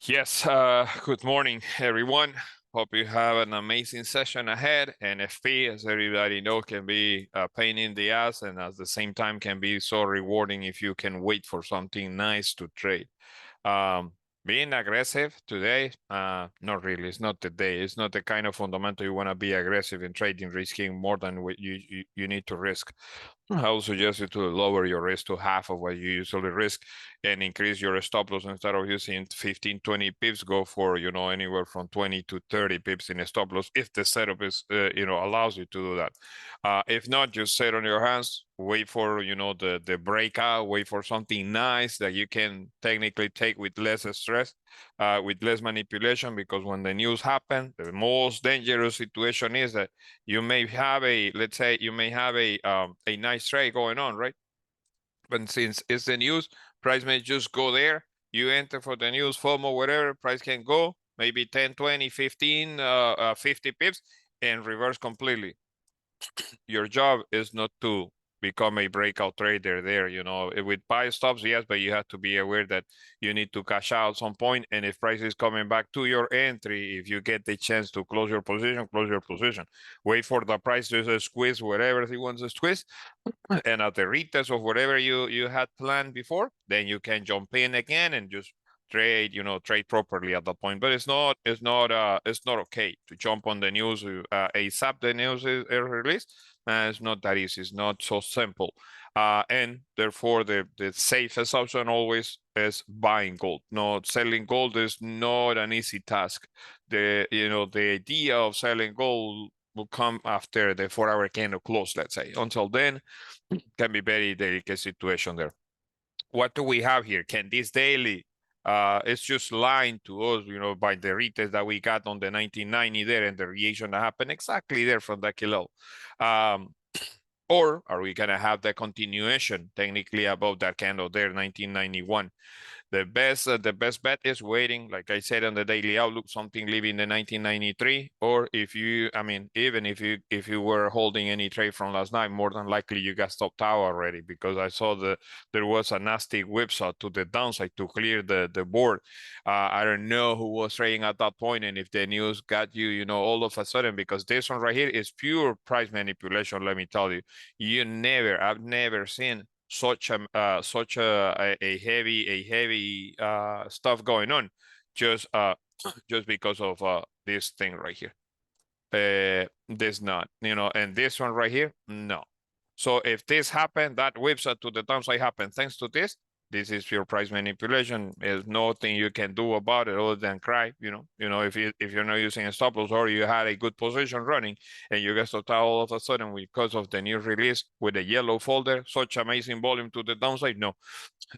Yes, good morning, everyone. Hope you have an amazing session ahead. NFP, as everybody knows, can be a pain in the ass and at the same time can be so rewarding if you can wait for something nice to trade. Um, Being aggressive today, not really. It's not the day. It's not the kind of fundamental you want to be aggressive in trading, risking more than what you need to risk. I would suggest you to lower your risk to half of what you usually risk and increase your stop loss. Instead of using 15, 20 pips, go for, anywhere from 20 to 30 pips in a stop loss if the setup is, allows you to do that. If not, just sit on your hands, wait for, the breakout, wait for something nice that you can technically take with less stress, with less manipulation, because when the news happen, the most dangerous situation is that you may have let's say you may have a nice trade going on, right? But since it's the news, price may just go there. You enter for the news, FOMO, whatever, price can go, maybe 10, 20, 15, 50 pips, and reverse completely. Your job is not to become a breakout trader there, with buy stops, yes, but you have to be aware that you need to cash out at some point. And if price is coming back to your entry, if you get the chance to close your position, close your position. Wait for the price to squeeze whatever he wants to squeeze. And at the retest of whatever you had planned before, then you can jump in again and just trade, trade properly at that point. But it's not okay to jump on the news ASAP. The news is released. It's not that easy. It's not so simple. And therefore, the safest option always is buying gold. No, selling gold is not an easy task. The idea of selling gold will come after the 4-hour candle close, let's say. Until then, can be very delicate situation there. What do we have here? Can this daily, it's just lying to us, by the retest that we got on the 1990 there and the reaction that happened exactly there from that kilo. Or are we going to have the continuation technically above that candle there, 1991? The best bet is waiting, like I said on the daily outlook, something leaving the 1993. Or even if you were holding any trade from last night, more than likely you got stopped out already, because I saw there was a nasty whipsaw to the downside to clear the board. I don't know who was trading at that point, and if the news got you, all of a sudden, because this one right here is pure price manipulation. Let me tell you, I've never seen such a heavy stuff going on, just because of this thing right here. This not, and this one right here, no. So if this happened, that whipsaw to the downside happened thanks to this. This is pure price manipulation. There's nothing you can do about it other than cry. If you're not using a stop loss, or you had a good position running and you get stopped out all of a sudden because of the new release with a yellow folder, such amazing volume to the downside, no.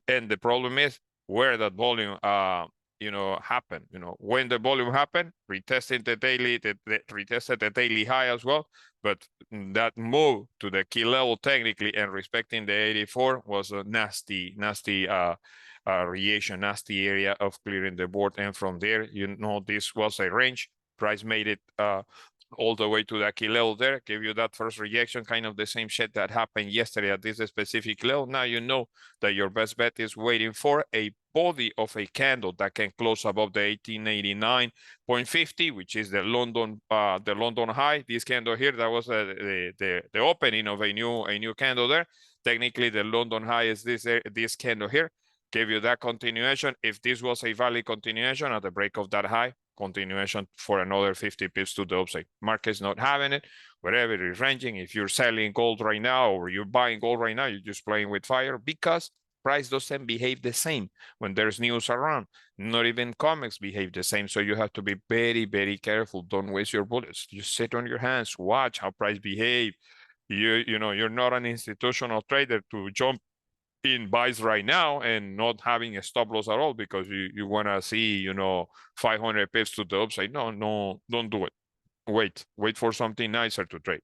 And the problem is where that volume happen. When the volume happened, retesting the daily, retested the daily high as well. But that move to the key level technically and respecting the 84 was a nasty reaction, nasty area of clearing the board. And from there, this was a range. Price made it all the way to the key level there, give you that first rejection, kind of the same shit that happened yesterday at this specific level. Now you know that your best bet is waiting for a body of a candle that can close above the 1889.50, which is the London high. This candle here, that was the opening of a new candle there. Technically, the London high is this candle here. Give you that continuation. If this was a valid continuation at the break of that high, continuation for another 50 pips to the upside. Market's not having it, whatever it is ranging. If you're selling gold right now or you're buying gold right now, you're just playing with fire, because price doesn't behave the same when there's news around. Not even comics behave the same. So you have to be very, very careful. Don't waste your bullets. Just sit on your hands, watch how price behave. You're not an institutional trader to jump in buys right now and not having a stop loss at all because you want to see 500 pips to the upside. No, don't do it. Wait for something nicer to trade.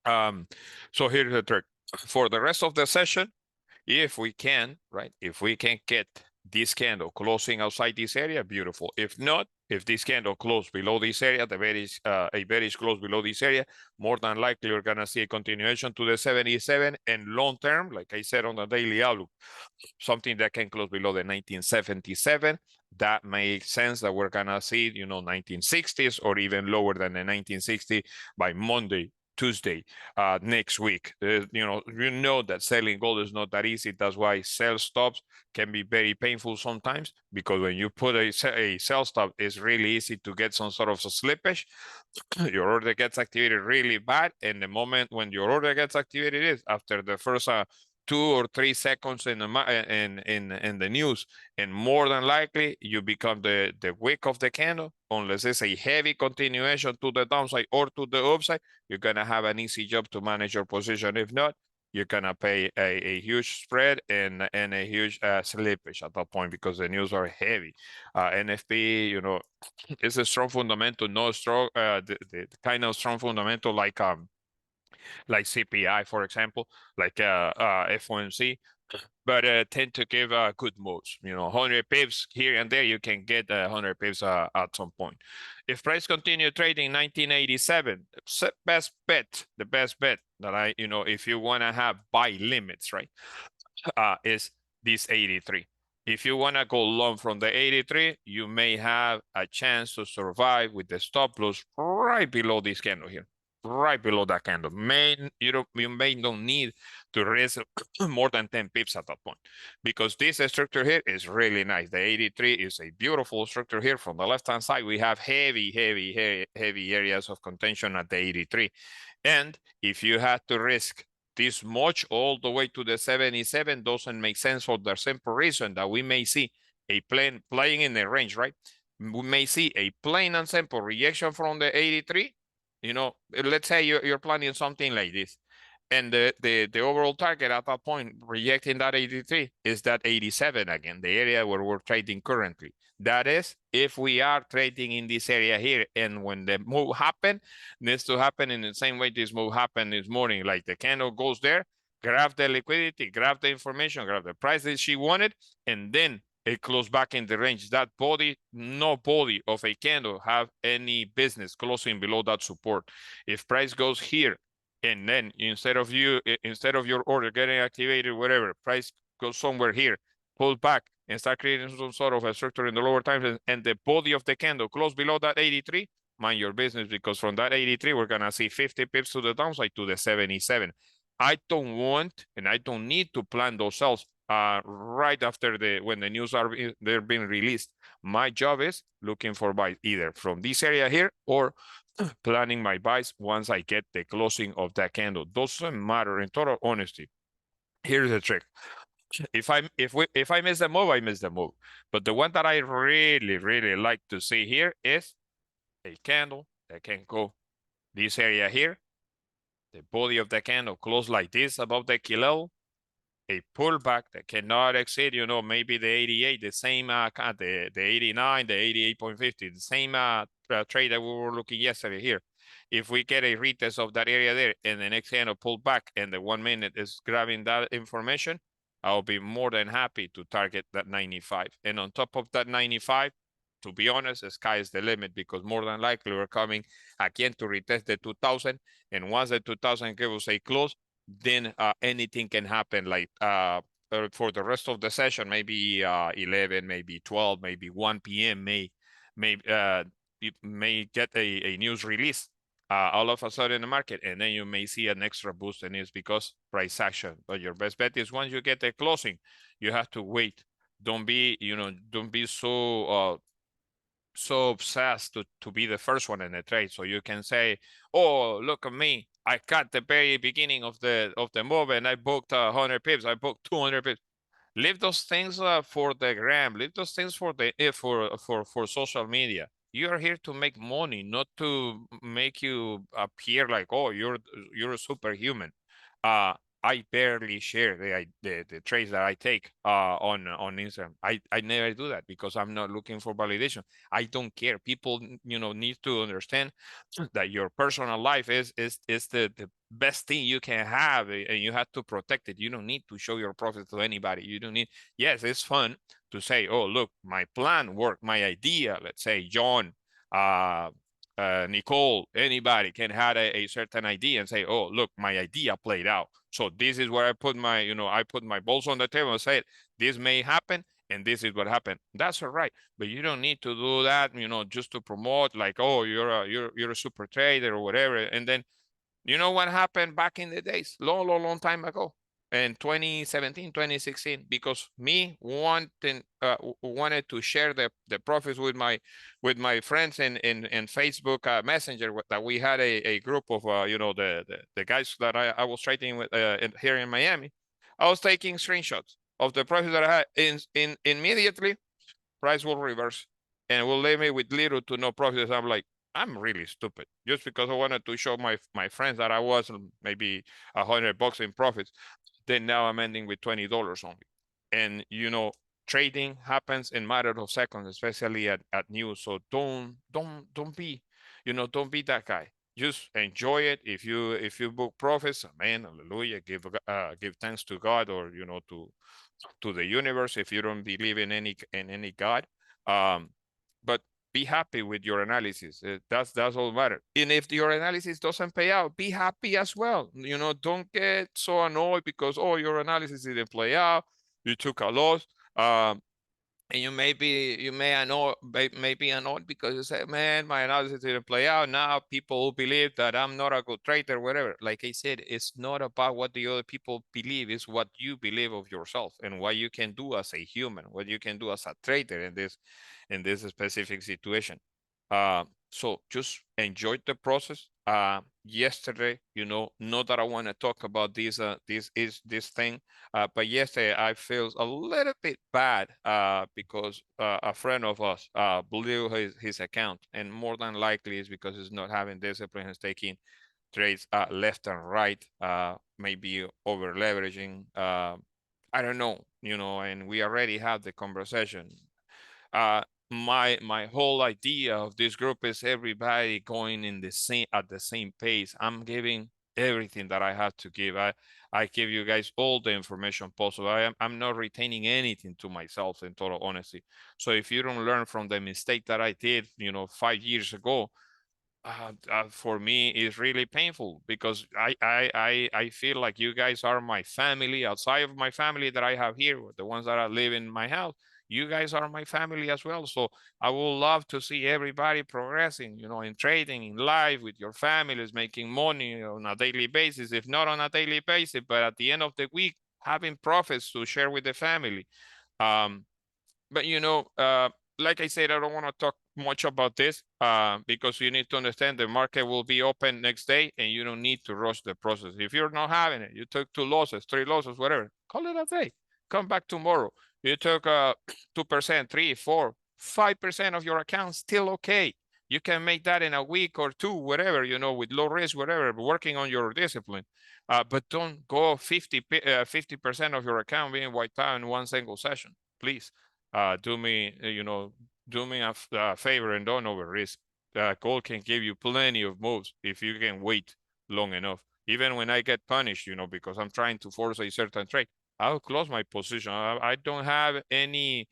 So here's the trick for the rest of the session. If we can get this candle closing outside this area, beautiful. If not, if this candle close below this area, a bearish close below this area, more than likely we're gonna see a continuation to the 77, and long term, like I said on the daily outlook, something that can close below the 1977. that makes sense that we're gonna see, 1960s or even lower than the 1960 by Monday, Tuesday, next week. You know that selling gold is not that easy. That's why sell stops can be very painful sometimes, because when you put a sell stop, it's really easy to get some sort of a slippage. Your order gets activated really bad, and the moment when your order gets activated is after the first 2 or 3 seconds in the news, and more than likely you become the wick of the candle. Unless it's a heavy continuation to the downside or to the upside, you're gonna have an easy job to manage your position. If not, you're gonna pay a huge spread and a huge slippage at that point, because the news are heavy. NFP, it's a strong fundamental, no strong the kind of strong fundamental like CPI, for example, like FOMC, but tend to give good moves. 100 pips here and there, you can get 100 pips at some point. If price continue trading 1987, the best bet that if you want to have buy limits, right, is this 83. If you want to go long from the 83, you may have a chance to survive with the stop loss right below this candle here, right below that candle. You may don't need to risk more than 10 pips at that point, because this structure here is really nice. The 83 is a beautiful structure here. From the left-hand side, we have heavy areas of contention at the 83. And if you had to risk this much all the way to the 77, doesn't make sense, for the simple reason that we may see a playing in the range, right? We may see a plain and simple rejection from the 83. Let's say you're planning something like this, and the overall target at that point, rejecting that 83, is that 87 again, the area where we're trading currently. That is, if we are trading in this area here, and when the move needs to happen in the same way this move happened this morning, like the candle goes there, grab the liquidity, grab the information, grab the price that she wanted, and then it closed back in the range. That body, no body of a candle have any business closing below that support. If price goes here, and then instead of your order getting activated, whatever, price goes somewhere here, pull back and start creating some sort of a structure in the lower times, and the body of the candle close below that 83, mind your business, because from that 83, we're gonna see 50 pips to the downside to the 77. I don't want, and I don't need to plan those sales right after when the news they're being released. My job is looking for buys either from this area here, or planning my buys once I get the closing of that candle. Doesn't matter, in total honesty. Here's the trick. If I miss the move, I miss the move. But the one that I really like to see here is a candle that can go this area here, the body of the candle close like this above the key level, a pullback that cannot exceed, maybe the 88, the same, the 89, the 88.50, the same trade that we were looking yesterday here. If we get a retest of that area there, and the next candle pull back, and the 1 minute is grabbing that information, I'll be more than happy to target that 95. And on top of that 95, to be honest, the sky is the limit, because more than likely we're coming again to retest the 2000. And once the 2000 gives us a close, then anything can happen, like for the rest of the session, maybe 11, maybe 12, maybe 1 p.m. You may get a news release all of a sudden in the market, and then you may see an extra boost, and it's because price action. But your best bet is once you get the closing, you have to wait. Don't be so obsessed to be the first one in the trade, so you can say, oh, look at me, I got the very beginning of the move, and I booked 100 pips, I booked 200 pips. Leave those things for the gram. Leave those things for the for social media. You are here to make money, not to make you appear like, oh, you're a superhuman. I barely share the trades that I take on Instagram. I never do that, because I'm not looking for validation. I don't care. People need to understand that your personal life is the best thing you can have, and you have to protect it. You don't need to show your profit to anybody. You don't need. Yes, it's fun to say, oh, look, my plan worked, my idea. Let's say John, Nicole, anybody can have a certain idea and say, oh, look, my idea played out. So this is where I put my, I put my balls on the table and say, this may happen, And this is what happened. That's all right, but you don't need to do that, you know, just to promote like, oh, you're a super trader or whatever. And then, you know what happened back in the days, long time ago, in 2017, 2016, because me wanted to share the profits with my friends in Facebook Messenger, that we had a group of you know, the guys that I was trading with here in Miami. I was taking screenshots of the profits that I had. In immediately price will reverse and will leave me with little to no profits. I'm like, I'm really stupid, just because I wanted to show my friends that I was maybe $100 in profits. Then now I'm ending with $20 only. And you know, trading happens in matter of seconds, especially at news. So don't be, you know, don't be that guy. Just enjoy it. If you book profits, amen, hallelujah, give thanks to God, or you know, to the universe if you don't believe in any God. Um, but be happy with your analysis. That's all matter. And if your analysis doesn't pay out, be happy as well. You know, don't get so annoyed because, oh, your analysis didn't play out, you took a loss. And you may be annoyed because you say, man, my analysis didn't play out. Now people will believe that I'm not a good trader, whatever. Like I said, it's not about what the other people believe, it's what you believe of yourself and what you can do as a human, what you can do as a trader in this specific situation. So just enjoy the process. Yesterday, you know, not that I want to talk about this thing, but yesterday I feel a little bit bad because a friend of us blew his account, and more than likely is because he's not having discipline, he's taking trades left and right, maybe over leveraging. I don't know, you know, and we already had the conversation. uh my whole idea of this group is everybody going in the same at the same pace. I'm giving everything that I have to give. I give you guys all the information possible. I'm not retaining anything to myself, in total honesty. So if you don't learn from the mistake that I did, you know, 5 years ago, for me is really painful, because I feel like you guys are my family outside of my family that I have here, the ones that I live in my house. You guys are my family as well. So I would love to see everybody progressing, you know, in trading, in life, with your families, making money on a daily basis, if not on a daily basis, but at the end of the week, having profits to share with the family. Um, but you know, like I said, I don't want to talk much about this because you need to understand the market will be open next day, and you don't need to rush the process. If you're not having it, you took 2 losses, 3 losses, whatever, call it a day. Come back tomorrow. You took 2%, 3, 4, 5% of your account, still okay. You can make that in a week or two, whatever, you know, with low risk, whatever, working on your discipline. But don't go 50% of your account being wiped out in one single session, please. Do me, you know, do me a favor and don't over risk. Gold can give you plenty of moves if you can wait long enough. Even when I get punished, you know, because I'm trying to force a certain trade, I'll close my position. I don't have any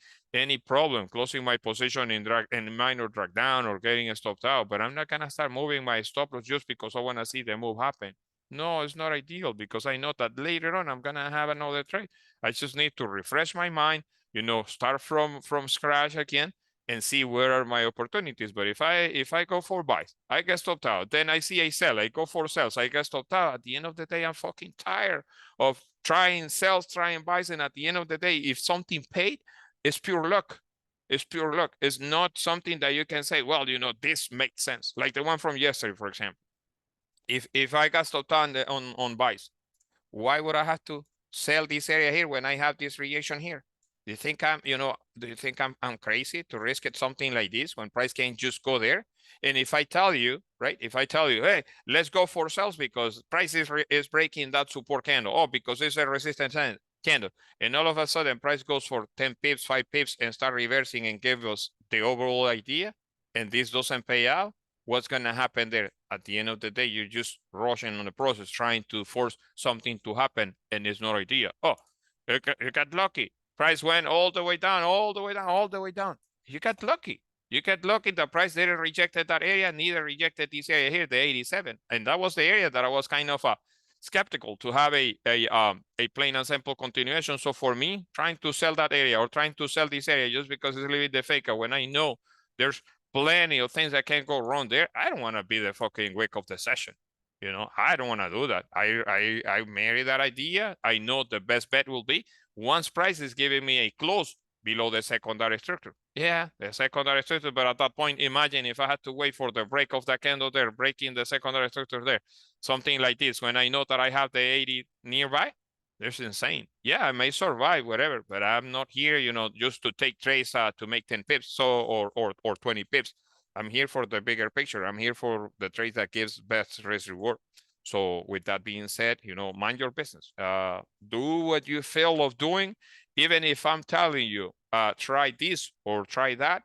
problem closing my position in minor drag down or getting stopped out, but I'm not gonna start moving my stop loss just because I want to see the move happen. No, it's not ideal, because I know that later on I'm gonna have another trade. I just need to refresh my mind, you know, start from scratch again and see where are my opportunities. But if I go for buys, I get stopped out. Then I see a sell, I go for sells, I get stopped out. At the end of the day, I'm fucking tired of trying sells, trying buys, and at the end of the day, if something paid, it's pure luck. It's pure luck. It's not something that you can say, well, you know, this makes sense. Like the one from yesterday, for example. If I got stopped on buys, why would I have to sell this area here when I have this reaction here? Do you think I'm crazy to risk it something like this when price can just go there? And if I tell you, right, if I tell you, hey, let's go for sales because price is breaking that support candle, oh, because it's a resistance candle, and all of a sudden price goes for 10 pips, 5 pips, and start reversing and give us the overall idea, and this doesn't pay out, what's going to happen there? At the end of the day, you're just rushing on the process, trying to force something to happen, and it's not idea. Oh, you got lucky. Price went all the way down, all the way down, all the way down. You got lucky. You got lucky. The price didn't reject that area, neither rejected this area here, the 87. And that was the area that I was kind of skeptical to have a plain and simple continuation. So for me, trying to sell that area or trying to sell this area just because it's a little bit the fake, when I know there's plenty of things that can go wrong there, I don't want to be the fucking wake of the session. You know, I don't want to do that. I marry that idea. I know the best bet will be once price is giving me a close below the secondary structure. Yeah, the secondary structure, but at that point, imagine if I had to wait for the break of the candle there, breaking the secondary structure there, something like this, when I know that I have the 80 nearby, that's insane. Yeah, I may survive, whatever, but I'm not here, you know, just to take trades to make 10 pips or 20 pips. I'm here for the bigger picture. I'm here for the trade that gives best risk reward. So with that being said, you know, mind your business. Do what you feel of doing. Even if I'm telling you, try this or try that,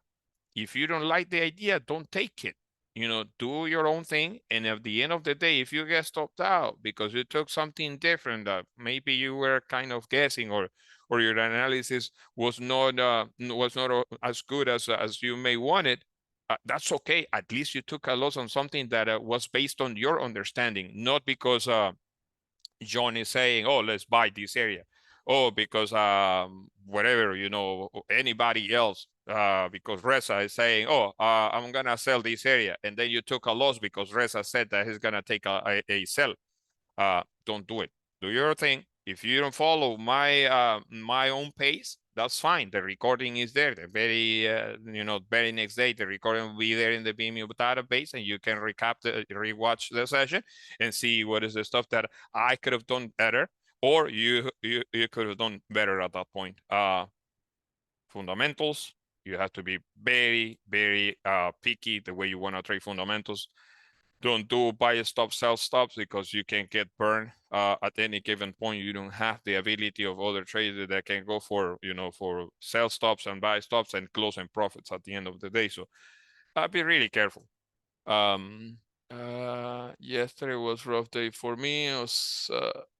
if you don't like the idea, don't take it. You know, do your own thing. And at the end of the day, if you get stopped out because you took something different that maybe you were kind of guessing or your analysis was not as good as you may want it, that's okay. At least you took a loss on something that was based on your understanding, not because John is saying, oh, let's buy this area. Oh, because whatever, you know, anybody else, because Reza is saying, oh, I'm going to sell this area. And then you took a loss because Reza said that he's going to take a sell. Don't do it. Do your thing. If you don't follow my own pace, that's fine. The recording is there. The very next day, the recording will be there in the Vimeo database, and you can rewatch the session and see what is the stuff that I could have done better, or you could have done better at that point. Fundamentals, you have to be very, very picky the way you want to trade fundamentals. Don't do buy stops, sell stops, because you can get burned at any given point. You don't have the ability of other traders that can go for, you know, for sell stops and buy stops and closing profits at the end of the day. So be really careful. Yesterday was a rough day for me. It was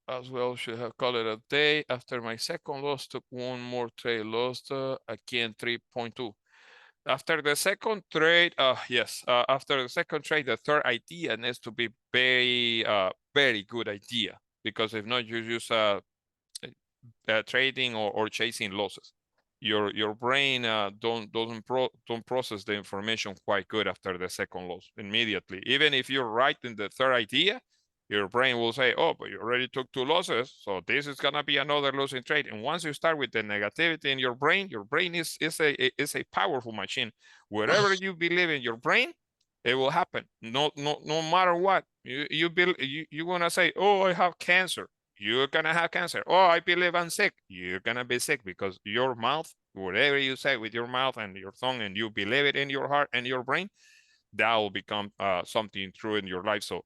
as well, should have called it a day. After my second loss, took one more trade, lost again 3.2. After the second trade, after the second trade, the third idea needs to be very good idea, because if not, you use trading or chasing losses. Your brain don't process the information quite good after the second loss immediately. Even if you're right in the third idea, your brain will say, oh, but you already took 2 losses, so this is gonna be another losing trade. And once you start with the negativity in your brain is a powerful machine. Whatever you believe in your brain, it will happen. No matter what. You're gonna say, oh, I have cancer. You're gonna have cancer. Oh, I believe I'm sick. You're gonna be sick, because your mouth, whatever you say with your mouth and your tongue, and you believe it in your heart and your brain, that will become something true in your life. So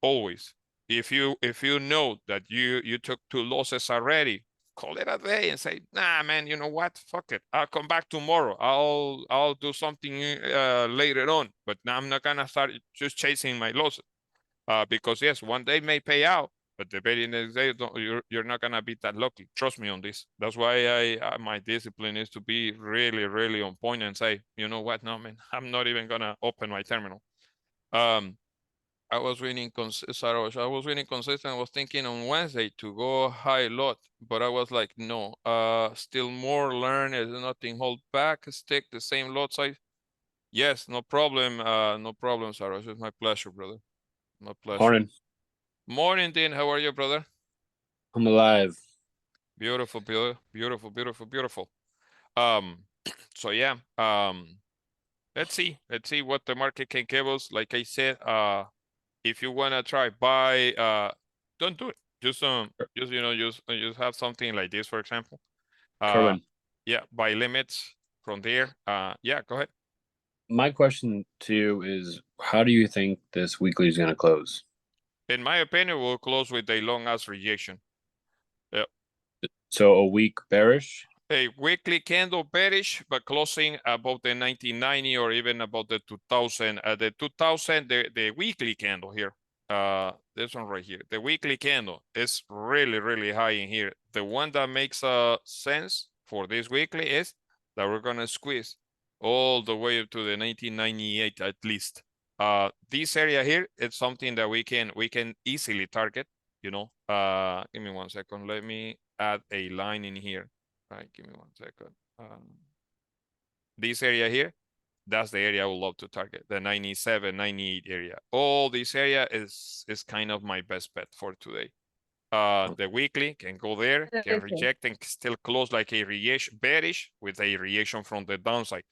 always, if you know that you took 2 losses already, call it a day and say, nah, man, you know what? Fuck it. I'll come back tomorrow. I'll do something later on, but now I'm not gonna start just chasing my losses. Because yes, one day may pay out, but the very next day, you're not gonna be that lucky. Trust me on this. That's why my discipline is to be really, really on point and say, you know what? No, man, I'm not even gonna open my terminal. I was winning consistent. I was winning consistent. I was thinking on Wednesday to go high lot, but I was like, no. Still more learn. There's nothing hold back. Stick the same lot size. Yes, no problem. No problem, Sarosh. It's my pleasure, brother. My pleasure. Morning. Morning, Dean. How are you, brother? I'm alive. Beautiful, beautiful, beautiful, beautiful. So yeah. Let's see what the market can give us. Like I said, if you wanna try buy, don't do it. Just just have something like this, for example. Kerwin, Yeah, buy limits from there. Yeah, go ahead. my question to you is, how do you think this weekly is going to close? In my opinion, we'll close with a long ass rejection. Yeah. So a week bearish? A weekly candle bearish, but closing above the 1990 or even about the 2000. The 2000, the weekly candle here. This one right here. The weekly candle is really, really high in here. The one that makes sense for this weekly is that we're gonna squeeze all the way up to the 1998 at least. This area here, it's something that we can easily target. you know. Give me 1 second. Let me add a line in here. All right, give me 1 second. This area here, that's the area I would love to target, the 97, 98 area. All this area is kind of my best bet for today. The weekly can go there, can reject and still close like a reaction, bearish with a reaction from the downside.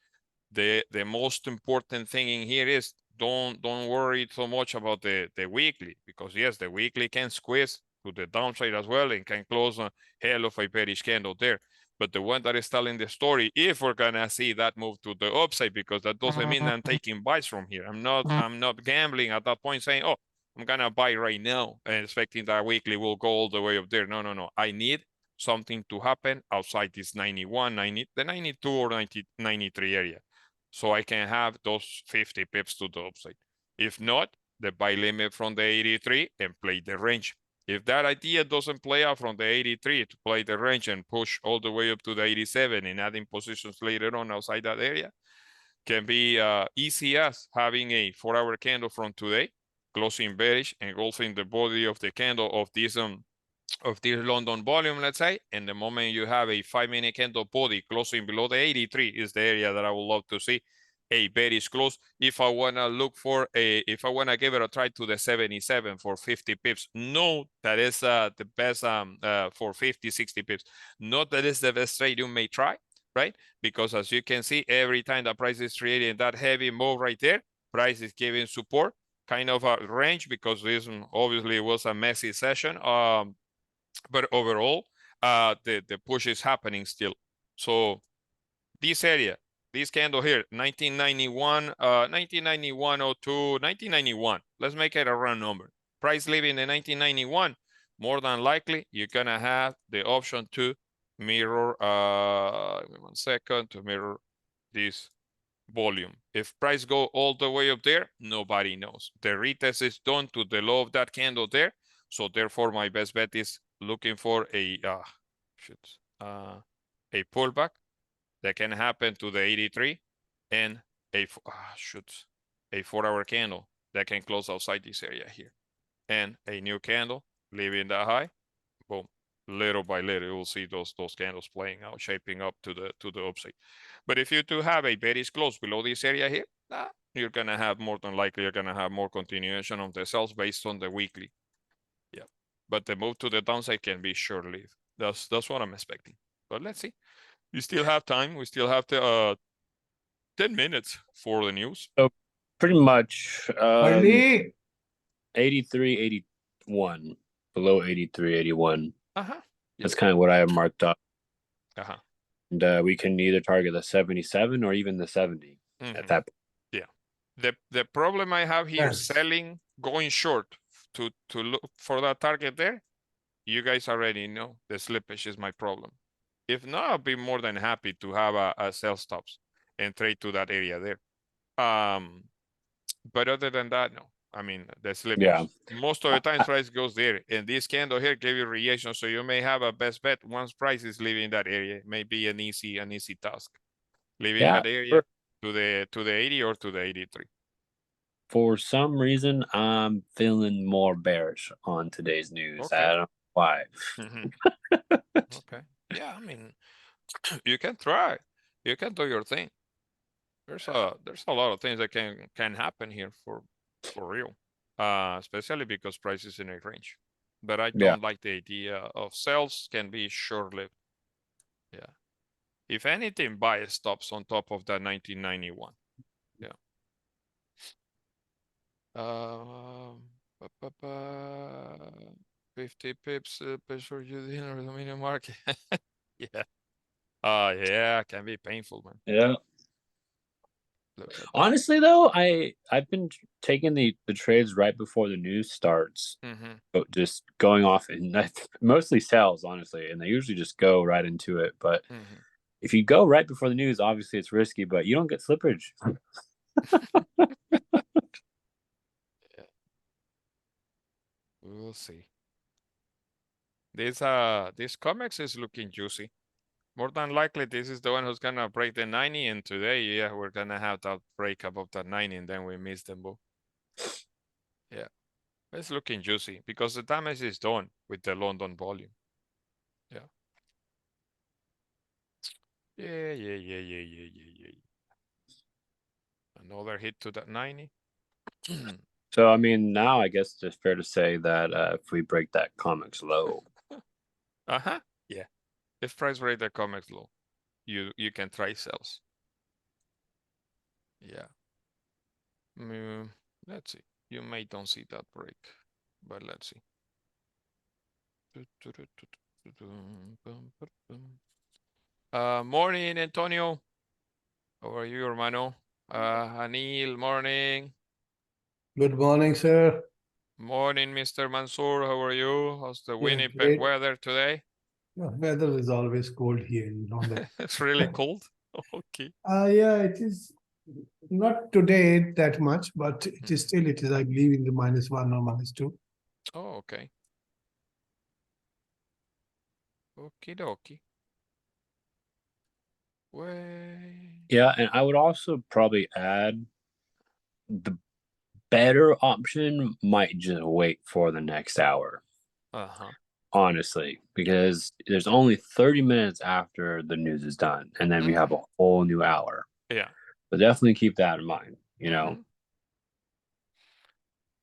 The most important thing in here is don't worry so much about the weekly, because yes, the weekly can squeeze to the downside as well and can close a hell of a bearish candle there. But the one that is telling the story, if we're gonna see that move to the upside, because that doesn't mean I'm taking buys from here. I'm not gambling at that point saying, oh, I'm gonna buy right now and expecting that weekly will go all the way up there. No. I need something to happen outside this 91, 90, the 92 or 90, 93 area, so I can have those 50 pips to the upside. If not, the buy limit from the 83 and play the range. If that idea doesn't play out from the 83 to play the range and push all the way up to the 87 and adding positions later on outside that area, can be easy as having a 4-hour candle from today, closing bearish, engulfing the body of the candle of this London volume, let's say, and the moment you have a 5-minute candle body closing below the 83 is the area that I would love to see a bearish close. If I want to look for if I want to give it a try to the 77 for 50 pips, no, that is the best for 50, 60 pips. Not that is the best trade you may try, right? Because as you can see, every time the price is creating that heavy move right there, price is giving support, kind of a range, because this obviously was a messy session. But overall, the push is happening still. So this area, this candle here, 1991, 1991.02, 1991. Let's make it a round number. Price leaving in 1991. More than likely, you're gonna have the option to mirror. Give me 1 second to mirror this volume. If price go all the way up there, nobody knows. The retest is done to the low of that candle there. So therefore, my best bet is looking for a pullback that can happen to the 83 and a 4-hour candle that can close outside this area here, and a new candle leaving that high. Boom. Little by little, you will see those candles playing out, shaping up to the upside. But if you do have a bearish close below this area here, you're gonna have more than likely you're gonna have more continuation of the sales based on the weekly. Yeah, but the move to the downside can be short-lived. That's what I'm expecting. But let's see. We still have time. We still have 10 minutes for the news. So pretty much 83, 81, below 83, 81. That's kind of what I have marked up. And we can either target the 77 or even the 70 at that point. Yeah. The problem I have here, selling, going short to look for that target there, you guys already know the slippage is my problem. If not, I'll be more than happy to have a sell stops and trade to that area there. But other than that, no. I mean, the slippage. Yeah. Most of the time, price goes there. And this candle here gave you reaction, so you may have a best bet once price is leaving that area. It may be an easy task. Leaving that area to the 80 or to the 83. For some reason, I'm feeling more bearish on today's news. Okay. I don't know why. Okay. Yeah, I mean, you can try. You can do your thing. There's a lot of things that can happen here for real. Especially because price is in a range. But I don't like the idea of sales can be short-lived. Yeah. If anything, buy stops on top of that 1991. Yeah. 50 pips per you dinner with the medium market. Yeah. Yeah, can be painful, man. Yeah. Honestly, though, I've been taking the trades right before the news starts, but just going off, and mostly sells, honestly, and they usually just go right into it. But if you go right before the news, obviously it's risky, but you don't get slippage. Yeah. We'll see. This comics is looking juicy. More than likely, this is the one who's gonna break the 90, and today, yeah, we're gonna have that break above that 90, and then we miss them both. Yeah. It's looking juicy because the damage is done with the London volume. Yeah. Yeah. Another hit to that 90. So, I mean, now I guess it's fair to say that if we break that comics low. Yeah. If price break the comics low, you can try sells. Yeah. Let's see. You may don't see that break, but let's see. Morning, Antonio. How are you, hermano? Anil, morning. Good morning, sir. Morning, Mr. Mansour. How are you? How's the Winnipeg Great. weather today? Weather is always cold here in London. It's really cold. Okay. Yeah, it is not today that much, but it is still, I believe, in the -1 or -2. Oh, okay. Okie dokie. Way. Yeah, and I would also probably add the better option might just wait for the next hour. Honestly, because there's only 30 minutes after the news is done, and then we have a whole new hour. Yeah. But definitely keep that in mind, you know.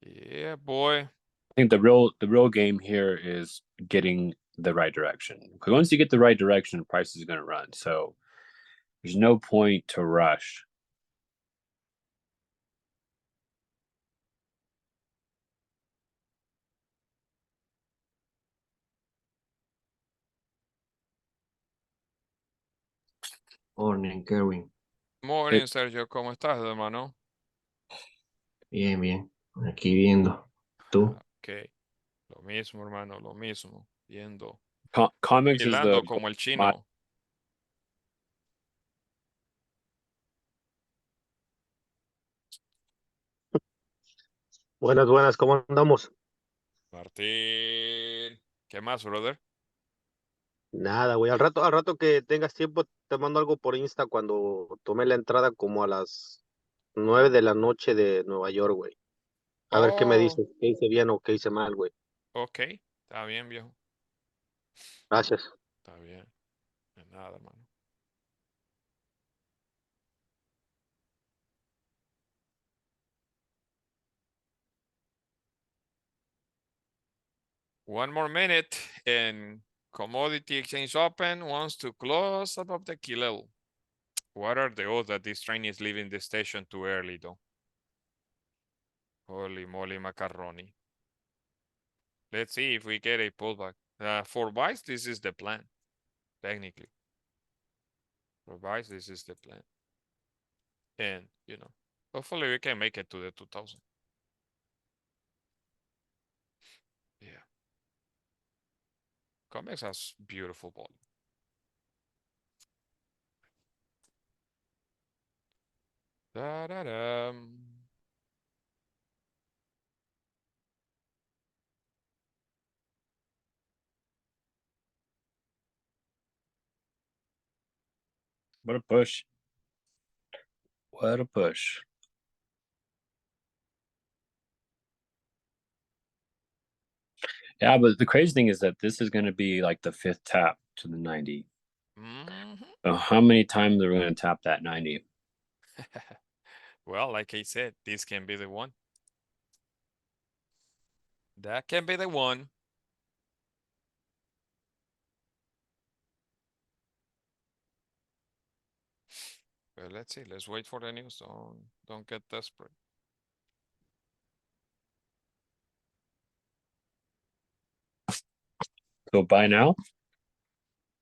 Yeah, boy. I think the real game here is getting the right direction. Because once you get the right direction, the price is going to run. So there's no point to rush. Morning, Kerwin. Morning, Sergio. ¿Cómo estás, hermano? Bien, bien. Aquí viendo. ¿Tú? Ok. Lo mismo, hermano, lo mismo. Viendo. Comics is the como el chino. Buenas, buenas, ¿cómo andamos? Martín. ¿Qué más, brother? Nada, güey. Al rato que tengas tiempo, te mando algo por Insta cuando tomé la entrada como a las 9 de la noche de Nueva York, güey. A ver qué me dices, qué hice bien o qué hice mal, güey. Ok. Está bien, viejo. Gracias. Está bien. De nada, hermano. One more minute and Commodity Exchange Open wants to close above the key level. What are the odds that this train is leaving the station too early, though? Holy moly macaroni. Let's see if we get a pullback. For buys, this is the plan, technically. For buys, this is the plan. And, you know, hopefully we can make it to the 2000. Yeah. Comex has beautiful volume. Da-da-da. What a push. What a push. Yeah, but the crazy thing is that this is going to be like the 5th tap to the 90. So how many times are we going to tap that 90? Well, like I said, this can be the one. That can be the one. Well, let's see. Let's wait for the news. Don't get desperate. So buy now?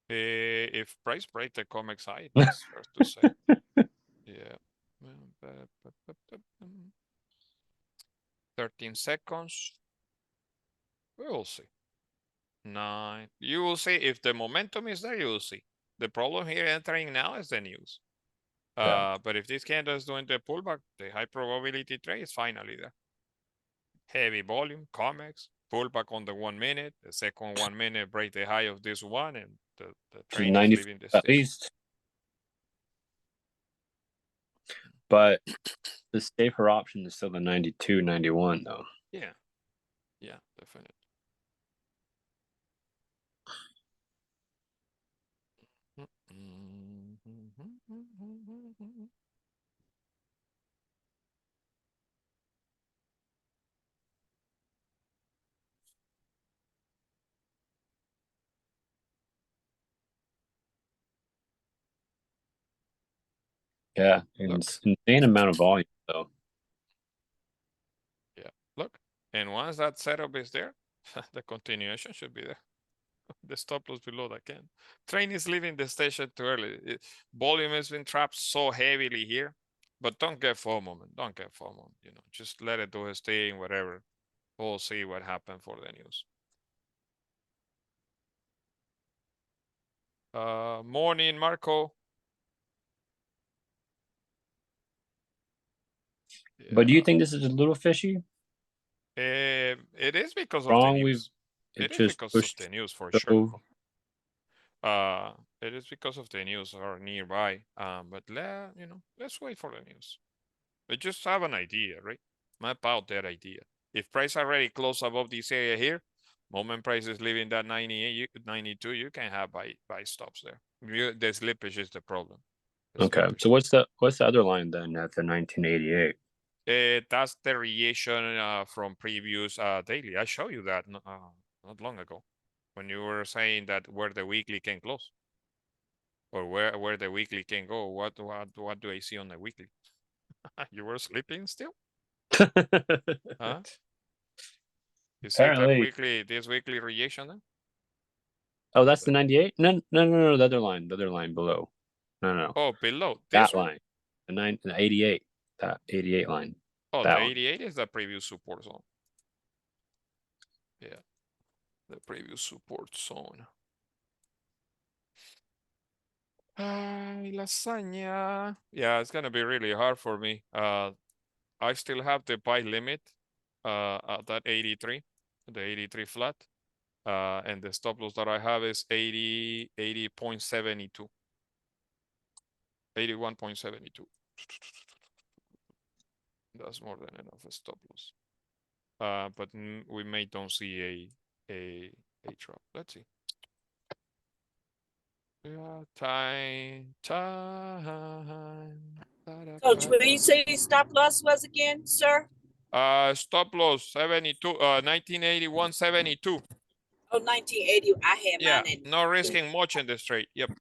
If price break the comics high, that's fair to say. Yeah. 13 seconds. We will see. 9. You will see if the momentum is there, you will see. The problem here entering now is the news. But if this candle is doing the pullback, the high probability trade is finally there. Heavy volume, comics, pullback on the 1 minute, the second 1 minute break the high of this one, and the train is leaving the station. At least. But the safer option is still the 92, 91, though. Yeah. Yeah, definitely. Yeah, insane amount of volume though. Yeah, look, and once that setup is there, the continuation should be there. The stop loss below that can. Train is leaving the station too early. Volume has been trapped so heavily here, but don't get FOMO, man. Don't get FOMO. You know, just let it do its thing, whatever. We'll see what happened for the news. Morning, Marco. Yeah. But do you think this is a little fishy? It is because of Wrong, the news. It is just because of pushed the news for so sure. It is because of the news or nearby. But let's wait for the news. But just have an idea, right? Map out that idea. If price already close above this area here, moment price is leaving that 98, 92, you can have buy stops there. The slippage is the problem. Okay, so what's the other line then at the 1988? That's the reaction from previous daily. I showed you that not long ago when you were saying that where the weekly can close or where the weekly can go. What do I see on the weekly? You were sleeping still? Huh? You see that this weekly reaction then? Oh, that's the 98? No, the other line below. No. Oh, below that line, the 88, that 88 line. Oh, the 88 is the previous support zone. Yeah, the previous support zone. Lasagna. Yeah, it's gonna be really hard for me. I still have the buy limit at that 83, the 83 flat. And the stop loss that I have is 80.72. 81.72. That's more than enough stop loss. But we may don't see a drop. Let's see. Yeah, time. Coach, what do you say stop loss was again, sir? Stop loss 72, 1981, 72. Oh, 1980. I had mine at. No risking much in the trade. Yep.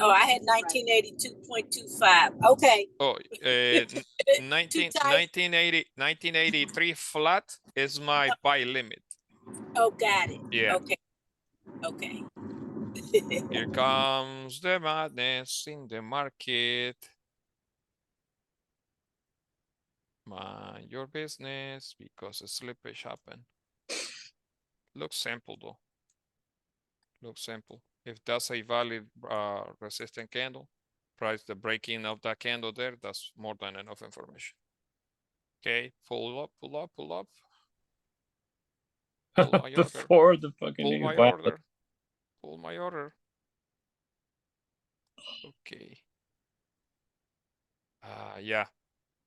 Oh, I had 1982.25. Okay. Oh, 1983 flat is my buy limit. Oh, got it. Yeah. Okay. Here comes the madness in the market. Mind your business because a slippage happened. Looks simple though. Looks simple. If that's a valid resistant candle, price the breaking of that candle there, that's more than enough information. Okay, pull up. Pull my order. Before the fucking pull news. my order. Pull my order. Okay. Yeah.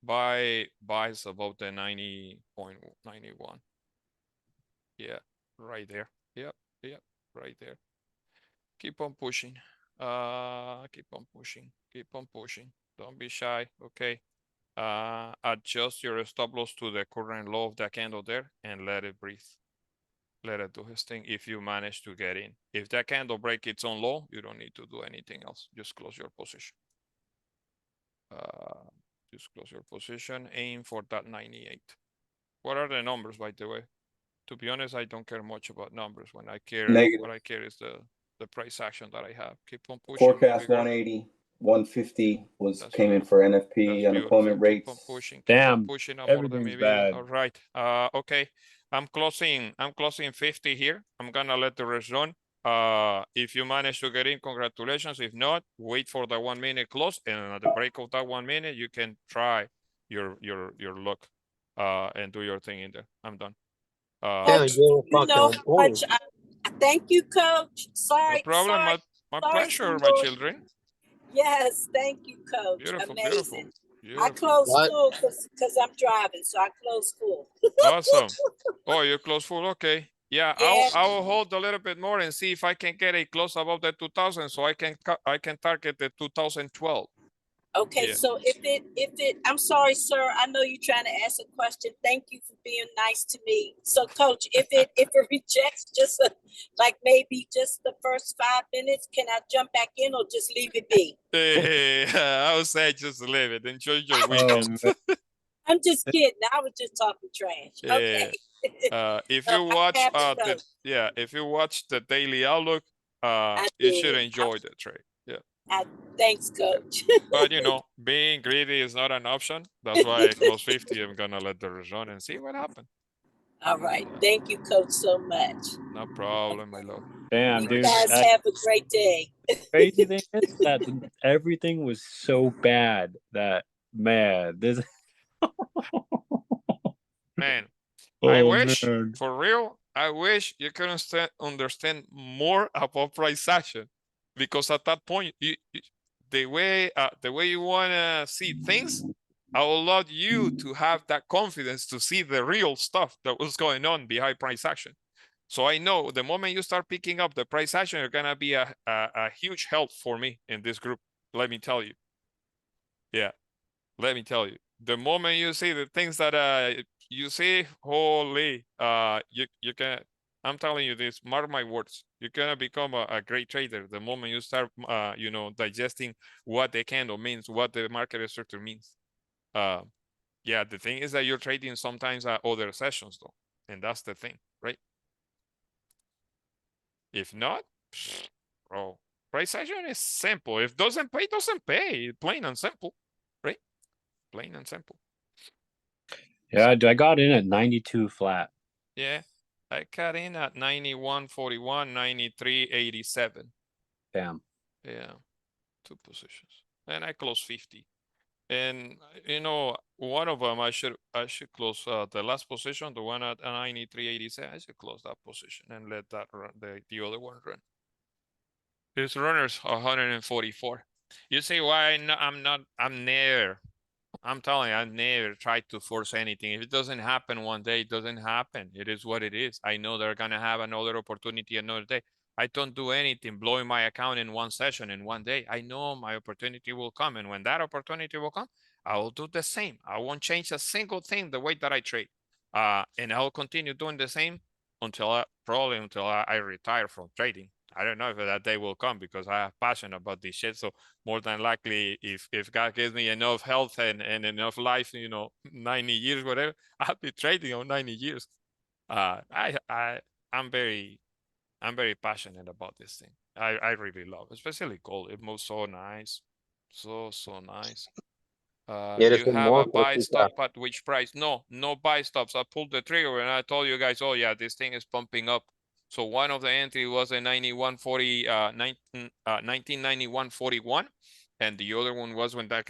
Buys above the 90.91. Yeah, right there. Yep, right there. Keep on pushing. Keep on pushing. Don't be shy. Okay. Adjust your stop loss to the current low of the candle there and let it breathe. Let it do its thing if you manage to get in. If that candle breaks its own low, you don't need to do anything else. Just close your position. Just close your position. Aim for that 98. What are the numbers, by the way? To be honest, I don't care much about numbers. When I care, what I care is the price action that I have. Keep on pushing. Forecast 180, 150 came in for NFP unemployment rates. Keep on pushing. Damn, Pushing everything's bad. All right. Okay. I'm closing 50 here. I'm gonna let the rest run. If you manage to get in, congratulations. If not, wait for the 1 minute close, and at the break of that 1 minute, you can try your luck and do your thing in there. I'm done. Coach, you know how much thank you, Coach. Sorry. No problem. My pleasure, my children. Yes, thank you, Coach. Beautiful, amazing. I close full because I'm driving, so I close full. Awesome. Oh, you close full. Okay. Yeah, Yeah. I will hold a little bit more and see if I can get a close above the 2000, so I can target the 2012. Okay, Yeah. so if it, I'm sorry, sir. I know you're trying to ask a question. Thank you for being nice to me. So, Coach, if it rejects just like maybe just the first 5 minutes, can I jump back in or just leave it be? I would say just leave it. Enjoy your weekend. I'm just kidding. I was just talking trash. Okay. If you watch if you watch the daily outlook, you should enjoy the trade. Yeah. Thanks, Coach. But you know, being greedy is not an option. That's why I close 50. I'm gonna let the run and see what happens. All right. Thank you, Coach, so much. No problem, my love. Damn, You dude. guys have a great day. Crazy thing is that everything was so bad that this. Man, Oh, I wish, man. for real, I wish you could understand more about price action, because at that point, the way you wanna see things, I would love you to have that confidence to see the real stuff that was going on behind price action. So I know the moment you start picking up the price action, you're gonna be a huge help for me in this group. Let me tell you. Yeah, let me tell you. The moment you see the things that you see, holy, you can. I'm telling you this. Mark my words. You're gonna become a great trader the moment you start, digesting what the candle means, what the market structure means. Yeah, the thing is that you're trading sometimes at other sessions though, and that's the thing, right? If not, bro, price action is simple. If doesn't pay, doesn't pay. Plain and simple, right? Plain and simple. Yeah, I got in at 92 flat. Yeah, I got in at 91.41, 93.87. Damn. Yeah, 2 positions, and I closed 50. And one of them I should close the last position, the one at 93.87. I should close that position and let that run, the other one run. This runner's 144. You say why I'm telling you, I never tried to force anything. If it doesn't happen one day, it doesn't happen. It is what it is. I know they're gonna have another opportunity another day. I don't do anything blowing my account in one session in one day. I know my opportunity will come, and when that opportunity will come, I will do the same. I won't change a single thing the way that I trade, and I will continue doing the same until I retire from trading. I don't know if that day will come because I have passion about this shit. So more than likely, if God gives me enough health and enough life, 90 years, whatever, I'll be trading on 90 years. I'm very passionate about this thing. I really love, especially gold. It moves so nice, so nice. You have a buy stop at which price? No buy stops. I pulled the trigger and I told you guys, oh yeah, this thing is pumping up. So one of the entry was a 1991.41, and the other one was when that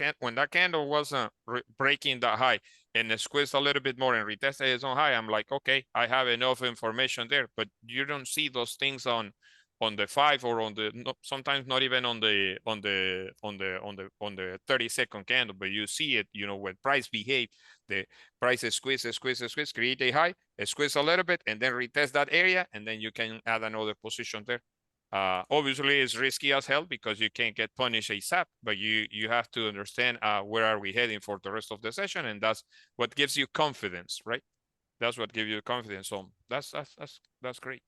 candle was breaking that high and it squeezed a little bit more and retested its own high. I'm like, okay, I have enough information there, but you don't see those things on the 5 or on the sometimes not even on the 30-second candle, but you see it, when price behave, the price squeeze, create a high, squeeze a little bit, and then retest that area, and then you can add another position there. Obviously it's risky as hell because you can't get punished ASAP, but you have to understand where are we heading for the rest of the session, and that's what gives you confidence, right? That's what gives you confidence. So that's great.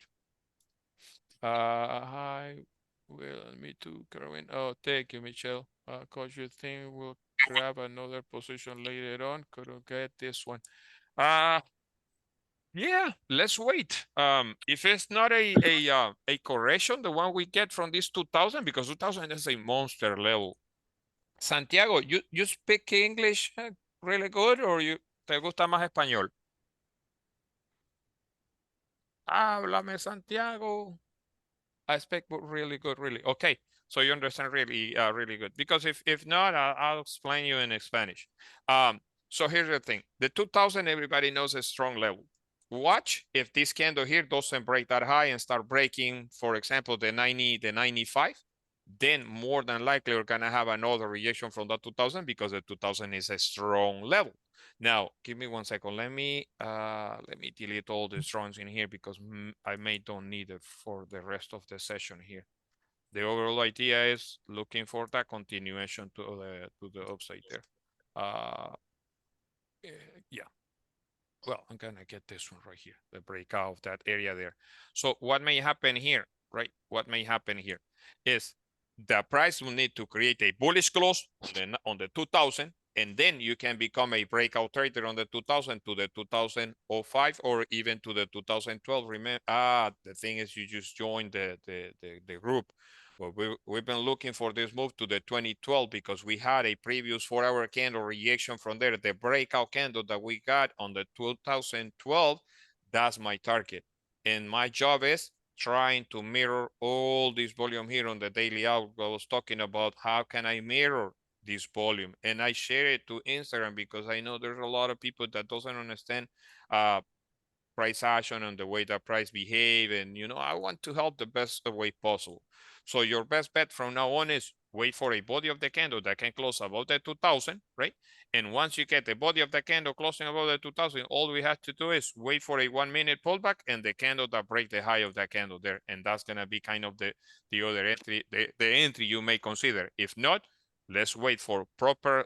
Hi, well, me too, Kerwin. Oh, thank you, Michelle. Coach, you think we'll grab another position later on? Couldn't get this one. Yeah, let's wait. If it's not a correction, the one we get from this 2000, because 2000 is a monster level. Santiago, you speak English really good, or te gusta más español? Háblame, Santiago. I speak really good, really. Okay, so you understand really, really good. Because if not, I'll explain you in Spanish. So here's the thing: the 2000, everybody knows a strong level. Watch if this candle here doesn't break that high and start breaking, for example, the 90, the 95. then more than likely we're gonna have another rejection from that 2000 because the 2000 is a strong level. Now, give me 1 second. Let me delete all the strongs in here because I don't need it for the rest of the session here. The overall idea is looking for that continuation to the upside there. Yeah. Well, I'm gonna get this one right here, the breakout of that area there. So what may happen here, right? What may happen here is the price will need to create a bullish close on the 2000, and then you can become a breakout trader on the 2000 to the 2005 or even to the 2012. Remember, the thing is you just joined the group. Well, we've been looking for this move to the 2012 because we had a previous 4-hour candle reaction from there. The breakout candle that we got on the 2012, that's my target. And my job is trying to mirror all this volume here on the daily out. I was talking about how can I mirror this volume, and I share it to Instagram because I know there's a lot of people that doesn't understand price action and the way that price behave, and I want to help the best way possible. So your best bet from now on is wait for a body of the candle that can close above the 2000, right? And once you get the body of the candle closing above the 2000, all we have to do is wait for a 1 minute pullback and the candle that break the high of that candle there, and that's gonna be kind of the other entry, the entry you may consider. If not, let's wait for proper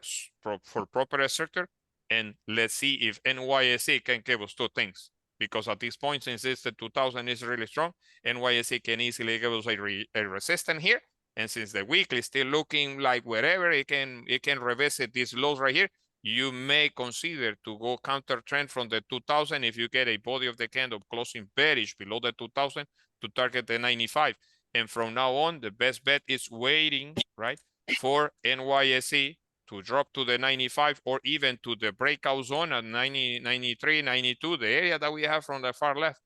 sector, and let's see if NYSE can give us two things. Because at this point, since it's the 2000 is really strong, NYSE can easily give us a resistance here. And since the weekly is still looking like wherever it can revisit these lows right here, you may consider to go counter trend from the 2000 if you get a body of the candle closing bearish below the 2000 to target the 95. And from now on, the best bet is waiting, right, for NYSE to drop to the 95 or even to the breakout zone at 90, 93, 92, the area that we have from the far left.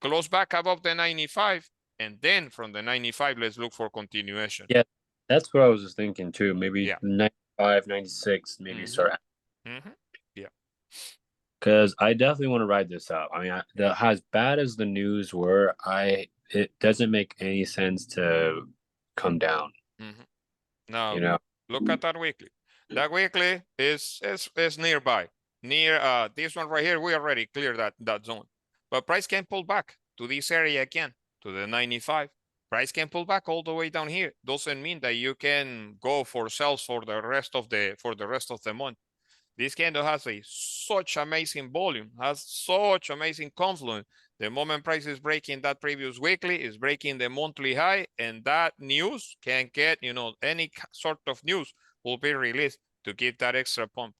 Close back above the 95, and then from the 95, let's look for continuation. Yeah, that's what I was just thinking too. Maybe 95, 96, maybe start. Yeah. Because I definitely want to ride this out. I mean, as bad as the news were, it doesn't make any sense to come down. Now, look at that weekly. That weekly is nearby. Near this one right here, we already cleared that zone. But price can pull back to this area again, to the 95. Price can pull back all the way down here. Doesn't mean that you can go for sales for the rest of the month. This candle has such amazing volume, has such amazing confluence. The moment price is breaking that previous weekly, is breaking the monthly high, and that news can get, any sort of news will be released to give that extra pump.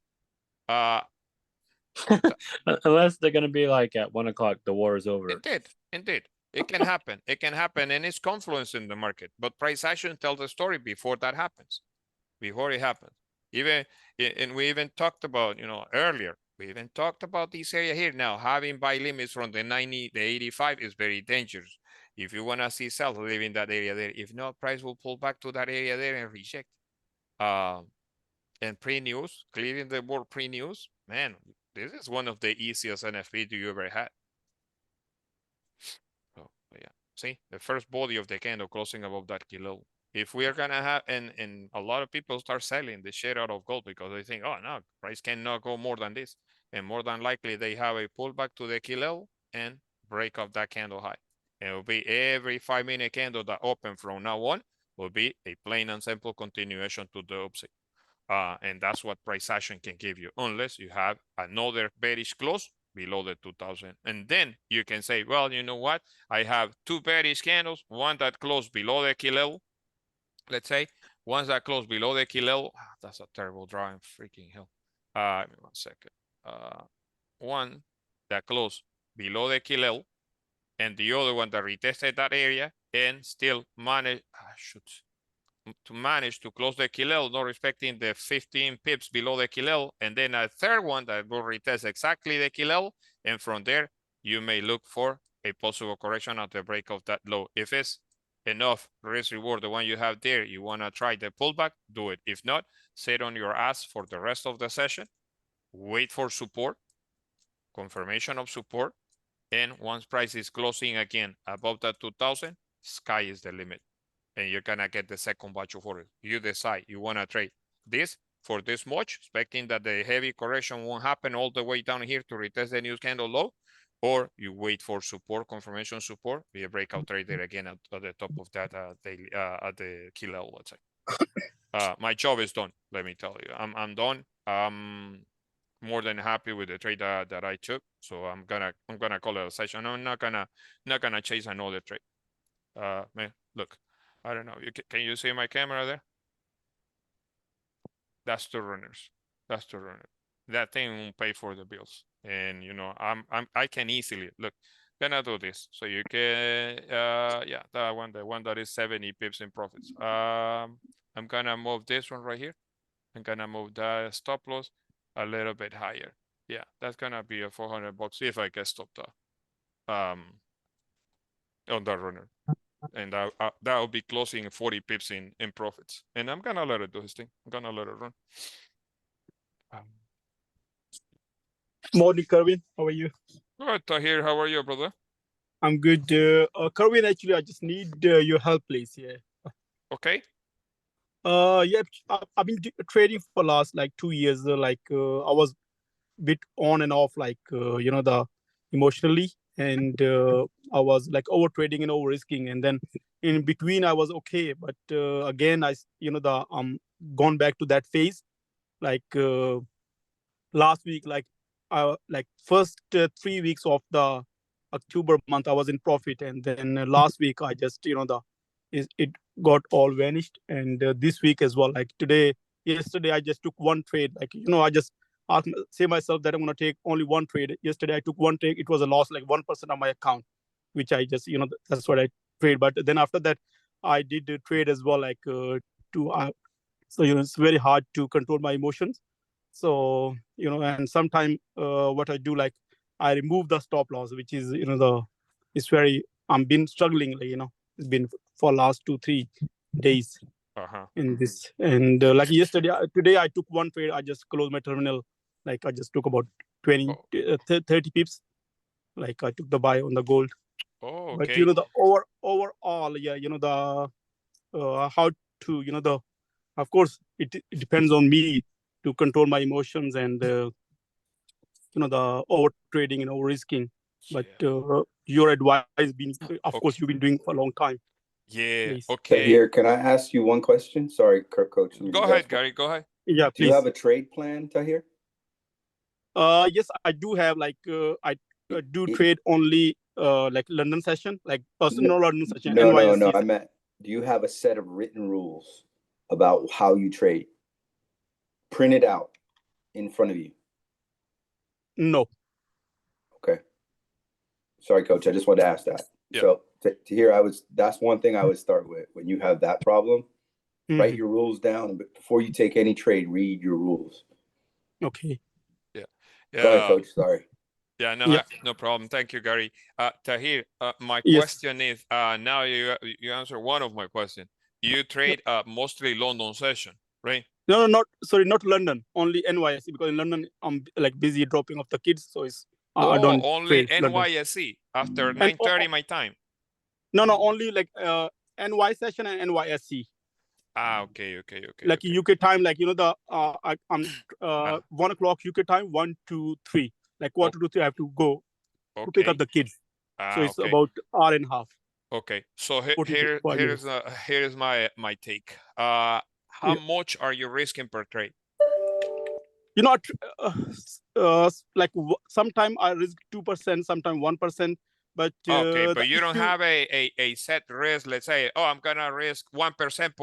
Unless they're going to be like at 1 o'clock, the war is over. Indeed. It can happen. It can happen, and it's confluence in the market. But price action tells the story before that happens, before it happens. And we even talked about, earlier, we even talked about this area here. Now, having buy limits from the 90, the 85 is very dangerous. If you want to see sell, live in that area there. If not, price will pull back to that area there and reject. And pre-news, clearing the board pre-news, man, this is one of the easiest NFP you ever had. Oh, yeah. See, the first body of the candle closing above that kilo. If we are gonna have, and a lot of people start selling the shit out of gold because they think, oh no, price cannot go more than this, and more than likely they have a pullback to the key level and break off that candle high. And it will be every 5-minute candle that open from now on will be a plain and simple continuation to the upside. And that's what price action can give you, unless you have another bearish close below the 2000. And then you can say, well, you know what? I have two bearish candles, one that closed below the key level. Let's say ones that close below the key level. That's a terrible drawing, freaking hell. Give me 1 second. One that closed below the key level, and the other one that retested that area and still managed to close the key level, not respecting the 15 pips below the key level, and then a third one that will retest exactly the key level, and from there you may look for a possible correction at the break of that low. If it's enough risk reward, the one you have there, you want to try the pullback, do it. If not, sit on your ass for the rest of the session, wait for support, confirmation of support, and once price is closing again above that 2000, sky is the limit. and you're gonna get the second batch of orders. You decide you wanna trade this for this much, expecting that the heavy correction won't happen all the way down here to retest the new candle low, or you wait for support, confirmation support, be a breakout trader again at the top of that daily at the key level, let's say. My job is done. Let me tell you, I'm done. More than happy with the trade that I took. So I'm gonna call it a session. I'm not gonna chase another trade. Man, look, I don't know. Can you see my camera there? That's the runners. That's the runner. That thing won't pay for the bills. And you know, I can easily look. Gonna do this. So you can yeah, that one, the one that is 70 pips in profits. I'm gonna move this one right here. I'm gonna move the stop loss a little bit higher. Yeah, that's gonna be a $400 if I get stopped on that runner. And that will be closing 40 pips in profits. And I'm gonna let it do his thing. I'm gonna let it run. Morning, Kerwin. How are you? Good, Tahir. How are you, brother? I'm good. Kerwin, actually, I just need your help, please. Yeah. Okay. Yeah, I've been trading for last like 2 years. I was bit on and off, the emotionally, and I was like over trading and over risking, and then in between I was okay, but again gone back to that phase. Last week, first 3 weeks of the October month, I was in profit, and then last week I just it got all vanished, and this week as well. Yesterday I just took one trade. I just say myself that I'm going to take only one trade. Yesterday I took one trade. It was a loss like 1% on my account, which I just that's what I trade. But then after that I did trade as well, so it's very hard to control my emotions. So and sometimes what I do, like I remove the stop loss, which is it's very, I'm been struggling, it's been for last 2-3 days in this. And today I took one trade. I just closed my terminal. I just took about 20 30 pips. I took the buy on the gold. Oh, okay. But the overall, how to of course it depends on me to control my emotions and the over trading and over risking. But your advice been, of course, you've been doing for a long time. Yeah. Please. Okay. Here, can I ask you one question? Sorry, Coach. Go ahead, Gary. Go ahead. Yeah, please. Do you have a trade plan, Tahir? Yes, I do have. I do trade only London session, like personal London session. No. I meant, do you have a set of written rules about how you trade? Print it out in front of you. No. Okay. Sorry, Coach. I just wanted to ask that. Yeah. So to hear, that's one thing I would start with. When you have that problem, write your rules down. But before you take any trade, read your rules. Okay. Yeah. Go ahead, Coach. Sorry. Yeah, no problem. Thank you, Gary. Tahir, my question is, now you answer one of my questions. You trade mostly London session, right? No, not London, only NYSE, because in London I'm busy dropping off the kids, so it's I don't only trade NYSE after 9:30 my time. No, only NY session and NYSE. Okay. UK time, I'm 1 o'clock UK time, 1 to 3, quarter to 3 I have to go to pick up the kids. So it's about hour and a half. Okay, so here's my take. How much are you risking per trade? Sometimes I risk 2%, sometimes 1%. But but you don't have a set risk. Let's say, I'm gonna risk 1%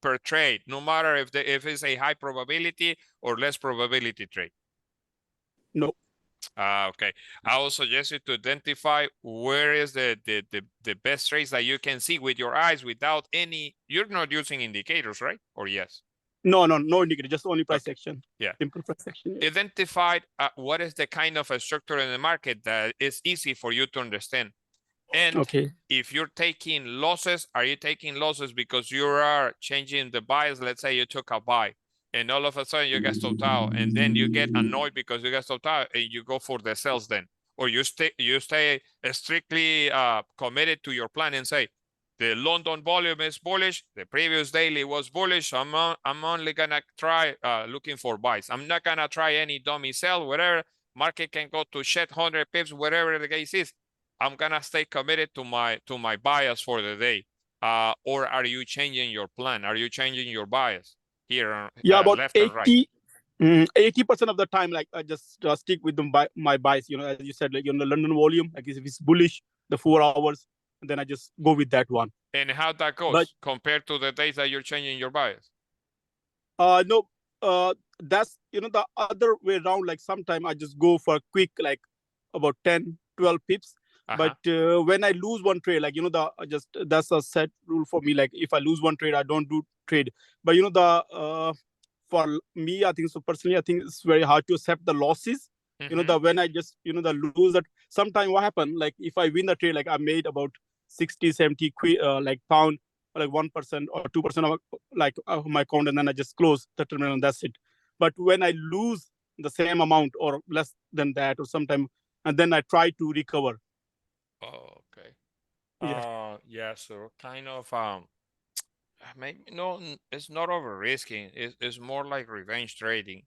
per trade, no matter if it's a high probability or less probability trade. No. Okay. I will suggest you to identify where is the best trades that you can see with your eyes without any. You're not using indicators, right? Or yes? No indicator, just only price action. Yeah. Simple price action. Yeah. Identify what is the kind of a structure in the market that is easy for you to understand. And if you're taking losses, are you taking losses because you are changing the buys? Let's say you took a buy and all of a sudden you get stopped out, and then you get annoyed because you get stopped out and you go for the sales then. Or you stay strictly committed to your plan and say, the London volume is bullish. The previous daily was bullish. I'm only gonna try looking for buys. I'm not gonna try any dummy sell, whatever. Market can go to shit 100 pips, whatever the case is. I'm gonna stay committed to my bias for the day. Or are you changing your plan? Are you changing your bias here? Yeah, about left and right. 80% of the time, like I just stick with my bias. You know, as you said, like the London volume, like if it's bullish, the 4 hours, and then I just go with that one. And how that goes but, compared to the days that you're changing your bias? No, that's the other way around. Like sometime I just go for quick, like about 10, 12 pips. But when I lose one trade, like that's a set rule for me. Like if I lose one trade, I don't do trade. But for me, I think so personally, I think it's very hard to accept the losses. When I just lose that. Sometimes what happen, like if I win the trade, like I made about 60, 70 like pound, or like 1% or 2% of my account, and then I just close the terminal and that's it. But when I lose the same amount or less than that, or sometime, and then I try to recover. Oh, okay. Yeah. So kind of maybe no, it's not over risking. It's more like revenge trading.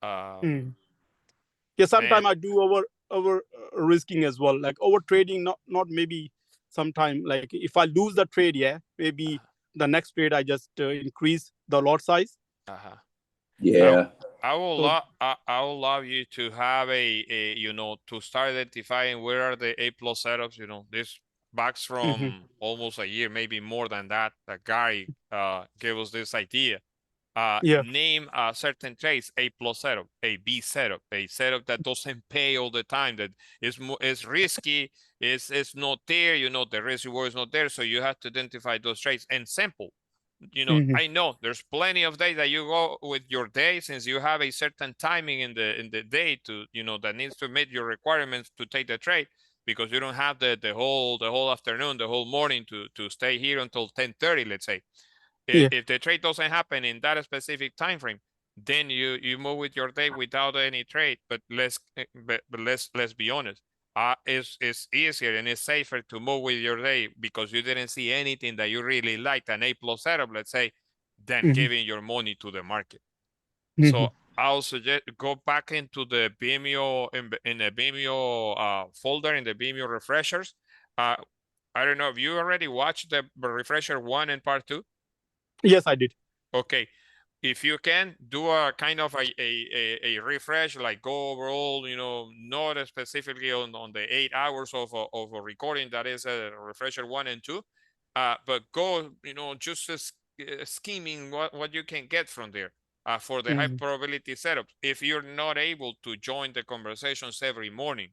Yeah, sometimes I do over risking as well, like over trading. Not maybe sometime, like if I lose the trade, maybe the next trade I just increase the lot size. Yeah. I will love you to have a to start identifying where are the A+ setups. This backs from almost a year, maybe more than that. That Gary gave us this idea. Name certain trades: A+ setup, a B setup, a setup that doesn't pay all the time, that is risky, is not there. The risk reward is not there, so you have to identify those trades. And simple. I know there's plenty of days that you go with your day, since you have a certain timing in the day to that needs to meet your requirements to take the trade, because you don't have the whole afternoon, the whole morning to stay here until 10:30, let's say. If the trade doesn't happen in that specific time frame, then you move with your day without any trade. But let's be honest. It's easier and it's safer to move with your day because you didn't see anything that you really liked, an A+ setup, let's say, than giving your money to the market. So I'll suggest go back into the Vimeo in the Vimeo folder, in the Vimeo refreshers. I don't know if you already watched the refresher 1 and part 2. Yes, I did. Okay. If you can do a kind of a refresh, like go overall, not specifically on the 8 hours of a recording, that is a refresher 1 and 2, but go, just scheming what you can get from there for the high probability setup. If you're not able to join the conversations every morning,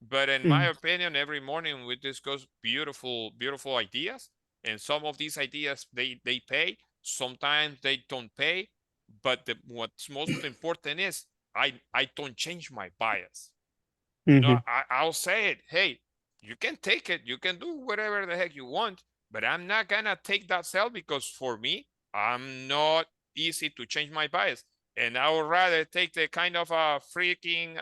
but in my opinion, every morning we discuss beautiful ideas, and some of these ideas they pay. Sometimes they don't pay, but what's most important is I don't change my bias. I'll say it. Hey, you can take it. You can do whatever the heck you want, but I'm not gonna take that sell, because for me, I'm not easy to change my bias. And I would rather take the kind of a freaking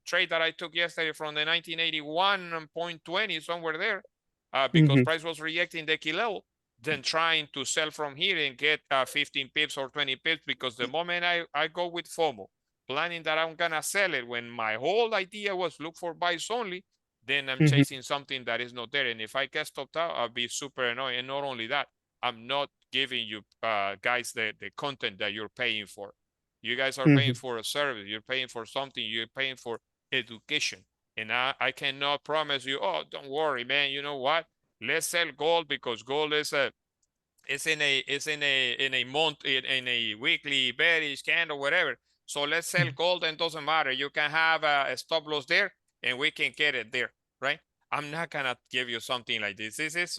trade that I took yesterday from the 1981.20, somewhere there, because price was rejecting the key level, than trying to sell from here and get 15 pips or 20 pips, because the moment I go with FOMO, planning that I'm gonna sell it when my whole idea was look for buys only, then I'm chasing something that is not there. And if I get stopped out, I'll be super annoyed. And not only that, I'm not giving you guys the content that you're paying for. You guys are paying for a service. You're paying for something. You're paying for education. And I cannot promise you, oh, don't worry, man. You know what? Let's sell gold, because gold is in a weekly bearish candle, whatever. So let's sell gold, and doesn't matter. You can have a stop loss there, and we can get it there, right? I'm not gonna give you something like this. This is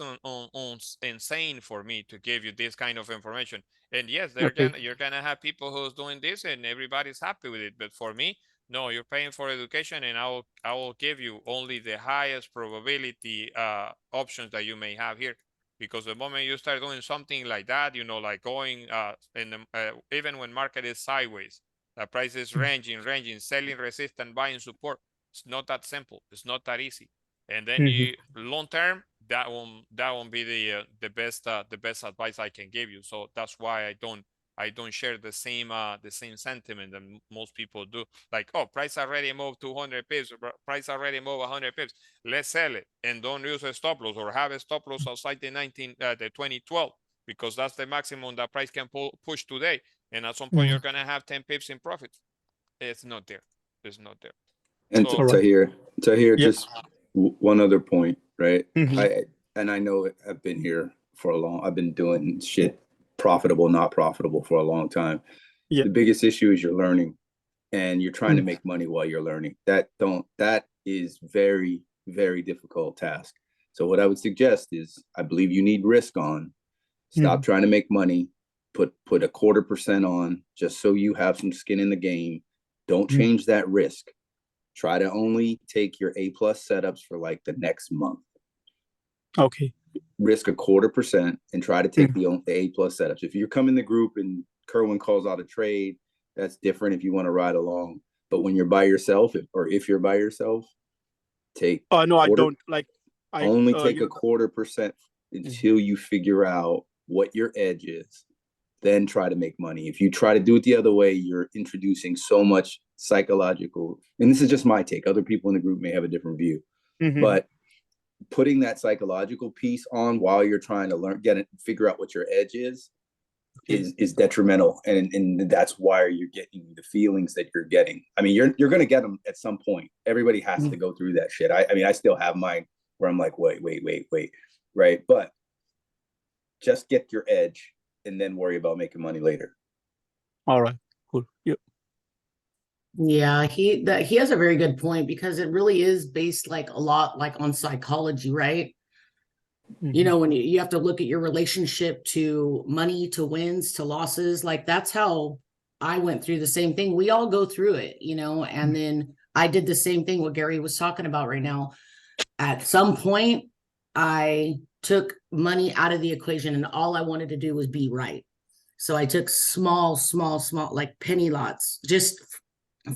insane for me to give you this kind of information. And yes, you're gonna have people who's doing this, and everybody's happy with it. But for me, no, you're paying for education, and I will give you only the highest probability options that you may have here. Because the moment you start doing something like that, like going even when market is sideways, the price is ranging, selling resistance, buying support. It's not that simple. It's not that easy. And then long term, that won't be the best advice I can give you. So that's why I don't share the same sentiment that most people do. Like, oh, price already moved 200 pips, price already moved 100 pips. Let's sell it and don't use a stop loss or have a stop loss outside the 2012, because that's the maximum that price can push today. And at some point you're gonna have 10 pips in profit. It's not there. It's not there. And So, Tahir, Yep. just one other point, right? Mhm. I know I've been here for I've been doing shit profitable, not profitable for a long time. Yeah. The biggest issue is you're learning and you're trying to make money while you're learning. That is very, very difficult task. So what I would suggest is, I believe you need risk on. Stop trying to make money. Put a 0.25% on, just so you have some skin in the game. Don't change that risk. Try to only take your A+ setups for like the next month. Okay. Risk a 0.25% and try to take the A+ setups. If you come in the group and Kerwin calls out a trade, that's different if you want to ride along. But when you're by yourself, if you're by yourself, take no, I don't like. I only take a 0.25% until you figure out what your edge is. Then try to make money. If you try to do it the other way, you're introducing so much psychological, and this is just my take. Other people in the group may have a different view, but putting that psychological piece on while you're trying to figure out what your edge is detrimental, and that's why you're getting the feelings that you're getting. I mean, you're going to get them at some point. Everybody has to go through that shit. I mean, I still have mine where I'm like, wait, right? But just get your edge and then worry about making money later. All right, cool. Yep. Yeah, he has a very good point, because it really is based like a lot like on psychology, right? You know, when you have to look at your relationship to money, to wins, to losses. Like, that's how I went through the same thing. We all go through it, you know, and then I did the same thing what Gary was talking about right now. At some point, I took money out of the equation and all I wanted to do was be right. So I took small, like penny lots just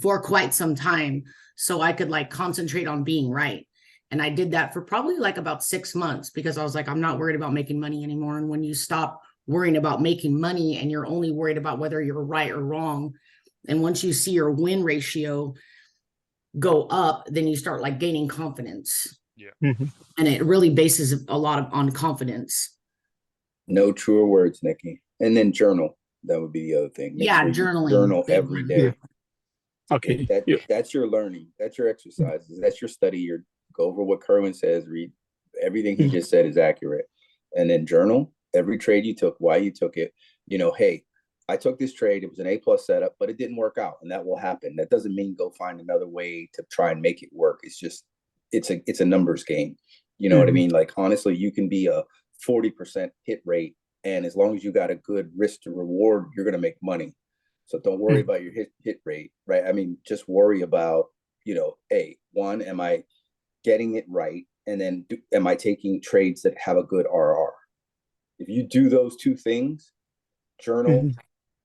for quite some time so I could like concentrate on being right. And I did that for probably like about 6 months, because I was like, I'm not worried about making money anymore. And when you stop worrying about making money and you're only worried about whether you're right or wrong, and once you see your win ratio go up, then you start like gaining confidence. Yeah. And it really bases a lot on confidence. No truer words, Nikki. And then journal. That would be the other thing. Make sure journaling. Journal every day. Yeah. Okay. That's your learning. That's your exercises. That's your study. Go over what Kerwin says. Read everything he just said is accurate. And then journal every trade you took, why you took it. You know, hey, I took this trade. It was an A+ setup, but it didn't work out, and that will happen. That doesn't mean go find another way to try and make it work. It's just it's a numbers game. You know what I mean? Like, honestly, you can be a 40% hit rate, and as long as you got a good risk to reward, you're gonna make money. So don't worry about your hit rate, right? I mean, just worry about, you know, hey, one, am I getting it right? And then am I taking trades that have a good RR? If you do those two things, journal,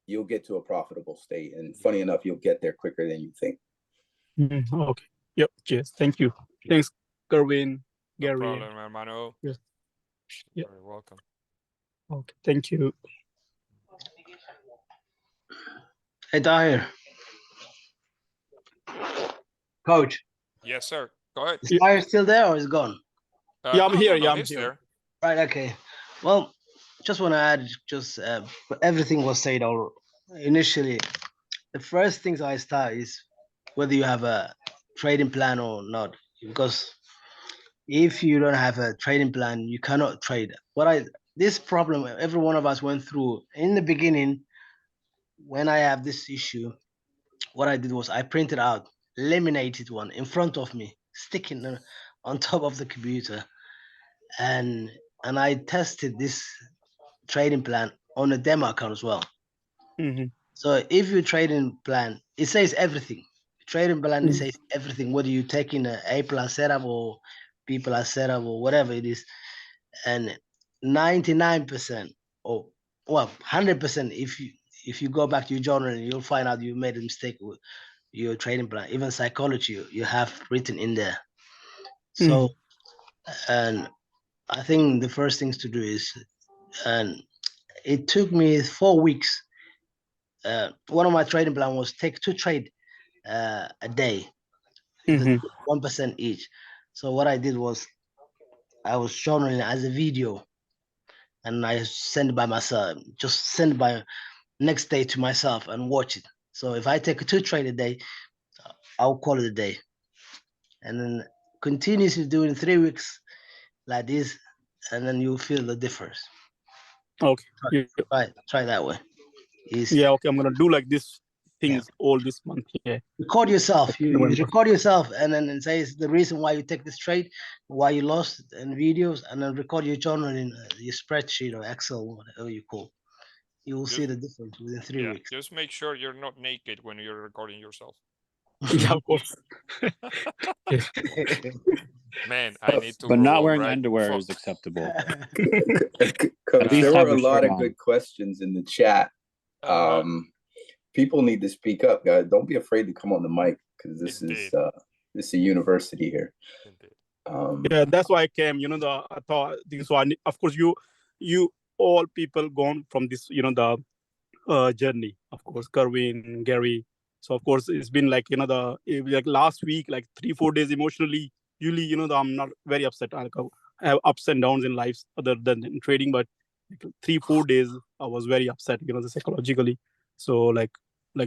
you'll get to a profitable state. And funny enough, you'll get there quicker than you think. Okay. Yep. Cheers. Thank you. Thanks, Kerwin, Gary. No problem, hermano. Yes. Yep. You're welcome. Okay. Thank you. Hey, Tahir. Coach. Yes, sir. Go ahead. Is Tahir still there or is gone? Yeah, I'm here. No, I'm he's here. there. Right. Okay. Well, just want to add, everything was said all initially. The first things I start is whether you have a trading plan or not, because if you don't have a trading plan, you cannot trade. This problem every one of us went through in the beginning. When I have this issue, what I did was I printed out, laminated one in front of me, sticking on top of the computer, and I tested this trading plan on a demo account as well. So if your trading plan, it says everything. Trading plan, it says everything, whether you're taking an A+ setup or B+ setup or whatever it is. And 99% or 100%, if you go back to your journal, you'll find out you made a mistake with your trading plan. Even psychology, you have written in there. So, and I think the first things to do is, and it took me 4 weeks. One of my trading plan was take 2 trade a day, 1% each. So what I did was I was journaling as a video, and I send it by myself, just send it by next day to myself and watch it. So if I take 2 trade a day, I'll call it a day, and then continuously doing 3 weeks like this, and then you'll feel the difference. Okay. Try that way. Yeah, okay, I'm gonna do like this things all this month. Yeah. Record yourself. You record yourself, and then say the reason why you take this trade, why you lost, and videos, and then record your journal in your spreadsheet or Excel, whatever you call. You will see the difference within 3 weeks. Just make sure you're not naked when you're recording yourself. Yeah, of course. Man, I need to. But not grow, wearing right? underwear is acceptable. Coach, there have were a your lot shirt of on. good questions in the chat. People need to speak up, guys. Don't be afraid to come on the mic, because this is a university here. Yeah, that's why I came. You know, I thought so. Of course, you all people gone from this. You know, the journey. Of course, Kerwin, Gary. So of course, it's been like, you know, like last week, like 3-4 days emotionally. Usually, you know, I'm not very upset. I have ups and downs in life other than in trading, but like 3-4 days I was very upset. You know, psychologically. So like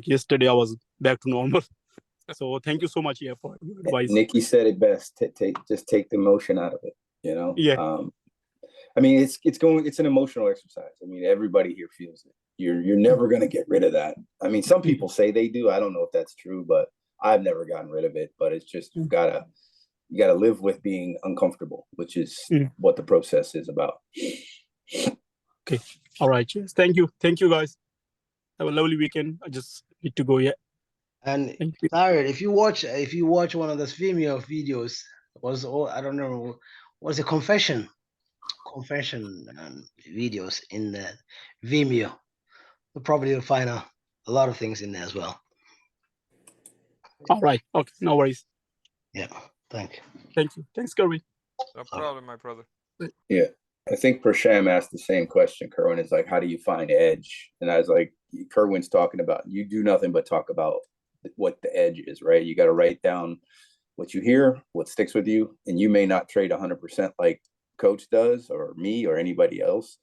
yesterday I was back to normal. So thank you so much, for your advice. Nikki said it best. Just take the emotion out of it. You know. Yeah. I mean, it's an emotional exercise. I mean, everybody here feels it. You're never gonna get rid of that. I mean, some people say they do. I don't know if that's true, but I've never gotten rid of it. But it's just you gotta live with being uncomfortable, which is what the process is about. Okay. All right. Cheers. Thank you, guys. Have a lovely weekend. I just need to go. Yeah. And Tyler, if you watch one of those Vimeo videos, I don't know, was a confession videos in the Vimeo. You'll probably find a lot of things in there as well. All right. Okay. No worries. Yeah. Thank you. Thanks, Kerwin. No problem, my brother. Yeah. I think Prasham asked the same question. Kerwin is like, how do you find edge? And I was like, Kerwin's talking about, you do nothing but talk about what the edge is, right? You got to write down what you hear, what sticks with you, and you may not trade 100% like Coach does or me or anybody else,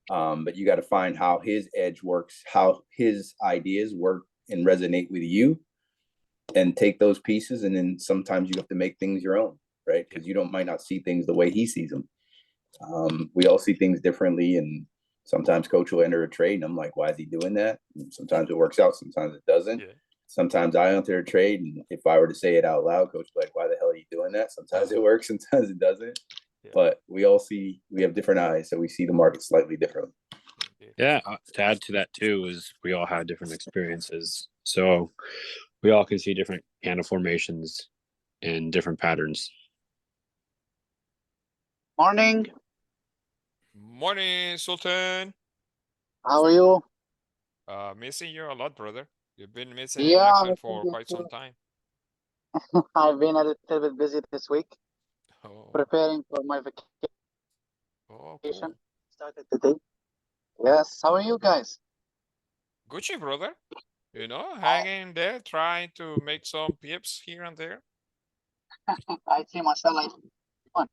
but you got to find how his edge works, how his ideas work and resonate with you, and take those pieces, and then sometimes you have to make things your own, right? Because you might not see things the way he sees them. We all see things differently, and sometimes Coach will enter a trade and I'm like, why is he doing that? And sometimes it works out, sometimes it doesn't. Sometimes I enter a trade, and if I were to say it out loud, Coach would be like, why the hell are you doing that? Sometimes it works, sometimes it doesn't. But we have different eyes, so we see the market slightly differently. Yeah, to add to that too is we all have different experiences, so we all can see different candle formations and different patterns. Morning. Morning, Sultan. How are you? Missing you a lot, brother. You've been missing in Yeah, action for quite some time. I've been a little bit busy this week, preparing for my vacation. Cool. Started today. Yes. How are you guys? Gucci, brother. You know, hanging there, trying to make some pips here and there. I see myself like fun.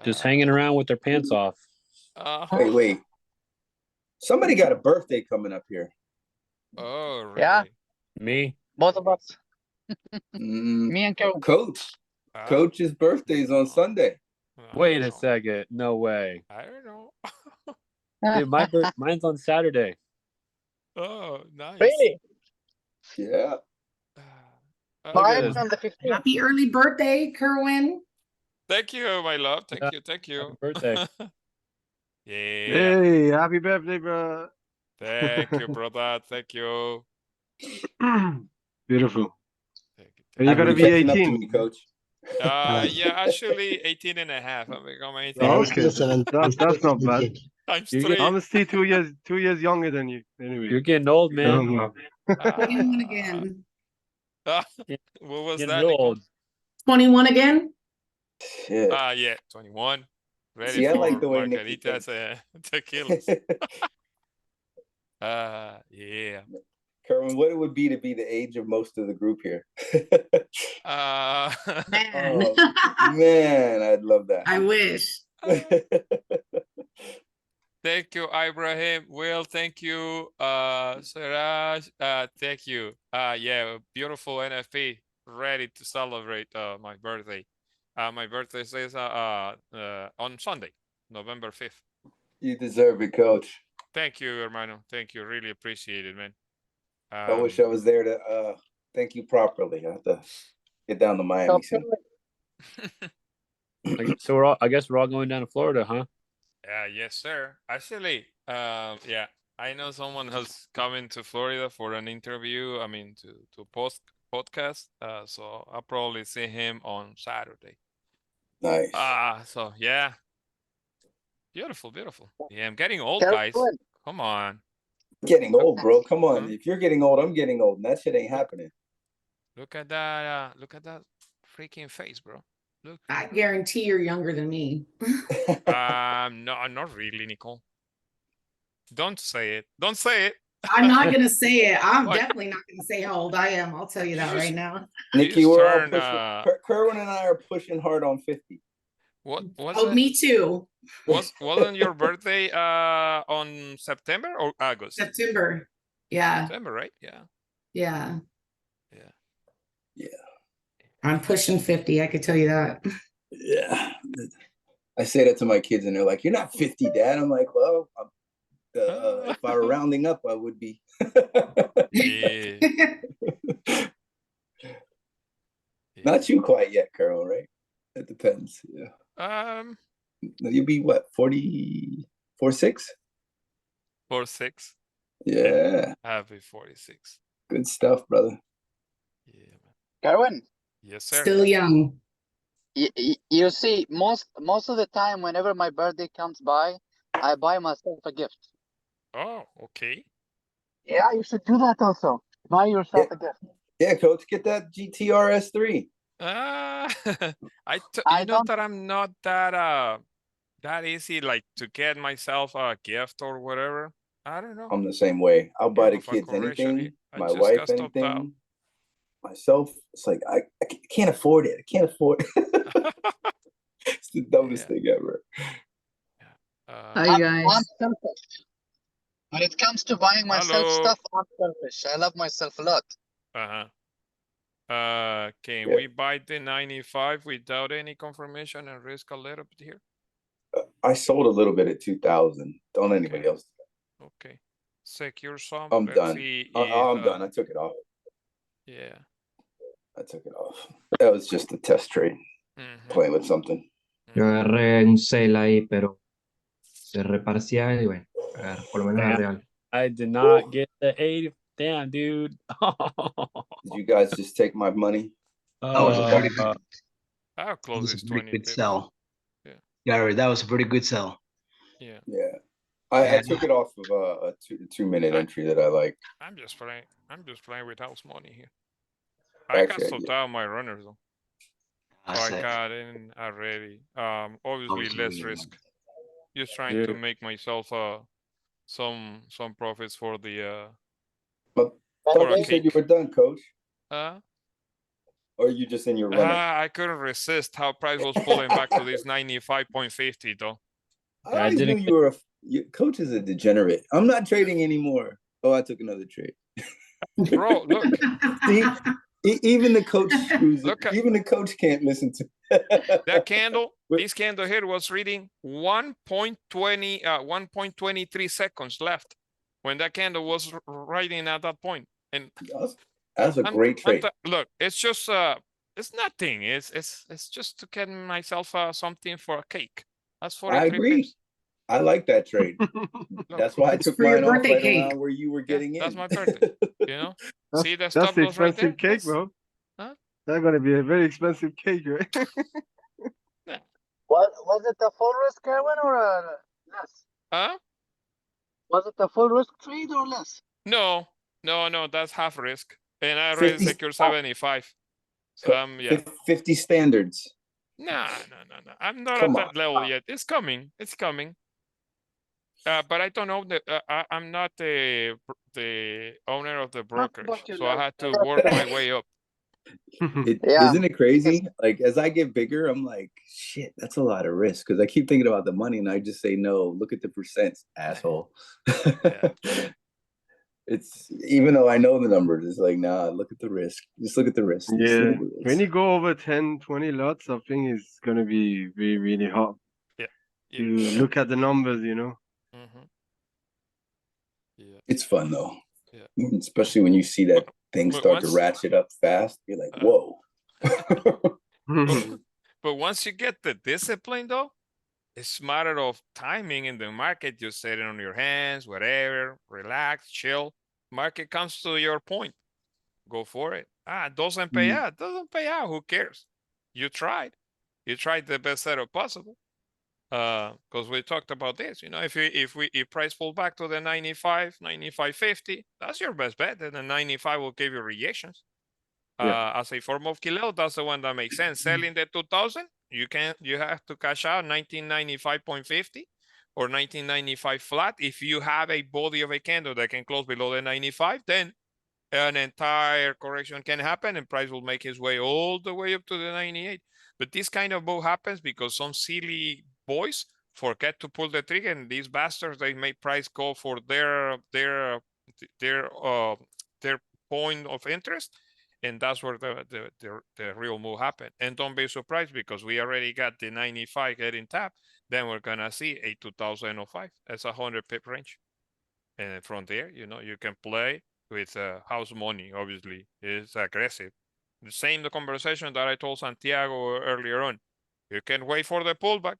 Just hanging around with their pants off. Wait. Somebody got a birthday coming up here. Oh, really? Yeah. Me. Both of us. Me and Kerwin. Coach. Coach's birthday is on Sunday. Wait a second. No way. I don't know. Dude, mine's on Saturday. Oh, nice. Really? Yeah. Mine's on the 15th. Happy early birthday, Kerwin. Thank you, my love. Thank you. Happy birthday. Yeah. Hey, happy birthday, bro. Thank you, brother. Thank you. Beautiful. And you're gonna be 18, Coach. Yeah, actually 18 and a half. I'm becoming 18. Oh, okay. That's not bad. I'm straight. I'm still 2 years younger than you. Anyway, you're getting old, man. 21 again. What was Getting that? real old. 21 again? Shit. Yeah, 21. Ready See, I for like the way Nikki margaritas and tequilas. Yeah. Kerwin, what it would be to be the age of most of the group here? Man. Oh, man, I'd love that. I wish. Thank you, Ibrahim. Will, thank you. Siraj, thank you. Yeah, beautiful NFP. Ready to celebrate my birthday. My birthday is on Sunday, November 5th. You deserve it, Coach. Thank you, hermano. Thank you. Really appreciate it, man. I wish I was there to thank you properly. I have to get down to Miami soon. So I guess we're all going down to Florida, huh? Yes, sir. Actually, yeah, I know someone has come into Florida for an interview. I mean, to post podcast. So I'll probably see him on Saturday. Nice. So yeah, beautiful. Yeah, I'm getting old, guys. Come on. Getting old, bro. Come on. If you're getting old, I'm getting old. And that shit ain't happening. Look at that. Look at that freaking face, bro. Look. I guarantee you're younger than me. No, not really, Nicole. Don't say it. Don't say it. I'm not gonna say it. I'm definitely not gonna say how old I am. I'll tell you that right now. Nikki, we're all pushing. Kerwin and I are pushing hard on 50. What was Oh, it? me too. Wasn't your birthday on September or August? September. Yeah. September, right? Yeah. Yeah. Yeah. I'm pushing 50, I could tell you that. Yeah. I say that to my kids and they're like, "You're not 50, Dad." I'm like, "Well, if I were rounding up, I would be." Yeah. Not you quite yet, Carol, right? It depends. Yeah. You'll be what, 46? 46. Yeah. Happy 46. Good stuff, brother. Yeah, man. Kerwin. Yes, sir. Still young. You see, most of the time, whenever my birthday comes by, I buy myself a gift. Oh, okay. Yeah, you should do that also. Buy yourself a gift. Yeah, Coach, get that GTR S3. You know that I'm not that easy, like to get myself a gift or whatever. I don't know. I'm the same way. I'll buy the kids anything, my wife anything, myself. It's like I can't afford it. I can't afford it. It's the dumbest thing ever. Hi guys. I'm selfish. When it comes to buying myself stuff, I'm selfish. I love myself a lot. Can we buy the 95 without any confirmation and risk a little bit here? I sold a little bit at 2,000. Don't anybody else. Okay. Secure some. I'm done. I'm done. I took it off. Yeah. I took it off. That was just a test trade. Playing with something. Yo agarré un sale ahí, pero se reparcía y bueno, por lo menos era real. I did not get the 80. Damn, dude. Did you guys just take my money? That was a pretty good. How close is 20 good pips? sell. Yeah. Gary, that was a pretty good sell. Yeah. Yeah. I took it off of a 2-minute entry that I like. I'm just playing with house money here. I got sold out my runners though. So I got in already. Obviously less risk. Just trying to make myself some profits for the But I thought you said you were done, Coach. Or are you just in your runner? I couldn't resist how price was pulling back to this 95.50 though. I always knew you were Coach is a degenerate. I'm not trading anymore. Oh, I took another trade. Bro, look. See, even the coach screws it. Even the coach can't listen to that candle. This candle here was reading 1.23 seconds left when that candle was writing at that point. And that's a great trade. Look, it's just it's nothing. It's just to get myself something for a cake. That's 43 I agree. pips. I like that trade. That's why I took mine off right around where you were getting in. That's my birthday. You know? See the That's stop the loss right there? expensive cake, bro. Huh? That's gonna be a very expensive cake, right? Was it a full risk, Kerwin, or less? Huh? Was it a full risk trade or less? No, that's half risk. And I already secured 75. So 50 standards. No. I'm not Come at that on. level yet. It's coming. It's coming. But I don't know that I'm not the owner of the brokerage, so I had to work my way up. Yeah. Isn't it crazy? Like as I get bigger, I'm like, shit, that's a lot of risk. Because I keep thinking about the money, and I just say no. Look at the percents, asshole. Yeah. It's even though I know the numbers, it's like, nah. Look at the risk. Just look at the risk. Just look Yeah, at the risk. when you go over 10, 20 lots, I think it's gonna be really, really hard. Yeah. To look at the numbers, you know. Yeah. It's fun though. Yeah. Especially when you see that things but start to once- ratchet up fast. You're like, whoa. But once you get the discipline, though, it's a matter of timing in the market. You set it on your hands, whatever, relax, chill. Market comes to your point. Go for it. Doesn't pay out. Doesn't pay out. Who cares? You tried. You tried the best setup possible. Because we talked about this. You know, if price pull back to the 95, 95.50, that's your best bet. Then the 95 will give you rejections. As a form of kill out, that's the one that makes sense. Selling the 2000, you have to cash out 1995.50 or 1995 flat. If you have a body of a candle that can close below the 95, then an entire correction can happen and price will make its way all the way up to the 98. But this kind of move happens because some silly boys forget to pull the trigger, and these bastards, they make price go for their point of interest, and that's where the real move happened. And don't be surprised because we already got the 95 getting tapped. Then we're gonna see a 2005. That's a 100 pip range, and from there, you know, you can play with house money. Obviously, it's aggressive. The same the conversation that I told Santiago earlier on. You can wait for the pullback.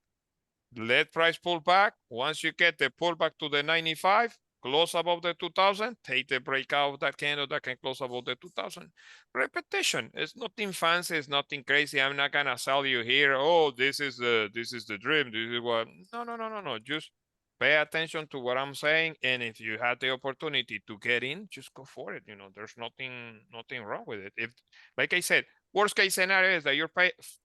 Let price pull back. Once you get the pullback to the 95, close above the 2000, take the breakout of that candle that can close above the 2000. Repetition. It's nothing fancy. It's nothing crazy. I'm not gonna sell you here. Oh, this is the dream. This is what. No. Just pay attention to what I'm saying, and if you have the opportunity to get in, just go for it. You know, there's nothing wrong with it. If, like I said, worst case scenario is that you're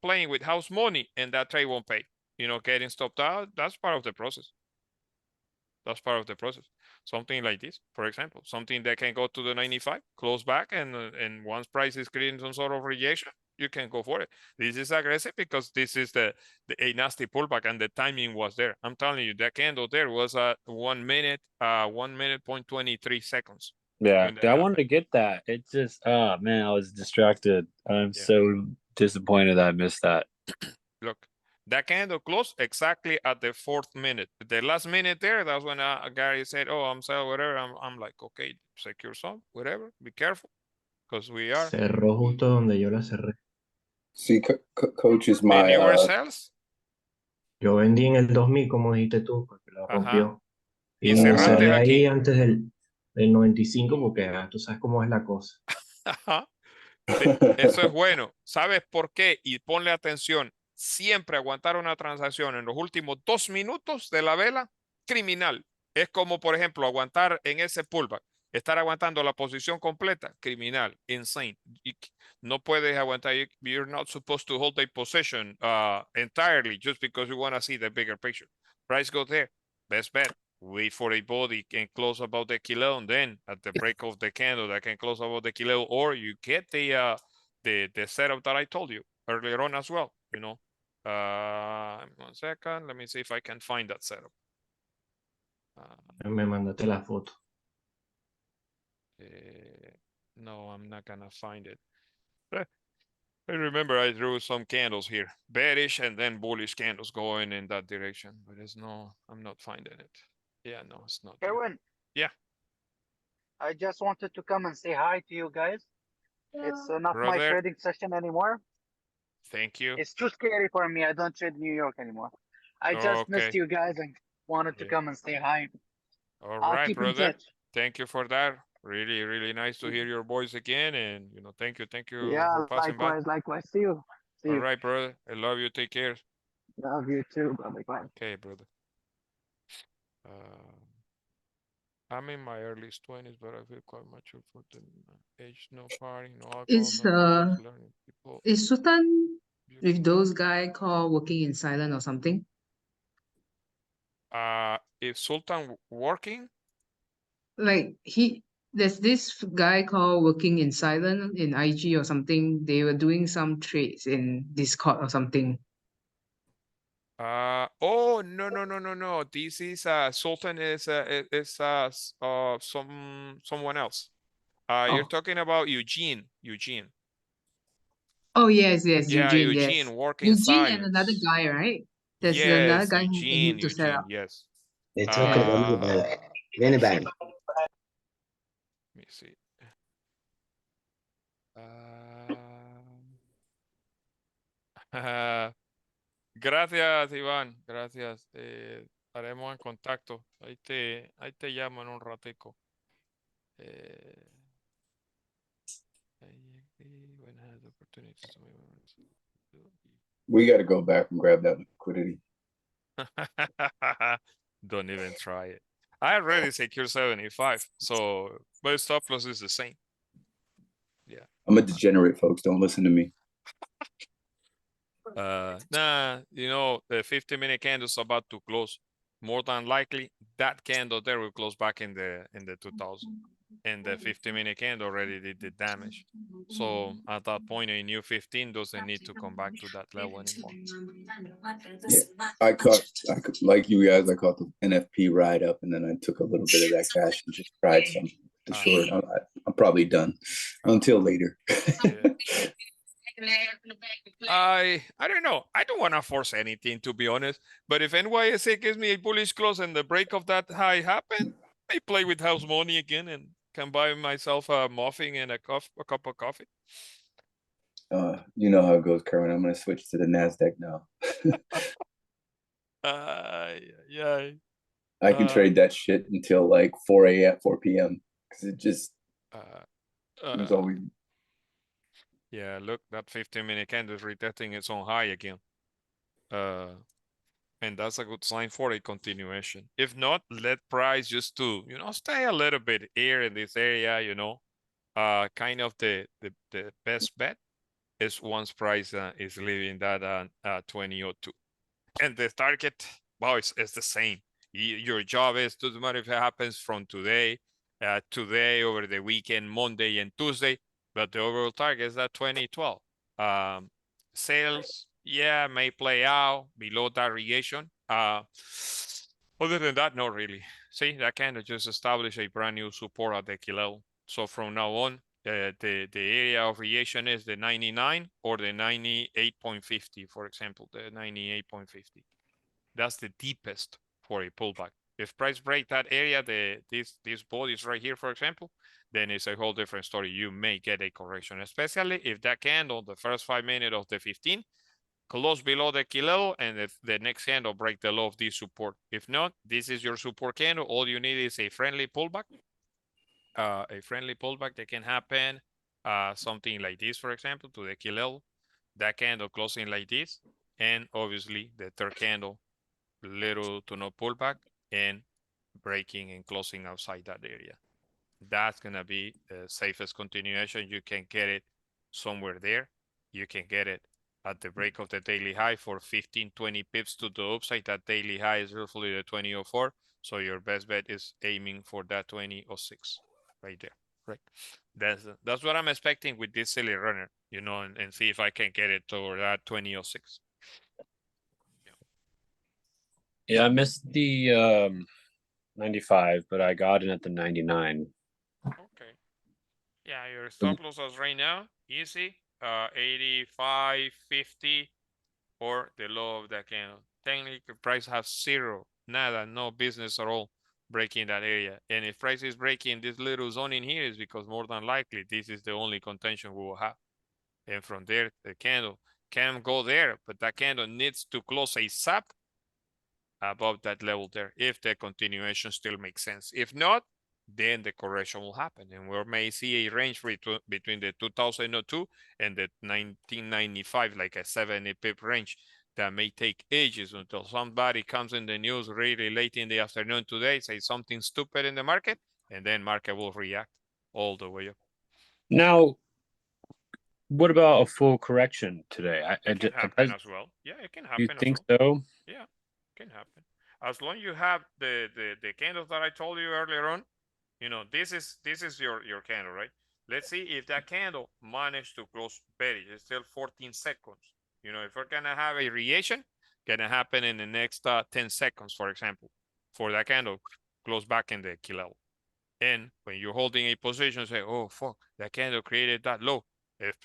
playing with house money and that trade won't pay. You know, getting stopped out, that's part of the process. That's part of the process. Something like this, for example, something that can go to the 95, close back, and once price is creating some sort of rejection, you can go for it. This is aggressive because this is a nasty pullback, and the timing was there. I'm telling you, that candle there was at 1 minute, 1 minute point 23 seconds. Yeah, I wanted to get that. It just, oh man, I was distracted. I'm so disappointed that I missed that. Look, that candle closed exactly at the 4th minute. The last minute there, that's when Gary said, "Oh, I'm selling whatever." I'm like, okay, secure some, whatever. Be careful, because we are. Cerró justo donde yo la cerré. See, coach is my. And you were sales? Yo vendí en el 2000, como dijiste tú, porque la rompió. Y Y cerraste cerré aquí. ahí antes del 95, porque tú sabes cómo es la cosa. Ajá. Eso es bueno. ¿Sabes por qué? Y ponle atención. Siempre aguantar una transacción en los últimos 2 minutos de la vela, criminal. Es como, por ejemplo, aguantar en ese pullback. Estar aguantando la posición completa, criminal, insane. No puedes aguantar. You're not supposed to hold a position entirely just because you want to see the bigger picture. Price goes there. Best bet. Wait for a body can close above the kilo, and then at the break of the candle that can close above the kilo, or you get the setup that I told you earlier on as well. You know, 1 second. Let me see if I can find that setup. Me mandaste la foto. No, I'm not gonna find it. I remember I drew some candles here, bearish and then bullish candles going in that direction, but it's no, I'm not finding it. Yeah, no, it's not. Kerwin. Yeah. I just wanted to come and say hi to you guys. It's not my Brother. trading session anymore. Thank you. It's too scary for me. I don't trade New York anymore. I just missed you guys and wanted to come and say hi. All I'll right, keep in brother. touch. Thank you for that. Really, really nice to hear your voice again. And, you know, thank you Yeah, for passing by. likewise. See you. All right, brother. I love you. Take care. Love you too, brother. Bye. Okay, brother. I'm in my early 20s, but I feel quite mature for the age. No partying, no alcohol, no drugs, learning people. Eso tan if those guy call working in silent or something? If Sultan working? Like there's this guy called working in silent in IG or something. They were doing some trades in Discord or something. Oh, no. This is Sultan is someone else. You're talking about Eugene. Oh yes, Yeah, Eugene, yes. Eugene working Eugene and silence. another guy, right? There's another Yes, guy who need to set up. yes. They're talking about minivan. Let me see. Gracias, Iván. Gracias. Estaremos en contacto. Ahí te llamo en un ratico. We got to go back and grab that liquidity. Don't even try it. I already secured 75, so but stop loss is the same. Yeah. I'm a degenerate, folks. Don't listen to me. Nah, the 50-minute candle is about to close. More than likely, that candle there will close back in the 2000. And the 50-minute candle already did the damage. So at that point, a new 15 doesn't need to come back to that level anymore. Yeah, I caught like you guys. I caught the NFP ride up, and then I took a little bit of that cash and just tried some the short. I'm probably done until later. I don't know. I don't want to force anything, to be honest. But if NYSE gives me a bullish close and the break of that high happen, I play with house money again and can buy myself a muffin and a cup of coffee. You know how it goes, Kerwin. I'm going to switch to the NASDAQ now. Yeah. I can trade that shit until like 4 p.m. because it just it's always. Yeah, look, that 15-minute candle is retesting its own high again. And that's a good sign for a continuation. If not, let price just to, stay a little bit here in this area, kind of the best bet is once price is leaving that 2002. And the target, well, it's the same. Your job is, doesn't matter if it happens from today, over the weekend, Monday and Tuesday, but the overall target is that 2012. Sales, yeah, may play out below that reaction. Other than that, not really. See, that kind of just established a brand new support at the key level. So from now on, the area of reaction is the 99 or the 98.50, for example, the 98.50. That's the deepest for a pullback. If price break that area, this bodies right here, for example, then it's a whole different story. You may get a correction, especially if that candle, the first 5 minutes of the 15, close below the key level, and if the next candle break the low of this support. If not, this is your support candle. All you need is a friendly pullback. A friendly pullback that can happen, something like this, for example, to the key level. That candle closing like this, and obviously the third candle, little to no pullback, and breaking and closing outside that area. That's gonna be the safest continuation. You can get it somewhere there. You can get it at the break of the daily high for 15-20 pips to the upside. That daily high is roughly the 2004. So your best bet is aiming for that 2006 right there. Right. That's what I'm expecting with this silly runner, and see if I can get it toward that 2006. Yeah, I missed the 95, but I got in at the 99. Okay. Yeah, your stop losses right now, easy, 85.50 or the low of that candle. Technically, price has zero, nada, no business at all breaking that area. And if price is breaking this little zone in here, is because more than likely this is the only contention we will have. And from there, the candle can go there, but that candle needs to close a sap above that level there if the continuation still makes sense. If not, then the correction will happen, and we may see a range between the 2002 and the 1995, like a 70 pip range that may take ages until somebody comes in the news really late in the afternoon today, say something stupid in the market, and then market will react all the way up. Now, What about a full correction today? It can happen as well. Yeah, it can happen. You think as well. so? Yeah, it can happen. As long as you have the candles that I told you earlier on, you know, this is your candle, right? Let's see if that candle managed to close bearish. It's still 14 seconds. You know, if we're gonna have a reaction, gonna happen in the next 10 seconds, for example, for that candle close back in the key level. And when you're holding a position, say, oh fuck, that candle created that low.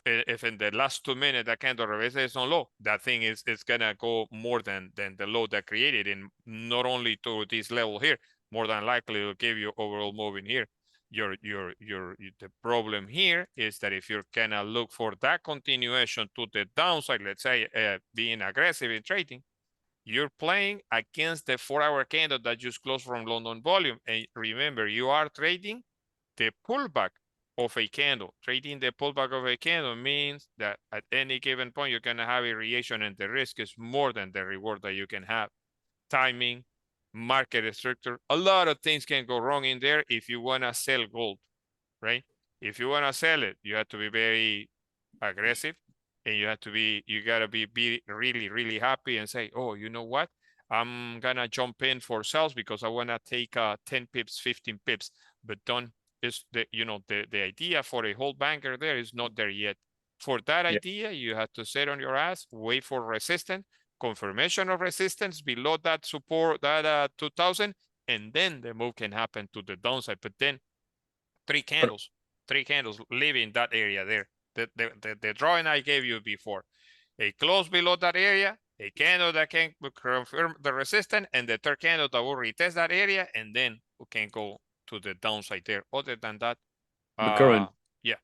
If in the last 2 minutes that candle reverses on low, that thing is gonna go more than the low that created, and not only to this level here, more than likely it'll give you overall moving here. The problem here is that if you're gonna look for that continuation to the downside, let's say being aggressive in trading, you're playing against the 4-hour candle that just closed from London volume. And remember, you are trading the pullback of a candle. Trading the pullback of a candle means that at any given point, you're going to have a reaction, and the risk is more than the reward that you can have. Timing, market structure, a lot of things can go wrong in there if you want to sell gold, right? If you want to sell it, you have to be very aggressive, and you gotta be really, really happy and say, oh, you know what? I'm gonna jump in for sales because I wanna take 10 pips, 15 pips, but don't, is the idea for a whole banker there is not there yet. For that idea, you have to sit on your ass, wait for resistance, confirmation of resistance below that support, that 2000, and then the move can happen to the downside. But then three candles leaving that area there. The drawing I gave you before, a close below that area, a candle that can confirm the resistance, and the third candle that will retest that area, and then we can go to the downside there. Other than that, yeah.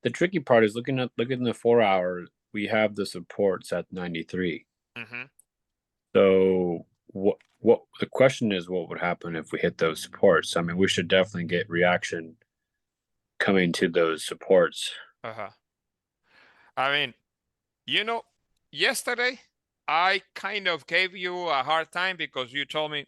The tricky part is looking at the 4 hours. We have the supports at 93. So what the question is, what would happen if we hit those supports? I mean, we should definitely get reaction coming to those supports. I mean, yesterday I kind of gave you a hard time because you told me,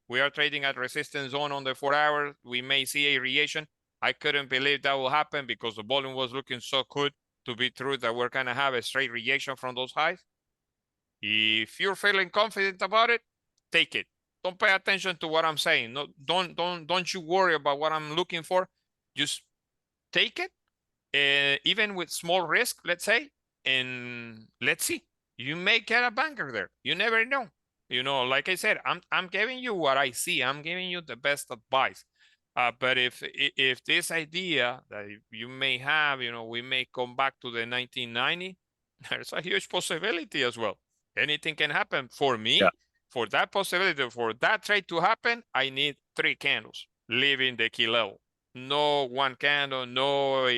we are trading at resistance zone on the 4 hours. We may see a reaction. I couldn't believe that will happen because the volume was looking so good to be true that we're gonna have a straight reaction from those highs. If you're feeling confident about it, take it. Don't pay attention to what I'm saying. No, don't you worry about what I'm looking for. Just take it, even with small risk, let's say, and let's see. You may get a banker there. You never know. Like I said, I'm giving you what I see. I'm giving you the best advice. But if this idea that you may have, we may come back to the 1990, there's a huge possibility as well. Anything can happen. For me, for that possibility, for that trade to happen, I need 3 candles leaving the key level. No one candle, no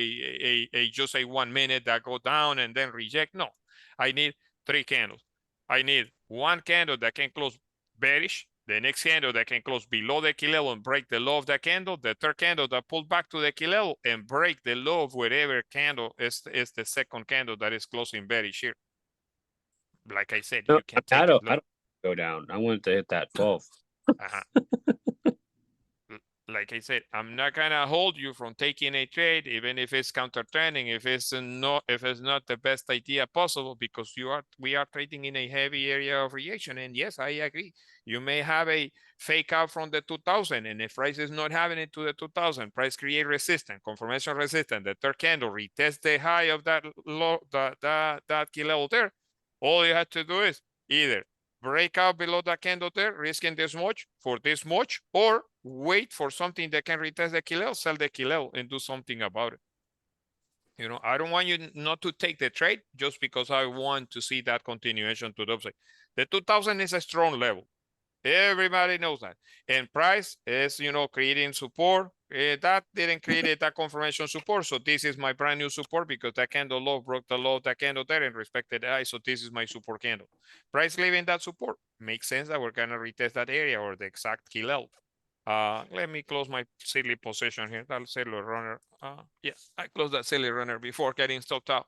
just a 1 minute that go down and then reject. No, I need 3 candles. I need 1 candle that can close bearish, the next candle that can close below the key level and break the low of that candle, the third candle that pulled back to the key level and break the low of whatever candle is the second candle that is closing bearish here. Like I said, you can take it. I don't go down. I want to hit that 12. Like I said, I'm not gonna hold you from taking a trade, even if it's counter trending, if it's not the best idea possible, because we are trading in a heavy area of reaction. And yes, I agree. You may have a fake out from the 2000, and if price is not having it to the 2000, price create resistance, confirmation resistance. The third candle retest the high of that low, that key level there. All you have to do is either break out below that candle there, risking this much for this much, or wait for something that can retest the key level, sell the key level, and do something about it. I don't want you not to take the trade just because I want to see that continuation to the upside. The 2000 is a strong level. Everybody knows that. And price is, creating support. That didn't create that confirmation support. So this is my brand new support because that candle low broke the low of that candle there and respected the high. So this is my support candle. Price leaving that support. Makes sense that we're going to retest that area or the exact key level. Let me close my silly position here. That silly runner. Yes, I closed that silly runner before getting stopped out.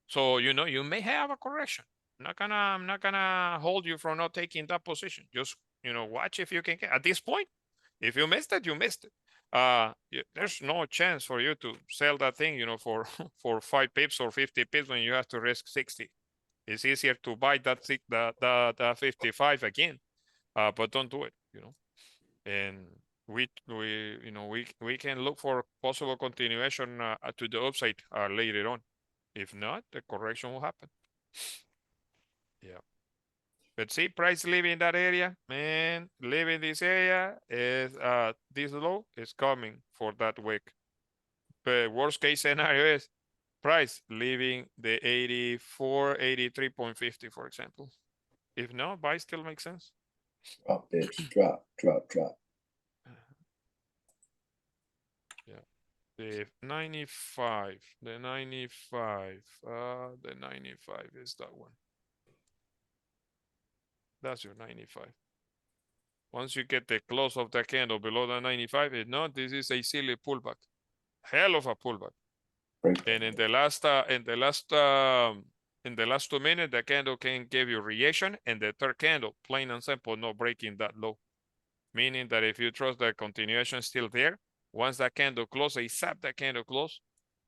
So, you may have a correction. I'm not gonna hold you from not taking that position. Just watch if you can get at this point. If you missed it, you missed it. there's no chance for you to sell that thing, you know, for for 5 pips or 50 pips when you have to risk 60. It's easier to buy that the 55 again, but don't do it, you know. And we you know we can look for possible continuation to the upside later on. If not, the correction will happen. Yeah. But see, price leaving that area, man, leaving this area is this low is coming for that week. But worst case scenario is price leaving the 84, 83.50, for example. If not, buy still makes sense. Drop, bitch. Drop. Yeah. The 95 is that one. That's your 95. Once you get the close of the candle below the 95, if not, this is a silly pullback. Hell of a pullback. And in the last 2 minutes, the candle can give you reaction, and the third candle, plain and simple, not breaking that low. Meaning that if you trust the continuation is still there, once that candle close, ASAP that candle close,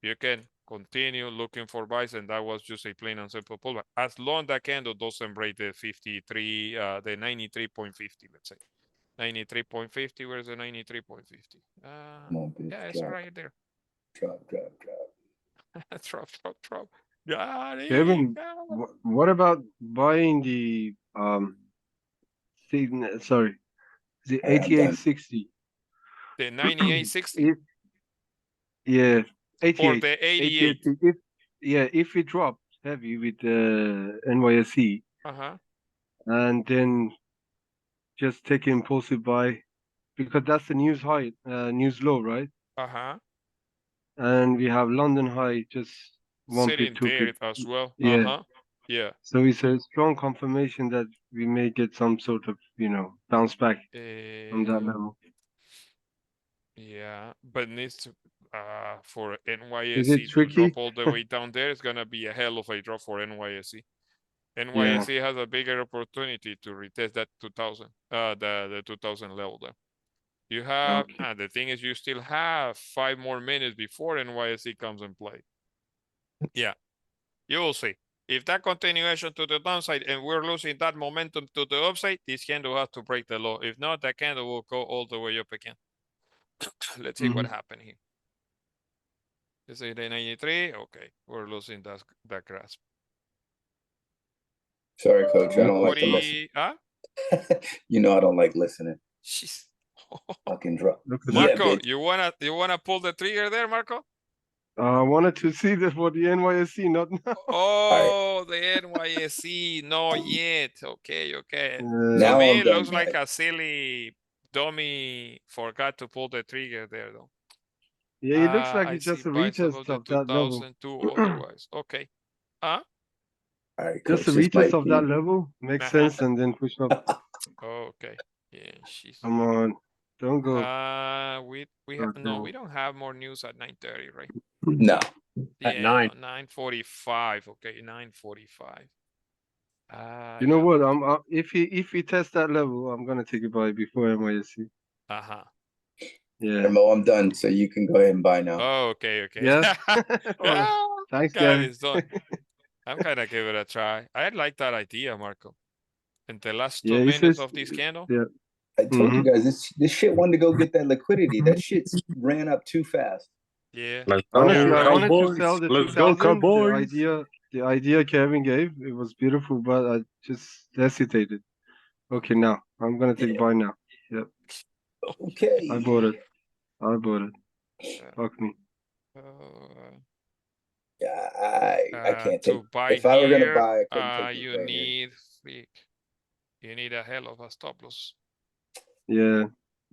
you can continue looking for buys, and that was just a plain and simple pullback. As long that candle doesn't break the 53, the 93.50, let's say. 93.50, where's the 93.50? Yeah, it's right there. Drop. Drop. Got it. Kevin, what about buying the the 8860? The 9860? Yeah, 88. For the 88. If it drops heavy with the NYSE, and then just take an impulsive buy, because that's the news high, news low, right? And we have London high just one sitting pip, 2 there pip. as well. Yeah. Yeah. So it's a strong confirmation that we may get some sort of, bounce back from that level. Yeah, but needs to for Is it NYSE to tricky? drop all the way down there, it's gonna be a hell of a drop for NYSE. Yeah. NYSE has a bigger opportunity to retest that 2000, the 2000 level there. You have, the thing is, you still have 5 more minutes before NYSE comes in play. Yeah, you will see. If that continuation to the downside and we're losing that momentum to the upside, this candle has to break the low. If not, that candle will go all the way up again. Let's see what happened here. Is it a 93? Okay, we're losing that grasp. Sorry, coach. I don't like to listen. You know I don't like listening. Jeez. Fucking drop. Marco, you wanna pull the trigger there, Marco? I wanted to see that for the NYSE, not now. Oh, the NYSE, not yet. Okay. Now To me, I'm it done, looks like guys. a silly dummy forgot to pull the trigger there, though. Yeah, it looks like I it's just see a buys retest above the of that level. 2002 otherwise. Okay. All right, Just coach, a this retest might of that be- level makes sense, and then push up. Okay. Yeah, she's. Come on, don't go. We have no, we don't have more news at 9:30, right? No. At Yeah, 9. 9:45. Okay, 9:45. You know what? If he tests that level, I'm gonna take a buy before NYSE. Yeah. Mo, I'm done, so you can go ahead and buy now. Oh, okay. Yeah. Thanks, Gary. I'm kind of give it a try. I like that idea, Marco. In the last 2 Yeah, he minutes says- of this candle. Yeah. I told you guys this shit wanted to go get that liquidity. That shit's ran up too fast. Yeah. Honestly, I wanted to Cowboys. sell the Let's go, 2000. Cowboys. The idea Kevin gave, it was beautiful, but I just hesitated. Okay, now I'm gonna take a buy now. Yep. Okay. I bought it. Fuck me. Yeah, I can't take. To buy If I were gonna here, buy, I couldn't take you this right here. need a hell of a stop loss. Yeah.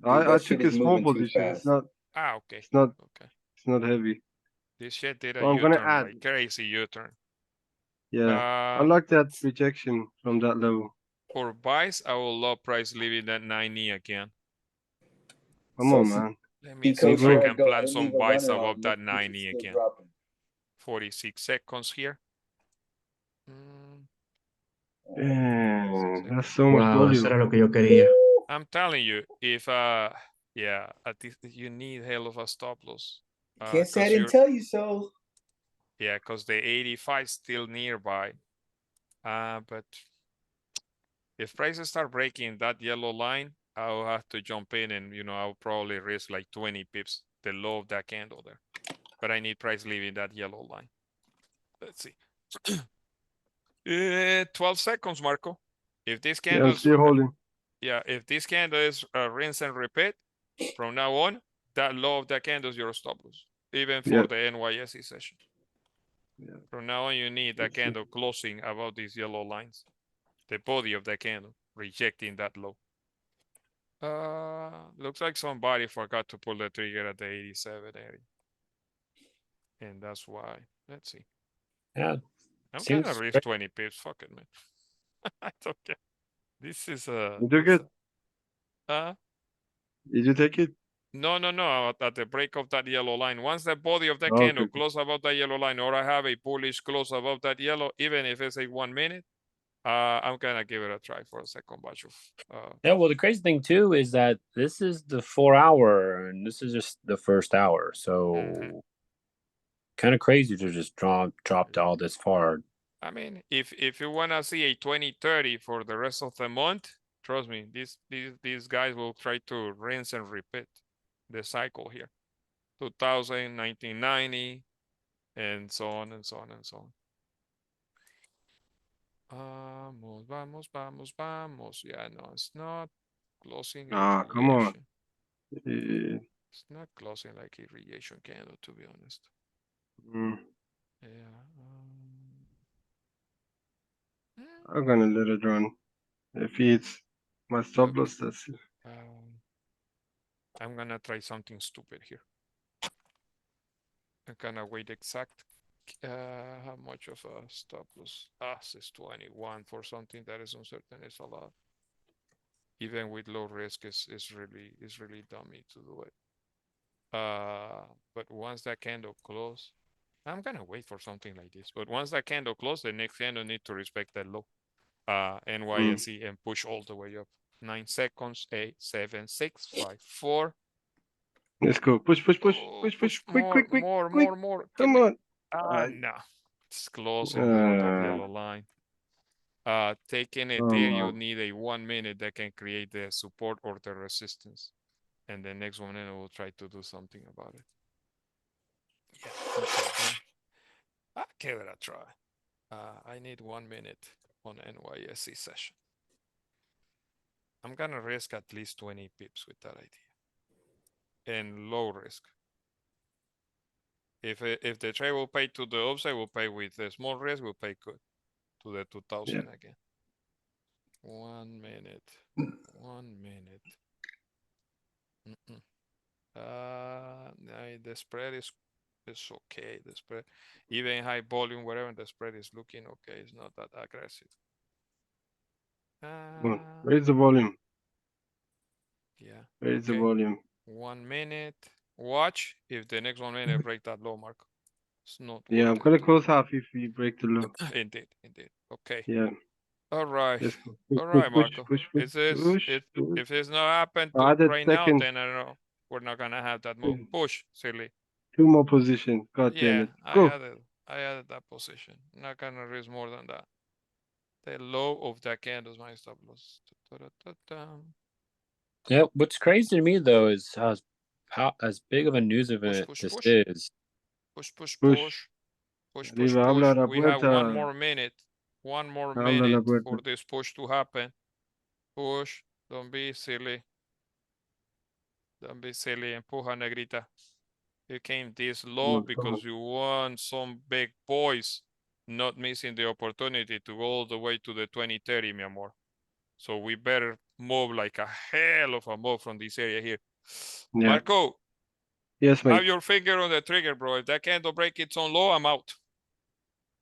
I that took shit a is small moving too position. fast. It's not. Okay. It's not. Okay. It's not heavy. This shit did a Well, I'm gonna U-turn, add- like crazy U-turn. Yeah. I like that rejection from that level. For buys, I will love price leaving at 90 again. Come on, man. Let me see Coach, if I where I can go, I plan didn't some leave a buys runner above on. that Look, 90 it's still again. dropping. 46 seconds here. That's so much Wow, volume. eso era lo que yo quería. I'm telling you, if Yeah, at least you need hell of a stop loss. Can't say I didn't tell you so. Yeah, because the 85 is still nearby. But if prices start breaking that yellow line, I'll have to jump in and, I'll probably risk like 20 pips, the low of that candle there. But I need price leaving that yellow line. Let's see. 12 seconds, Marco. If this candle I'm still holding. Yeah, if this candle is rinse and repeat, from now on, that low of that candle is your stop loss, even for the NYSE session. Yeah. From now on, you need that candle closing above these yellow lines, the body of that candle, rejecting that low. Looks like somebody forgot to pull the trigger at the 87 area. And that's why. Let's see. Yeah. I'm gonna risk 20 pips. Fuck it, man. I don't care. This is You took it? Did you take it? No. At the break of that yellow line. Once the body of that candle close above that yellow line, or I have a bullish close above that yellow, even if it's a 1 minute, I'm gonna give it a try for a second batch of. Yeah, well, the crazy thing too is that this is the 4 hour, and this is just the first hour, so kind of crazy to just dropped all this far. I mean, if you wanna see a 20-30 for the rest of the month, trust me, these guys will try to rinse and repeat the cycle here. 2000, 1990, and so on and so on and so on. Vamos. Yeah, no, it's not closing. Come on. It's not closing like a rejection candle, to be honest. Yeah. I'm gonna let it run. If it's my stop loss, that's it. I'm gonna try something stupid here. I'm gonna wait exact. How much of a stop loss? It's 21 for something that is uncertain. It's a lot. Even with low risk, is really dummy to do it. But once that candle close, I'm gonna wait for something like this. But once that candle close, the next candle need to respect that low. NYSE and push all the way up. 9 seconds. 8, 7, 6, 5, 4. Let's go. Push. Quick. More. Come on. No. It's closing below that yellow line. Taking it there, you need a 1 minute that can create the support or the resistance. And the next 1 minute will try to do something about it. Yeah. I'll give it a try. I need 1 minute on NYSE session. I'm gonna risk at least 20 pips with that idea. And low risk. If the trade will pay to the upside, we'll pay with the small risk, we'll pay good to the 2000 again. 1 minute. 1 minute. The spread is okay. The spread, even high volume, whatever, the spread is looking okay. It's not that aggressive. Raise the volume. Yeah. Raise the volume. 1 minute. Watch if the next 1 minute break that low, Mark. It's not. Yeah, I'm gonna close half if we break the low. Indeed. Okay. Yeah. All right. Push, Marco. push. If it's not happened right now, then I don't know. We're not gonna have that move. Push, silly. 2 more positions. God damn it. Go. I added that position. Not gonna risk more than that. The low of that candle is my stop loss. Yeah, what's crazy to me though is how as big of a news event this is. Push. We have 1 more minute. 1 more minute for this push to happen. Push. Don't be silly. Empuja, negrita. You came this low because you want some big boys not missing the opportunity to go all the way to the 2030, mi amor. So we better move like a hell of a move from this area here. Yeah. Marco. Yes, mate. Have your finger on the trigger, bro. If that candle break its own low, I'm out.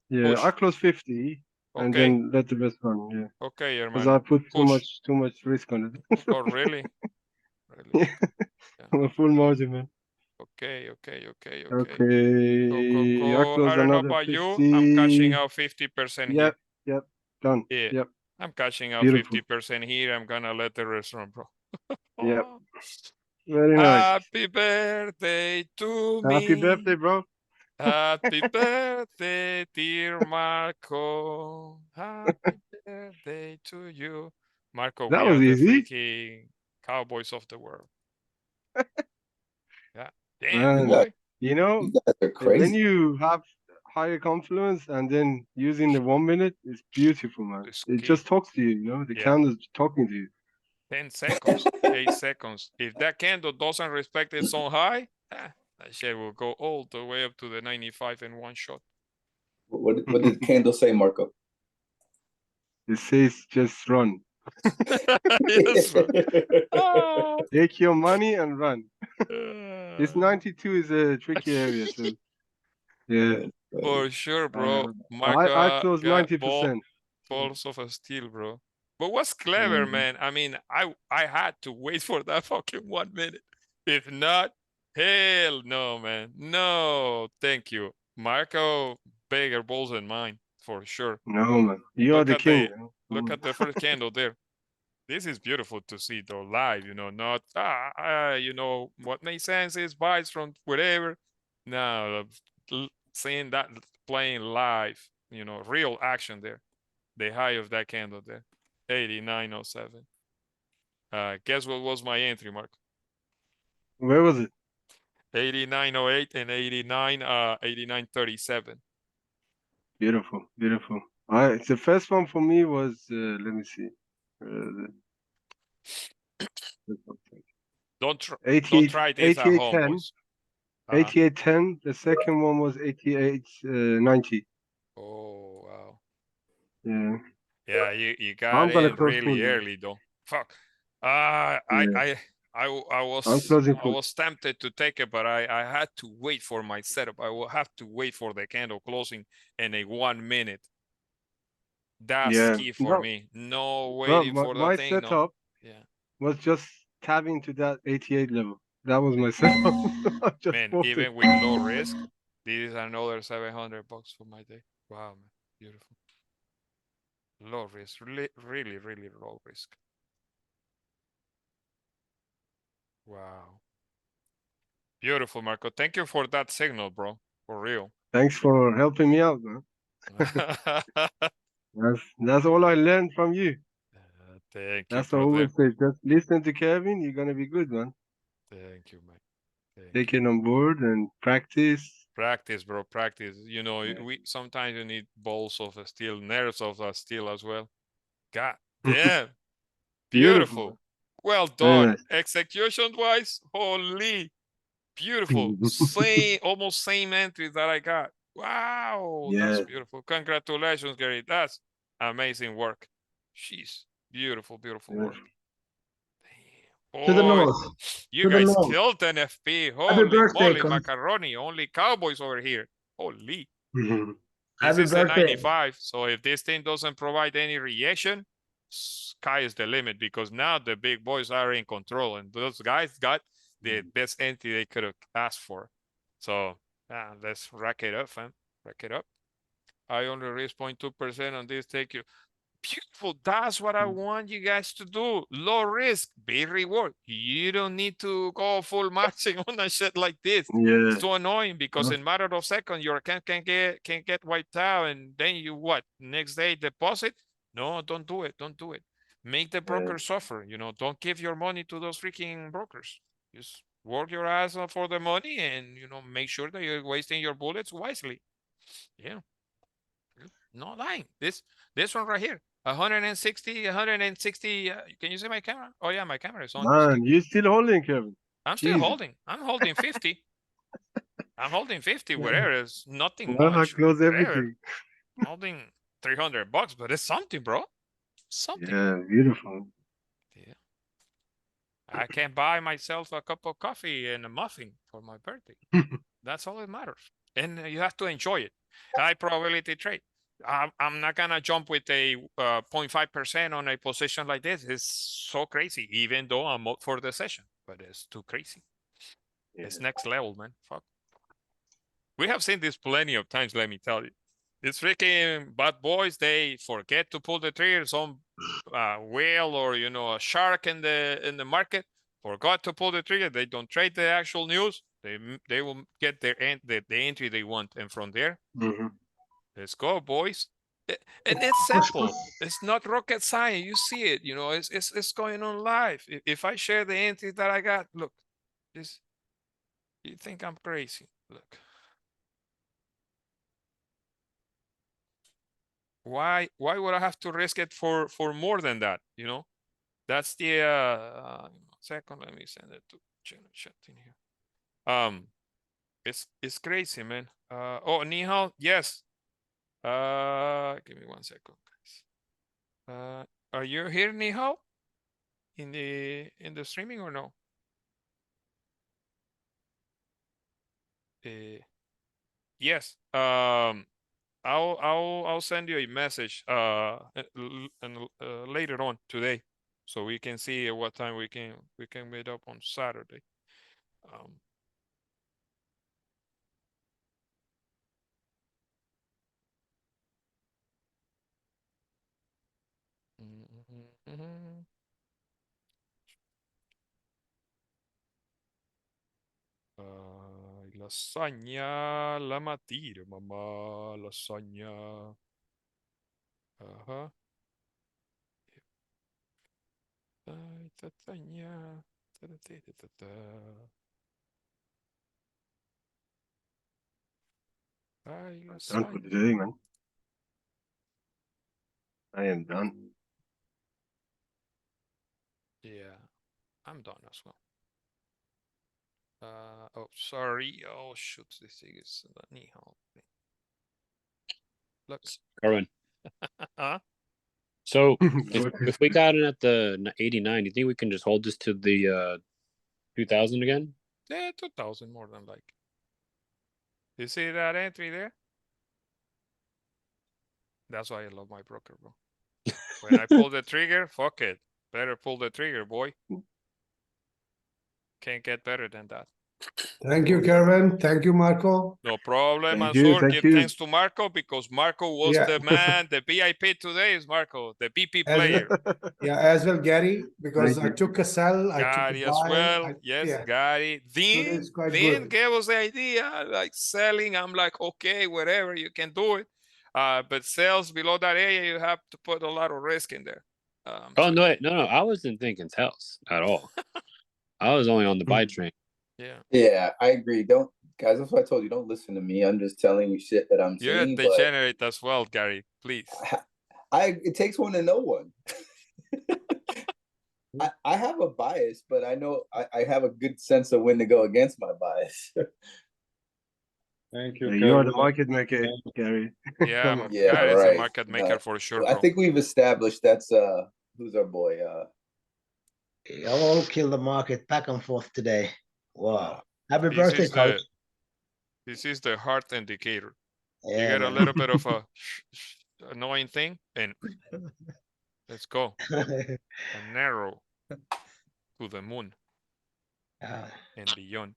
Yeah, I close 50 and then let the rest run. Yeah. Okay, hermano. Because I put too much risk on it. Oh, really? Yeah. I'm a full margin, man. Okay. Go. I don't know about 50. you. I'm cashing out 50% here. Yep. Done. Yeah. Yep. I'm cashing out 50% here. I'm gonna let the rest run, bro. Yep. Very nice. Happy birthday to me. Happy birthday, bro. Happy birthday, dear Marco. Happy birthday to you. Marco, That we was are the easy. freaking cowboys of the world. Yeah. Man, Damn, boy. You guys are when crazy. you have higher confluence and then using the 1 minute, it's beautiful, man. It's It key. just talks to you, the Yeah. candle's talking to you. 10 seconds, 8 seconds. If that candle doesn't respect its own high, that shit will go all the way up to the 95 in one shot. What did the candle say, Marco? It says just run. Yes, bro. Ah. Take your money and run. This 92 is a tricky area, so yeah. For sure, bro. Marco I close got 90%. balls of a steel, bro. But what's clever, man? I mean, I had to wait for that fucking 1 minute. If not, hell no, man. No, thank you. Marco, bigger balls than mine, for sure. No, man. You are Look the at king. look at the first candle there. This is beautiful to see though live, not what makes sense is buys from whatever. No, seeing that playing live, real action there. The high of that candle there, 89.07. Guess what was my entry, Mark? Where was it? 89.08 and 89.37. Beautiful, beautiful. The first one for me was let me see. Don't try this at home, 88.10. boys. 88.10. The second one was 88.90. Oh wow. Yeah. Yeah, you got I'm gonna in close really full, early though. Fuck. I I'm closing full. was tempted to take it, but I had to wait for my setup. I will have to wait for the candle closing in a 1 minute. That's key for me. No waiting for the my thing. setup was just tabbing to that 88 level. That was my setup. Man, even with low risk, this is another $700 for my day. Wow, man, beautiful. Low risk, really, really, really low risk. Wow. Beautiful, Marco. Thank you for that signal, bro. For real. Thanks for helping me out, man. That's all I learned from you. Thank you. That's what I always say. Just listen to Kevin. You're gonna be good, man. Thank you, man. Take it on board and practice. Practice, bro. Practice. We sometimes you need balls of steel, nerves of steel as well. God damn. Beautiful. Well done. Nice. Execution wise, holy. Beautiful. Almost same entries that I got. Wow. Yeah. That's beautiful. Congratulations, Gary. That's amazing work. Jeez. Beautiful, beautiful work. Damn. To the north. You guys killed NFP. Holy moly, macaroni. Only cowboys over here. Holy. This is a 95. So if this thing doesn't provide any reaction, sky is the limit, because now the big boys are in control, and those guys got the best entry they could have asked for. So let's rack it up, fam. Rack it up. I only risk 0.2% on this. Take you. Beautiful. That's what I want you guys to do. Low risk, big reward. You don't need to go full maxing on a shit like this. Yeah. It's too annoying, because in a matter of seconds your account can get wiped out, and then you next day deposit? No, don't do it. Don't do it. Make the broker suffer. Don't give your money to those freaking brokers. Just work your ass off for the money, and make sure that you're wasting your bullets wisely. Yeah. No lying. This one right here. 160. Can you see my camera? Oh yeah, my camera is on. Man, you're still holding, Kevin. I'm still holding. I'm holding 50. I'm holding 50. Whatever. It's nothing much. I close everything. I'm holding $300, but it's something, bro. Something. Yeah, beautiful. Yeah. I can buy myself a cup of coffee and a muffin for my birthday. That's all that matters. And you have to enjoy it. High probability trade. I'm not gonna jump with a 0.5% on a position like this. It's so crazy, even though I'm up for the session, but it's too crazy. Yeah. It's next level, man. Fuck. We have seen this plenty of times, let me tell you. These freaking bad boys, they forget to pull the trigger. Some whale or a shark in the market forgot to pull the trigger. They don't trade the actual news. They will get the entry they want, and from there, let's go, boys. And it's simple. It's not rocket science. You see it. You know, it's going on live. If I share the entry that I got, look, this. You think I'm crazy? Look. Why would I have to risk it for more than that? You know, that's the second. Let me send it to chat in here. It's crazy, man. Oh, Nihal, yes. Give me 1 second, guys. Are you here, Nihal? In the streaming or no? Yes. I'll send you a message later on today, so we can see at what time we can meet up on Saturday. Lasaña, la matira, mamá, lasaña. Ajá. Ay, lasaña. Ay, Done for the day, man. I am done. Yeah, I'm done as well. Oh, sorry. Oh, shoot, this thing is the Nihal thing. Look. Kerwin. Huh? So if we got in at the 89, do you think we can just hold this to the 2000 again? Yeah, 2000 more than like. You see that entry there? That's why I love my broker, bro. When I pull the trigger, fuck it. Better pull the trigger, boy. Can't get better than that. Thank you, Kerwin. Thank you, Marco. No problem, Thank you, Ansor. thank Give you. thanks to Marco, because Marco was Yeah. the man. The VIP today is Marco, the BP As player. Yeah, as well, Gary, because Thank I you. took a sell, I took Gary a as buy. well. Yes, yeah. Gary. Then it's quite good. gave us the idea, like selling. I'm like, okay, whatever, you can do it. But sales below that area, you have to put a lot of risk in there. Oh, no, no, I wasn't thinking sales at all. I was only on the buy train. Yeah. Yeah, I agree. Don't, guys, that's what I told you. Don't listen to me. I'm just telling you shit that I'm You're a seeing. degenerate as well, Gary. Please. It takes one to know one. I have a bias, but I know I have a good sense of when to go against my bias. Thank you. You are the market maker, Gary. Yeah, Yeah, Gary is right. a market maker for sure, I bro. think we've established that's who's our boy? I won't kill the market back and forth today. Wow. Happy This birthday, is coach. This is the heart indicator. Yeah, you get man. a little bit of a annoying thing, and let's go. And narrow to the moon and beyond.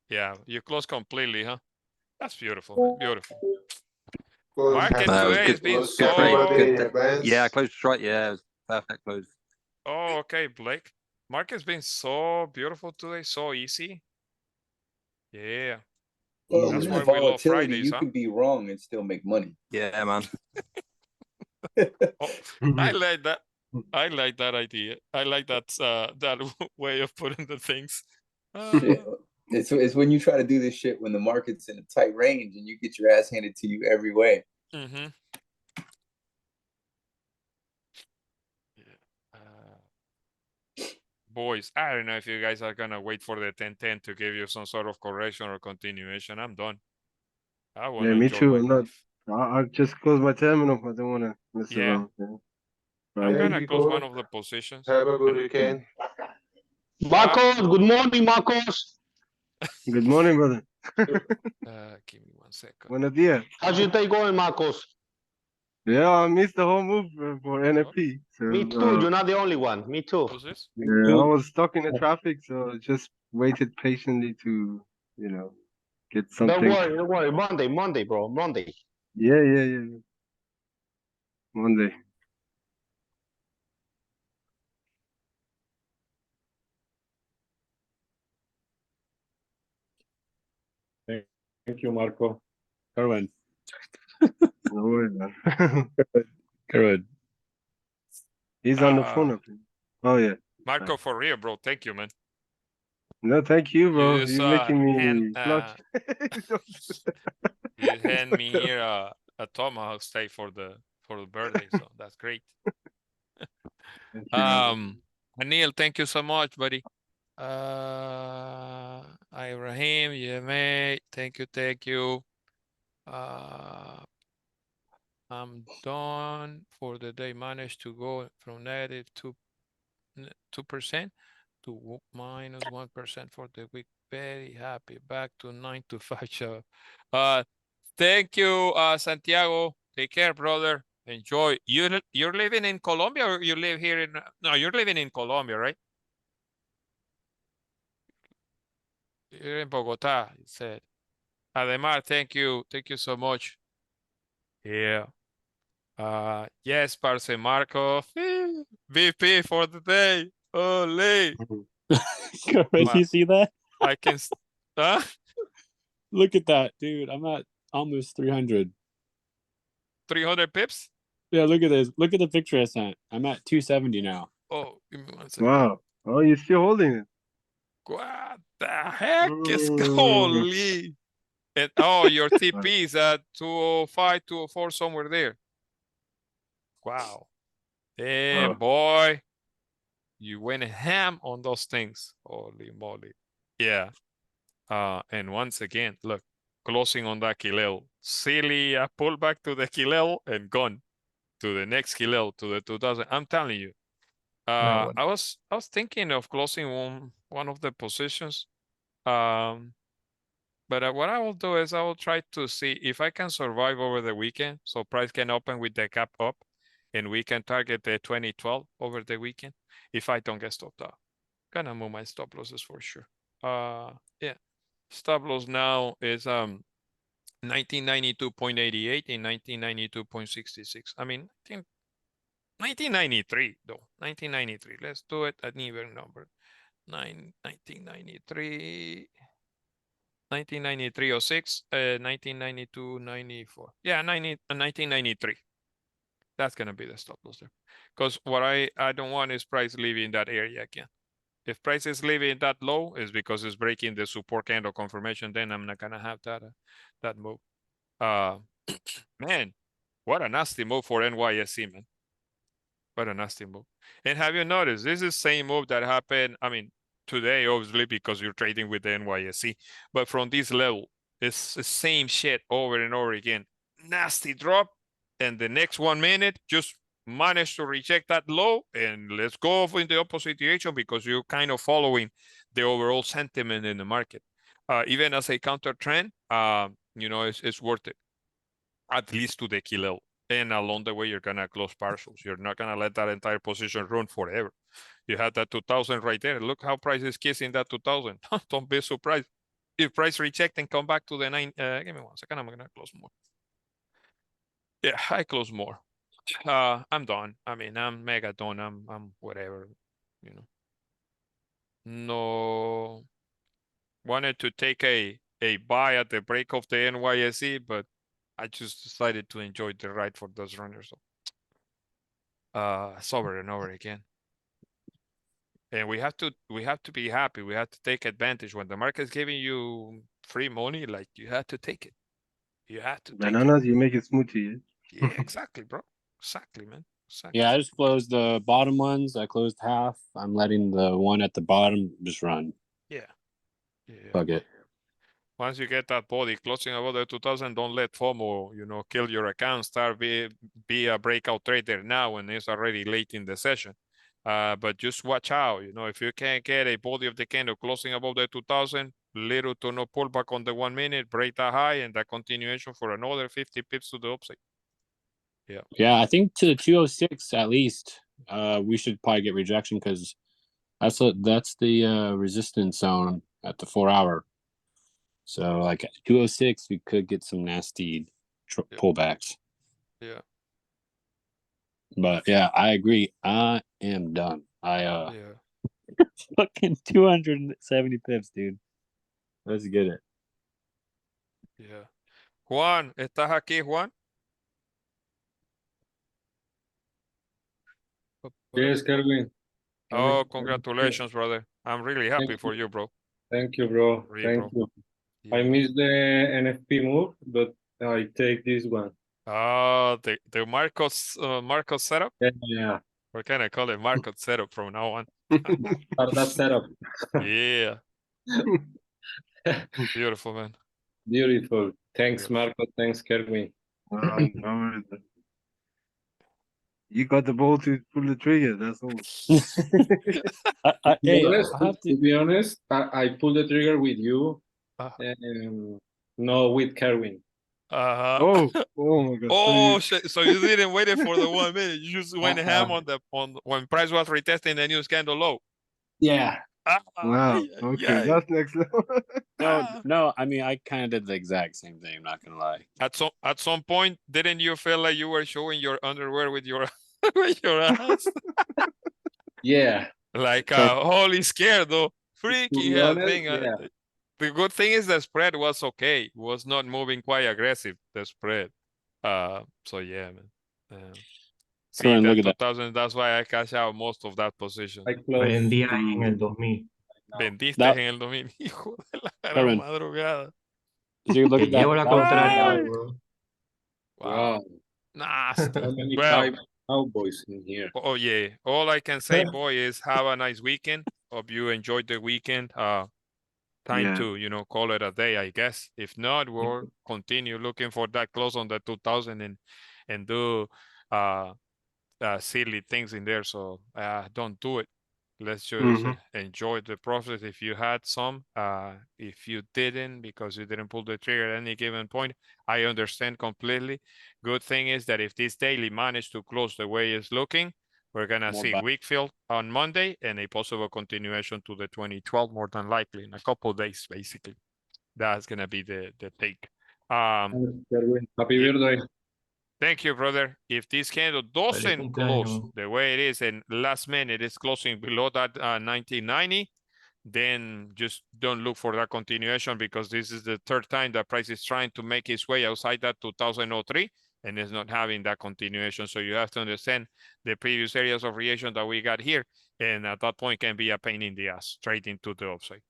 Yeah, you close completely, huh? That's beautiful, man. Beautiful. Market today has been so. Yeah, close straight. Yeah, it was perfect close. Oh, okay, Blake. Market's been so beautiful today, so easy. Yeah. Well, That's with why we volatility, love Fridays, you huh? can be wrong and still make money. Yeah, man. Oh, I like that. I like that idea. I like that that way of putting the things. Shit. It's when you try to do this shit when the market's in a tight range and you get your ass handed to you every way. Mm-hmm. Boys, I don't know if you guys are gonna wait for the 1010 to give you some sort of correction or continuation. I'm done. I want to Yeah, me enjoy too. my I'm not. life. I'll just close my terminal. I don't want to mess Yeah. around. Yeah. I'm Right. gonna close one of the positions. Have a good weekend. Marcos, good morning, Marcos. Good morning, brother. Give me 1 second. Buenos dias. How's your day going, Marcos? Yeah, I missed the whole move for NFP. So, Me too. You're not the only one. Me too. Who's this? Yeah, I was stuck in the traffic, so I just waited patiently to, get something. Don't worry. Monday, bro. Monday. Yeah. Monday. Thank you, Marco. Kerwin. No worries, man. Kerwin. He's on the phone. Oh yeah. Marco, for real, bro. Thank you, man. No, thank you, bro. You just You're making me hand, blush. you hand me here a tomahawk steak for the birthday, so that's great. Thank you, man. Anil, thank you so much, buddy. Ibrahim, yeah, mate. Thank you. I'm done for the day. Managed to go from negative 2% to minus 1% for the week. Very happy. Back to 9 to 5 show. Thank you, Santiago. Take care, brother. Enjoy. You're living in Colombia, or you live here in? No, you're living in Colombia, right? You're in Bogota, you said. Ademar, thank you. Thank you so much. Yeah. Yes, Parce Marco. VP for the day. Holy. Did you see that? I can. Huh? Look at that, dude. I'm at almost 300. 300 pips? Yeah, look at this. Look at the picture I sent. I'm at 270 now. Oh, give me 1 second. Wow. Oh, you're still holding it. What the heck is holy? And oh, your TP is at 205, 204, somewhere there. Wow. Damn, boy. You went ham on those things. Holy moly. Yeah. And once again, look, closing on that key level. Silly pullback to the key level and gone to the next key level, to the 2000. I'm telling you. I was thinking of closing one of the positions. But what I will do is I will try to see if I can survive over the weekend. So price can open with the gap up and we can target the 2012 over the weekend. If I don't get stopped out, gonna move my stop losses for sure. Yeah, stop loss now is 1992.88 and 1992.66. I mean, I think 1993 though. 1993. Let's do it at an even number. 1993. 1993.06, 1992.94. Yeah, 1993. That's gonna be the stop loss there. Because what I don't want is price leaving that area again. If price is leaving that low, is because it's breaking the support candle confirmation. Then I'm not gonna have that move. Man, what a nasty move for NYSE, man. What a nasty move. And have you noticed this is the same move that happened? I mean, today, obviously, because you're trading with the NYSE, but from this level, it's the same shit over and over again. Nasty drop, and the next 1 minute, just managed to reject that low, and let's go in the opposite direction because you're kind of following the overall sentiment in the market. Even as a counter trend, you know, it's worth it, at least to the key level. And along the way, you're gonna close partials. You're not gonna let that entire position run forever. You had that 2000 right there. Look how price is kissing that 2000. Don't be surprised if price reject and come back to the 9. Give me 1 second. I'm gonna close more. Yeah, I close more. I'm done. I mean, I'm mega done. I'm whatever. You know. No. Wanted to take a buy at the break of the NYSE, but I just decided to enjoy the ride for those runners. It's over and over again. And we have to be happy. We have to take advantage when the market is giving you free money. Like you have to take it. You have to. Bananas, you make it smoothie. Yeah, exactly, bro. Exactly, man. Exactly. Yeah, I just closed the bottom ones. I closed half. I'm letting the one at the bottom just run. Yeah. Fuck it. Once you get that body closing above the 2000, don't let FOMO, you know, kill your account. Start be a breakout trader now when it's already late in the session. But just watch out, you know, if you can't get a body of the candle closing above the 2000, little to no pullback on the 1 minute, break that high and that continuation for another 50 pips to the upside. Yeah. Yeah, I think to the 206 at least, we should probably get rejection because that's the resistance zone at the 4 hour. So like 206, we could get some nasty pullbacks. Yeah. But yeah, I agree. I am done. Fucking 270 pips, dude. Let's get it. Yeah. Juan, ¿estás aquí, Juan? Yes, Kerwin. Oh, congratulations, brother. I'm really happy for you, bro. Thank you, bro. Really, Thank bro. you. I missed the NFP move, but I take this one. The Marcos setup? Yeah. What can I call it? Marcos setup from now on. That setup. Yeah. Beautiful, man. Beautiful. Thanks, Marco. Thanks, Kerwin. No, you got the ball to pull the trigger. That's all. To be honest, I pulled the trigger with you, no with Kerwin. Oh my God! Oh, shit. So you didn't wait for the 1 minute. You just went ham on when price was retesting the new scandal low. Yeah. Wow. Okay, that's next level. No. I mean, I kind of did the exact same thing. I'm not gonna lie. At some point, didn't you feel like you were showing your underwear with your with your ass? Yeah. Like holy scared though. Freaky hell thing. Yeah. The good thing is the spread was okay. It was not moving quite aggressive, the spread. So yeah, man. See, Kerwin, that look at 2000, that's why I cash out most of that position. Vendí ahí en el 2000. Vendiste en el 2000, hijo de la gran Kerwin. madrugada. You look Que at that. llevo la contraria hoy, bro. Wow. Nasty. How many Well, cowboys in here? oh yeah. All I can say, boy, is have a nice weekend. Hope you enjoyed the weekend. Time to, call it a day, I guess. If not, we'll continue looking for that close on the 2000 and do silly things in there. So don't do it. Let's just enjoy the process. If you had some, if you didn't, because you didn't pull the trigger at any given point, I understand completely. Good thing is that if this daily managed to close the way it's looking, we're going to see Wakefield on Monday and a possible continuation to the 2012, more than likely in a couple of days, basically. That's going to be the take. Happy birthday. Thank you, brother. If this candle doesn't close the way it is and last minute it's closing below that 1990, then just don't look for that continuation, because this is the third time that price is trying to make its way outside that 2003 and it's not having that continuation. So you have to understand the previous areas of reaction that we got here, and at that point can be a pain in the ass straight into the upside,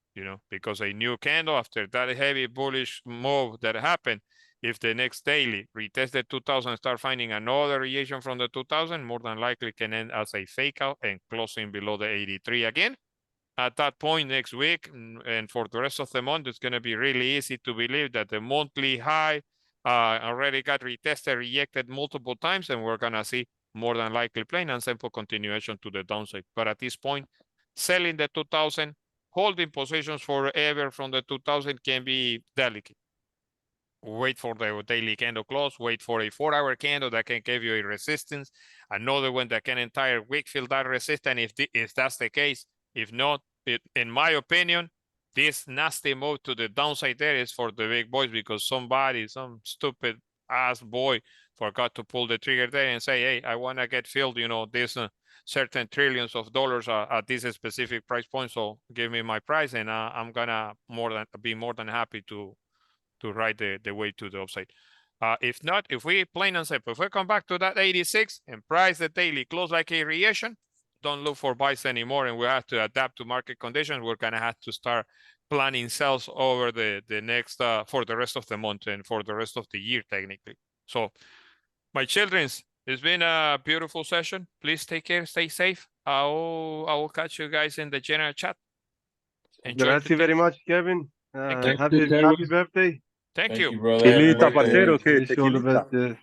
because a new candle after that heavy bullish move that happened, if the next daily retest the 2000, start finding another reaction from the 2000, more than likely can end as a fake out and closing below the 83 again. At that point next week and for the rest of the month, it's going to be really easy to believe that the monthly high already got retested, rejected multiple times, and we're going to see more than likely plain and simple continuation to the downside. But at this point, selling the 2000, holding positions forever from the 2000 can be delicate. Wait for the daily candle close, wait for a 4-hour candle that can give you a resistance, another one that can entire Wakefield that resistance if that's the case. If not, in my opinion, this nasty move to the downside there is for the big boys, because some stupid ass boy forgot to pull the trigger there and say, hey, I want to get filled, this certain trillions of dollars at this specific price point, so give me my price and I'm gonna be more than happy to ride the way to the upside. If not, if we plain and simple, if we come back to that 86 and price the daily close like a reaction, don't look for buys anymore, and we have to adapt to market conditions. We're gonna have to start planning sales over the next for the rest of the month and for the rest of the year technically. So my childrens, it's been a beautiful session. Please take care, stay safe. I will catch you guys in the general chat. Gracias very much, Kevin. Happy birthday. Thank you. Tequilita, parcero, que tequilita.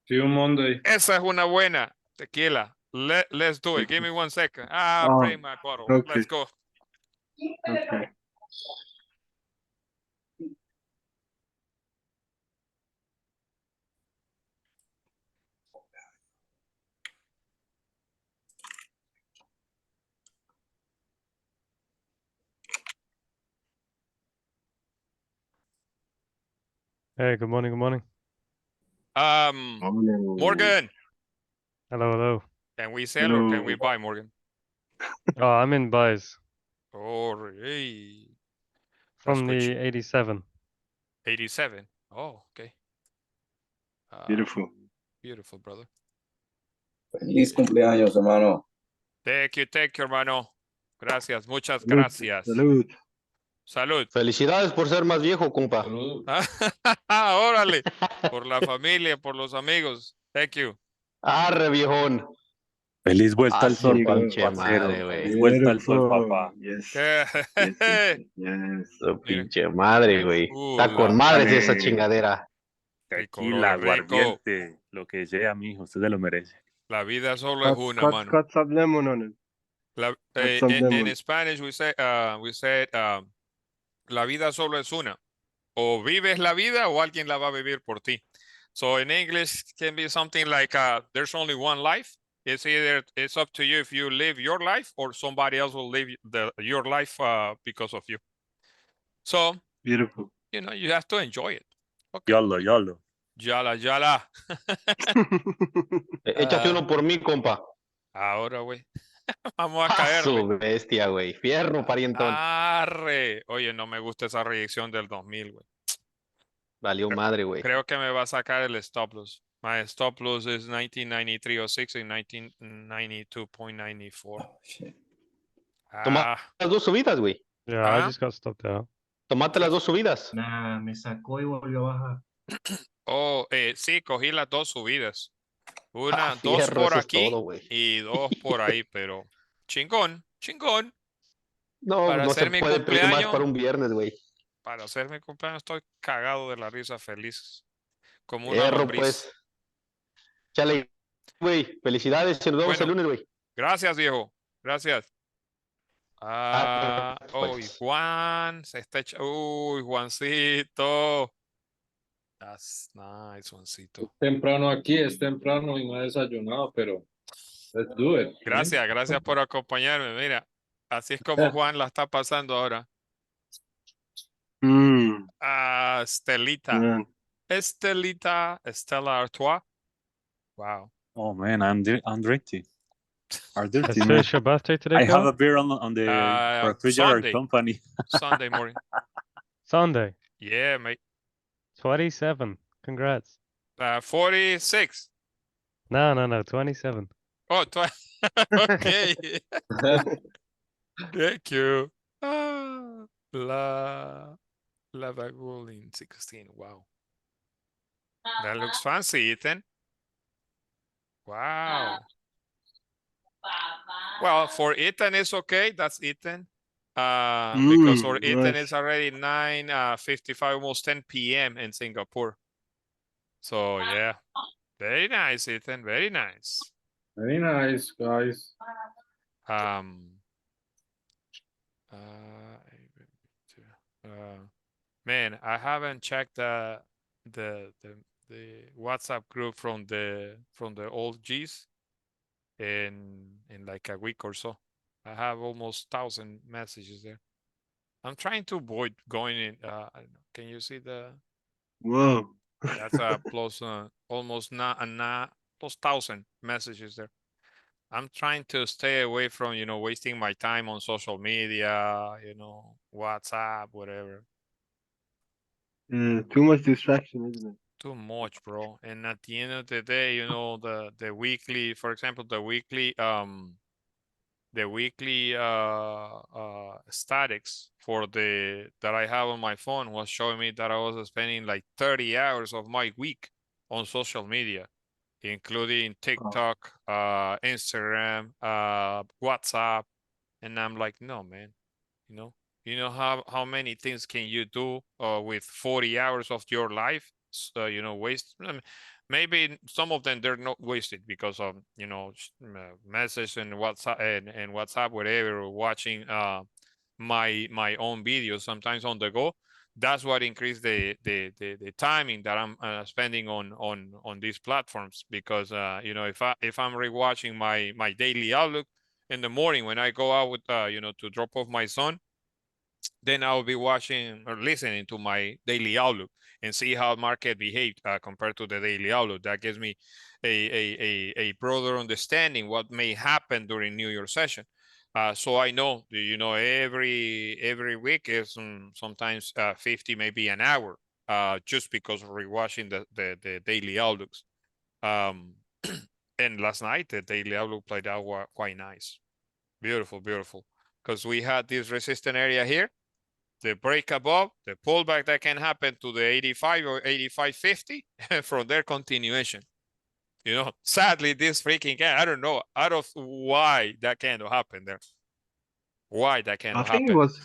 See you Monday. Esa es una buena tequila. Let's do it. Give me 1 second. Bring my bottle. Okay. Let's go. Okay. Hey, good morning, good morning. Morgan. Hello. Can we sell or can we buy, Morgan? I'm in buys. Oh, hey. From the 87. 87. Oh, okay. Beautiful. Beautiful, brother. Feliz cumpleaños, hermano. Thank you, hermano. Gracias, muchas Salud, gracias. salud. Salud. Felicidades por ser más viejo, compa. Órale. Por la familia, por los amigos. Thank you. Arre, viejón. Feliz vuelta al sol, Pinche madre, parcero. güey. Feliz vuelta al sol, Beautiful. papá. Yes. Yes. Su Mira. pinche madre, güey. Está La con madres Dale. esa chingadera. rico, Tequila, brother, rico. aguardiente, lo que sea, mijo, usted se lo merece. La vida solo es una, Cut mano. some lemon on it. Some In lemon. Spanish we said la vida solo es una. O vives la vida o alguien la va a vivir por ti. So in English can be something like there's only one life. It's either it's up to you if you live your life or somebody else will live your life because of you. So Beautiful. you know you have to enjoy it. Okay. Yolo, yolo. Yala, yala. Échate uno por mí, compa. Ahora, güey. Vamos a caerle. Su bestia, güey. Fierro, parientón. Arre. Oye, no me gusta esa reyección del 2000, güey. Valió madre, güey. Creo que me va a sacar el stop loss. My stop loss is 1993.06 and 1992.94. Oh, shit. Toma las dos subidas, güey. Yeah, I just got stopped out. Tomate las dos subidas. Nah, me sacó y volvió a bajar. Oh, sí, cogí las dos subidas. Una, dos Fierro, por eso es aquí todo, güey. y dos por ahí, pero chingón, chingón. No, Para no hacer se mi puede pedir más cumpleaños. para un viernes, güey. Para hacer mi cumpleaños estoy cagado de la risa, feliz. Como una Fierro, lombriz. pues. Chale, güey. Felicidades. Nos vemos el lunes, güey. Gracias, viejo. Gracias. Uy, Juan se está echando. Uy, Juancito. That's nice, Juancito. Temprano aquí, es temprano y no he desayunado, pero let's do it. Gracias, gracias por acompañarme. Mira, así es como Juan la está pasando ahora. Estelita. Man. Estela Artois. Wow. Oh man, I'm dirty. I'm dirty, Is man. it your birthday today, I have Kel? a beer on the refrigerator Sunday. company. Sunday morning. Sunday. Yeah, mate. 27. Congrats. 46. No, 27. Oh, okay. Thank you. La Bagul in 16. Wow. That looks fancy, Ethan. Wow. Well, for Ethan, it's okay. That's Ethan. Because for Ethan, nice. it's already 9:55, almost 10 p.m. in Singapore. So, yeah. Very nice, Ethan. Very nice. Very nice, guys. Man, I haven't checked the WhatsApp group from the old G's in like a week or so. I have almost 1,000 messages there. I'm trying to avoid going in. I don't know. Can you see the? Whoa. That's a plus almost plus 1,000 messages there. I'm trying to stay away from wasting my time on social media, WhatsApp, whatever. Too much distraction, isn't it? Too much, bro. And at the end of the day, the weekly, for example, the weekly statics for that I have on my phone was showing me that I was spending like 30 hours of my week on social media, including TikTok, Instagram, WhatsApp, and I'm like, no, man, how many things can you do with 40 hours of your life? Waste. Maybe some of them they're not wasted because of message and WhatsApp and WhatsApp, whatever, or watching my own videos sometimes on the go. That's what increased the timing that I'm spending on these platforms, because if I'm rewatching my daily outlook in the morning when I go out with to drop off my son, then I'll be watching or listening to my daily outlook and see how market behaved compared to the daily outlook. That gives me a broader understanding what may happen during New Year session. So I know, every week is sometimes 50, maybe an hour just because of rewatching the daily outlooks. And last night, the daily outlook played out quite nice. Beautiful, beautiful. Because we had this resistant area here, the break above, the pullback that can happen to the 85 or 85.50, and from there, continuation. You know, sadly, this freaking can, I don't know, out of why that cannot happen there. Why that I cannot think it happen. was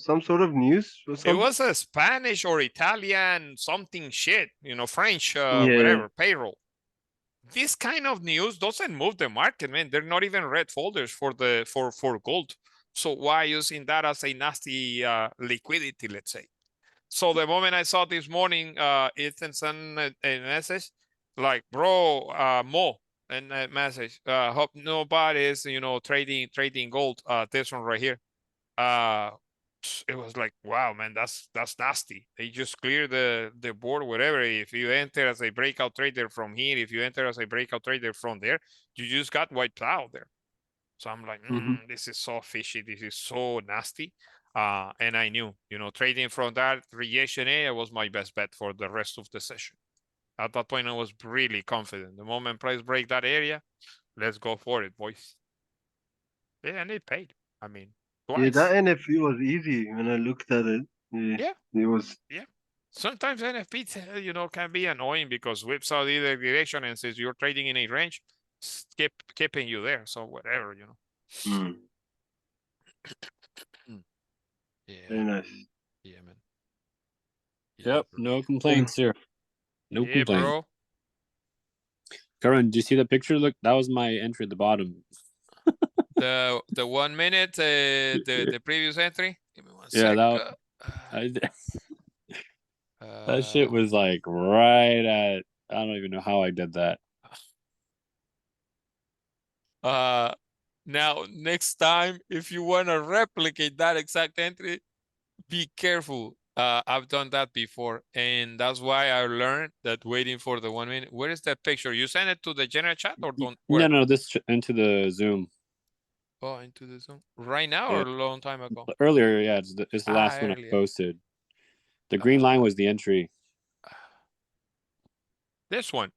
some sort of news or It something. was a Spanish or Italian something shit, you know, French, Yeah. whatever, payroll. This kind of news doesn't move the market, man. They're not even red folders for gold. So why using that as a nasty liquidity, let's say? So the moment I saw this morning, Ethan sent a message like, bro, Mo, and a message, hope nobody's, you know, trading gold, this one right here. It was like, wow, man, that's nasty. They just clear the board, whatever. If you enter as a breakout trader from here, if you enter as a breakout trader from there, you just got wiped out there. So I'm like, this is so fishy. This is so nasty. And I knew, you know, trading from that rejection area was my best bet for the rest of the session. At that point, I was really confident. The moment price break that area, let's go for it, boys. Yeah, and it paid. I mean, Yeah, twice. that NFP was easy when I looked at it. Yeah. It was. Yeah. Sometimes NFP, you know, can be annoying because whips out either direction, and since you're trading in a range, keeping you there. So whatever, you know. Yeah. Very nice. Yeah, man. Yep. No complaints here. No complaints. Bro. Kerwin, do you see the picture? Look, that was my entry at the bottom. The 1 minute, the previous entry. Give me one Yeah, second. That shit was like right at. I don't even know how I did that. Now next time, if you want to replicate that exact entry, be careful. I've done that before, and that's why I learned that waiting for the 1 minute. Where is that picture? You send it to the general chat or don't? Where? No, this into the Zoom. Oh, into the Zoom right now or a long time ago? Earlier, yeah, it's the last one I posted. The green line was the entry. This one.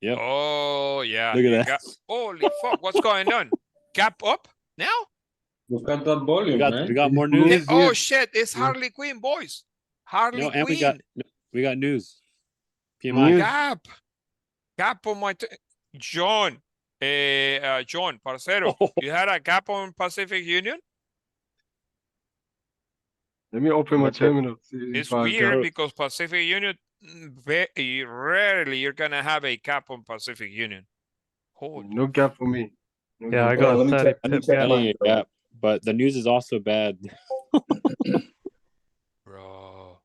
Yep. Oh yeah. Look at that. Holy fuck! What's going on? Gap up now? Look at that volume, man. We got more news. Oh shit! It's Harley Quinn, boys. Harley Quinn. We got news. PMI. Gap on my John. John, parcero, you had a gap on Pacific Union? Let me open my terminal. It's weird because Pacific Union, very rarely you're gonna have a gap on Pacific Union. No gap for me. Yeah, I got a 30 pip gap. Yeah, but the news is also bad. Bro.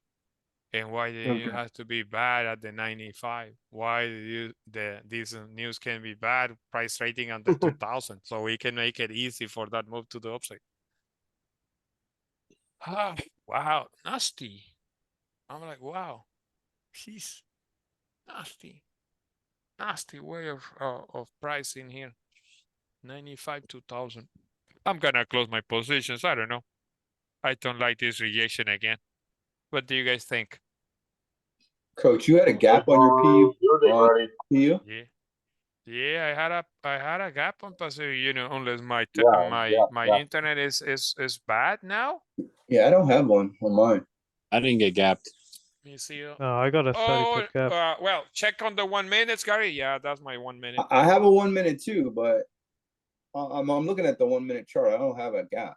And why did you have to be bad at the 95? Why did these news can be bad? Price rating under 2000, so we can make it easy for that move to the upside. Wow, nasty. I'm like, wow, she's nasty way of pricing here. 95 2000. I'm gonna close my positions. I don't know. I don't like this rejection again. What do you guys think? Coach, you had a gap on your PU? Yeah, I had a gap on Pacific Union, unless my internet is bad now. Yeah, I don't have one on mine. I didn't get gapped. Let me see. I got a 30 pip gap. Well, check on the 1 minute, Gary. Yeah, that's my 1 minute. I have a 1 minute too, but I'm looking at the 1 minute chart. I don't have a gap.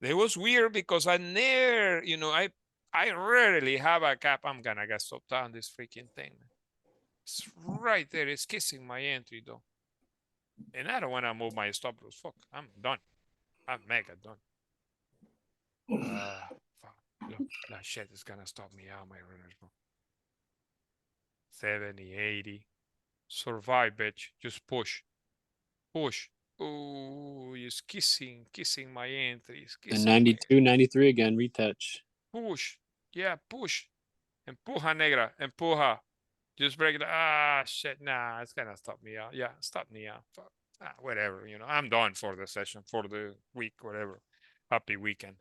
It was weird because I never, you know, I rarely have a gap. I'm gonna get stopped on this freaking thing. It's right there. It's kissing my entry though. And I don't want to move my stop loss. Fuck, I'm done. I'm mega done. Fuck. Look, that shit is gonna stop me out, my runners, bro. 70, 80. Survive, bitch. Just push. Push. Oh, he's kissing my entries. And 92, 93 again, retouch. Push. Yeah, push. Empuja, negra. Empuja. Just break it. Ah, shit. Nah, it's gonna stop me out. Yeah, stop me out. Fuck. Whatever, you know. I'm done for the session, for the week, whatever. Happy weekend.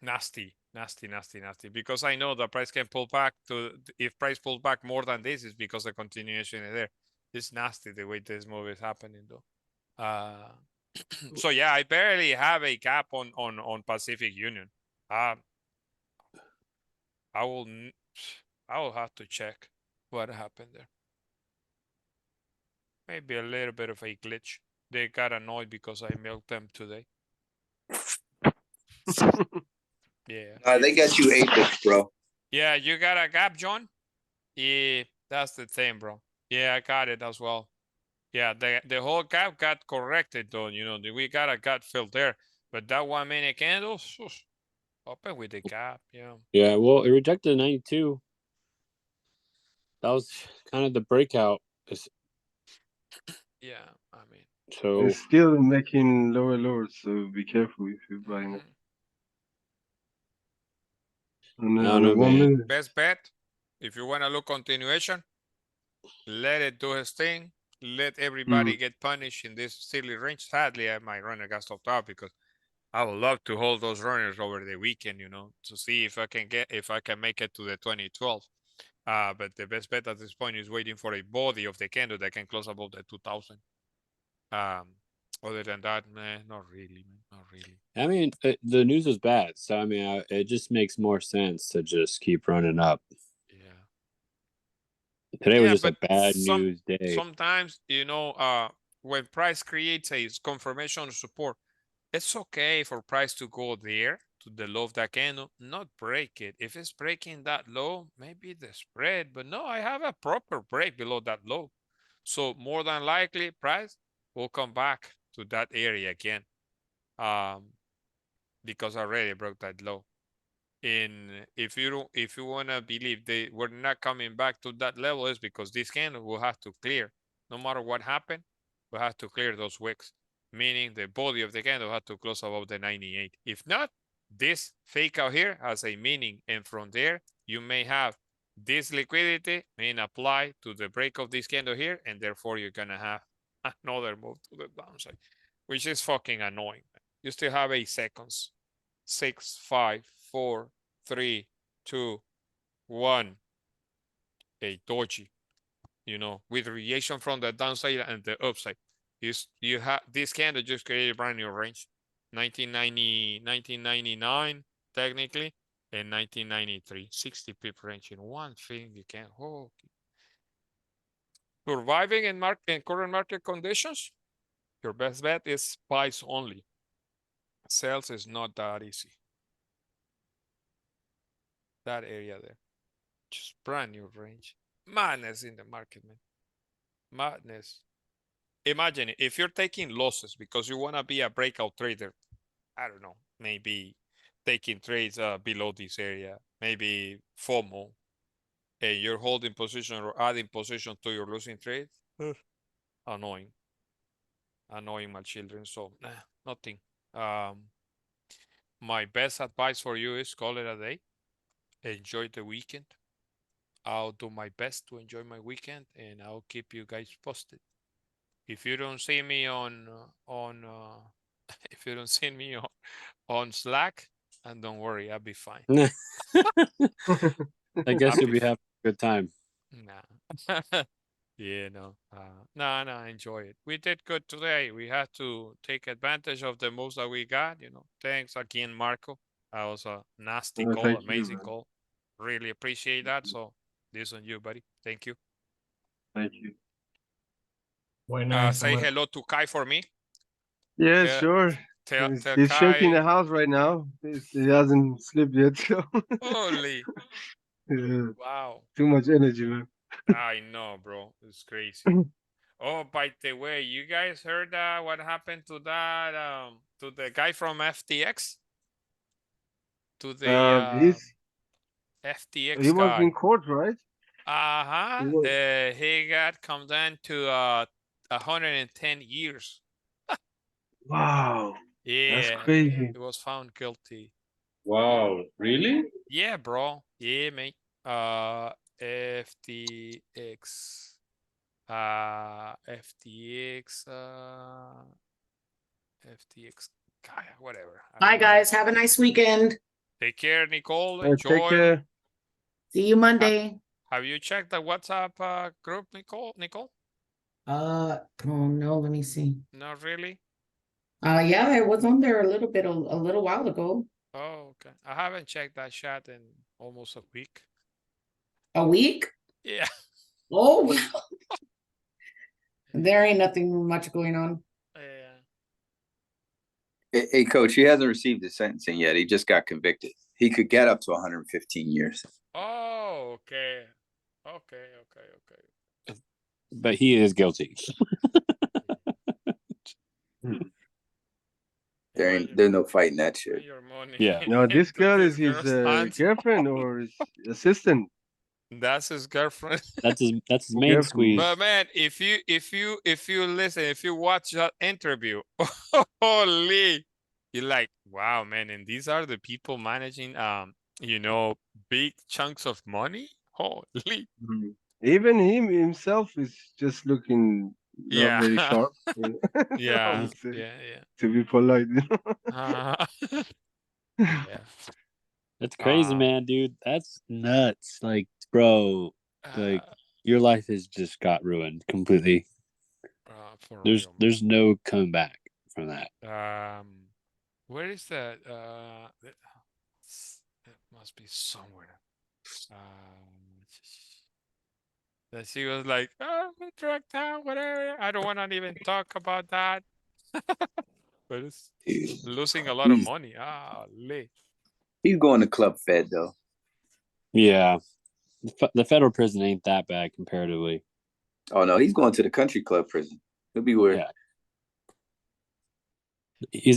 Nasty. Nasty, nasty, nasty. Because I know the price can pull back to, if price pulls back more than this, is because the continuation is there. It's nasty the way this move is happening though. So yeah, I barely have a gap on Pacific Union. I will have to check what happened there. Maybe a little bit of a glitch. They got annoyed because I milked them today. Yeah. They got you 8 bits, bro. Yeah, you got a gap, John? Yeah, that's the thing, bro. Yeah, I got it as well. Yeah, the whole gap got corrected though, you know, we got a gap filled there. But that 1 minute candle, open with the gap, yeah. Yeah, well, it rejected 92. That was kind of the breakout. Yeah, I mean. So it's still making lower, so be careful if you're buying it. And 1 minute. Best bet, if you want to look continuation, let it do his thing. Let everybody get punished in this silly range. Sadly, my runner got stopped out because I would love to hold those runners over the weekend, you know, to see if I can make it to the 2012. But the best bet at this point is waiting for a body of the candle that can close above the 2000. Other than that, not really, man, not really. I mean, the news is bad, so I mean, it just makes more sense to just keep running up. Yeah. Today was just a bad news day. Sometimes, you know, when price creates a confirmation of support, it's okay for price to go there to the low of that candle, not break it. If it's breaking that low, maybe the spread, but no, I have a proper break below that low. So more than likely, price will come back to that area again, because I already broke that low. And if you want to believe we're not coming back to that level, is because this candle will have to clear. No matter what happened, we'll have to clear those wicks, meaning the body of the candle had to close above the 98. If not, this fake out here has a meaning, and from there you may have this liquidity being applied to the break of this candle here, and therefore you're gonna have another move to the downside, which is fucking annoying. You still have 8 seconds. 6, 5, 4, 3, 2, 1. A doji, you know, with reaction from the downside and the upside. You have this candle just created a brand new range. 1999 technically, and 1993, 60 pip range in one thing. You can surviving in current market conditions. Your best bet is buys only. Sales is not that easy. That area there, just brand new range. Madness in the market, man. Madness. Imagine it, if you're taking losses because you want to be a breakout trader, I don't know, maybe taking trades below this area, maybe FOMO, and you're holding position or adding position to your losing trades. Annoying, my children. So nothing. My best advice for you is call it a day. Enjoy the weekend. I'll do my best to enjoy my weekend, and I'll keep you guys posted. If you don't see me on if you don't see me on Slack, and don't worry, I'll be fine. I guess you'll be having a good time. Nah. Yeah, no. No, enjoy it. We did good today. We had to take advantage of the moves that we got, you know. Thanks again, Marco. That was a nasty call, amazing call. Really appreciate that. So this on you, buddy. Thank you. Thank you. Say hello to Kai for me. Yeah, sure. He's Kai... shaking the house right now. He hasn't slept yet. So. Holy. Yeah. Wow. Too much energy, man. I know, bro. It's crazy. Oh, by the way, you guys heard what happened to that to the guy from FTX? To the FTX he was guy. in court, right? He got condemned to 110 years. Wow. Yeah. That's crazy. He was found guilty. Wow, really? Yeah, bro. Yeah, mate. FTX. FTX guy, whatever. Bye, guys. Have a nice weekend. Take care, Nicole. Take Enjoy. care. See you Monday. Have you checked the WhatsApp group, Nicole? Oh no, let me see. Not really. Yeah, I was on there a little while ago. Oh, okay. I haven't checked that chat in almost a week. A week? Yeah. Oh, wow. There ain't nothing much going on. Yeah. Hey, coach, he hasn't received his sentencing yet. He just got convicted. He could get up to 115 years. Oh, okay. But he is guilty. There's no fighting that shit. Your money. Yeah. No, this girl is his girl's aunt. girlfriend or his assistant. That's his girlfriend. That's his main Girlfriend. squeeze. But man, if you listen, if you watch that interview, holy, you're like, wow, man, and these are the people managing big chunks of money. Holy. Even him himself is just looking not very Yeah. sharp. Yeah. I would say, Yeah. to be polite. Yeah. That's crazy, man, dude. That's nuts. Like, bro, like your life has just got ruined completely. There's no coming back from that. Where is that? It must be somewhere. That she was like, oh, drugged out, whatever. I don't want to even talk about that. But it's losing a lot of money. He's going to Club Fed though. Yeah, the federal prison ain't that bad comparatively. Oh no, he's going to the country club prison. He'll be where. Yeah. He's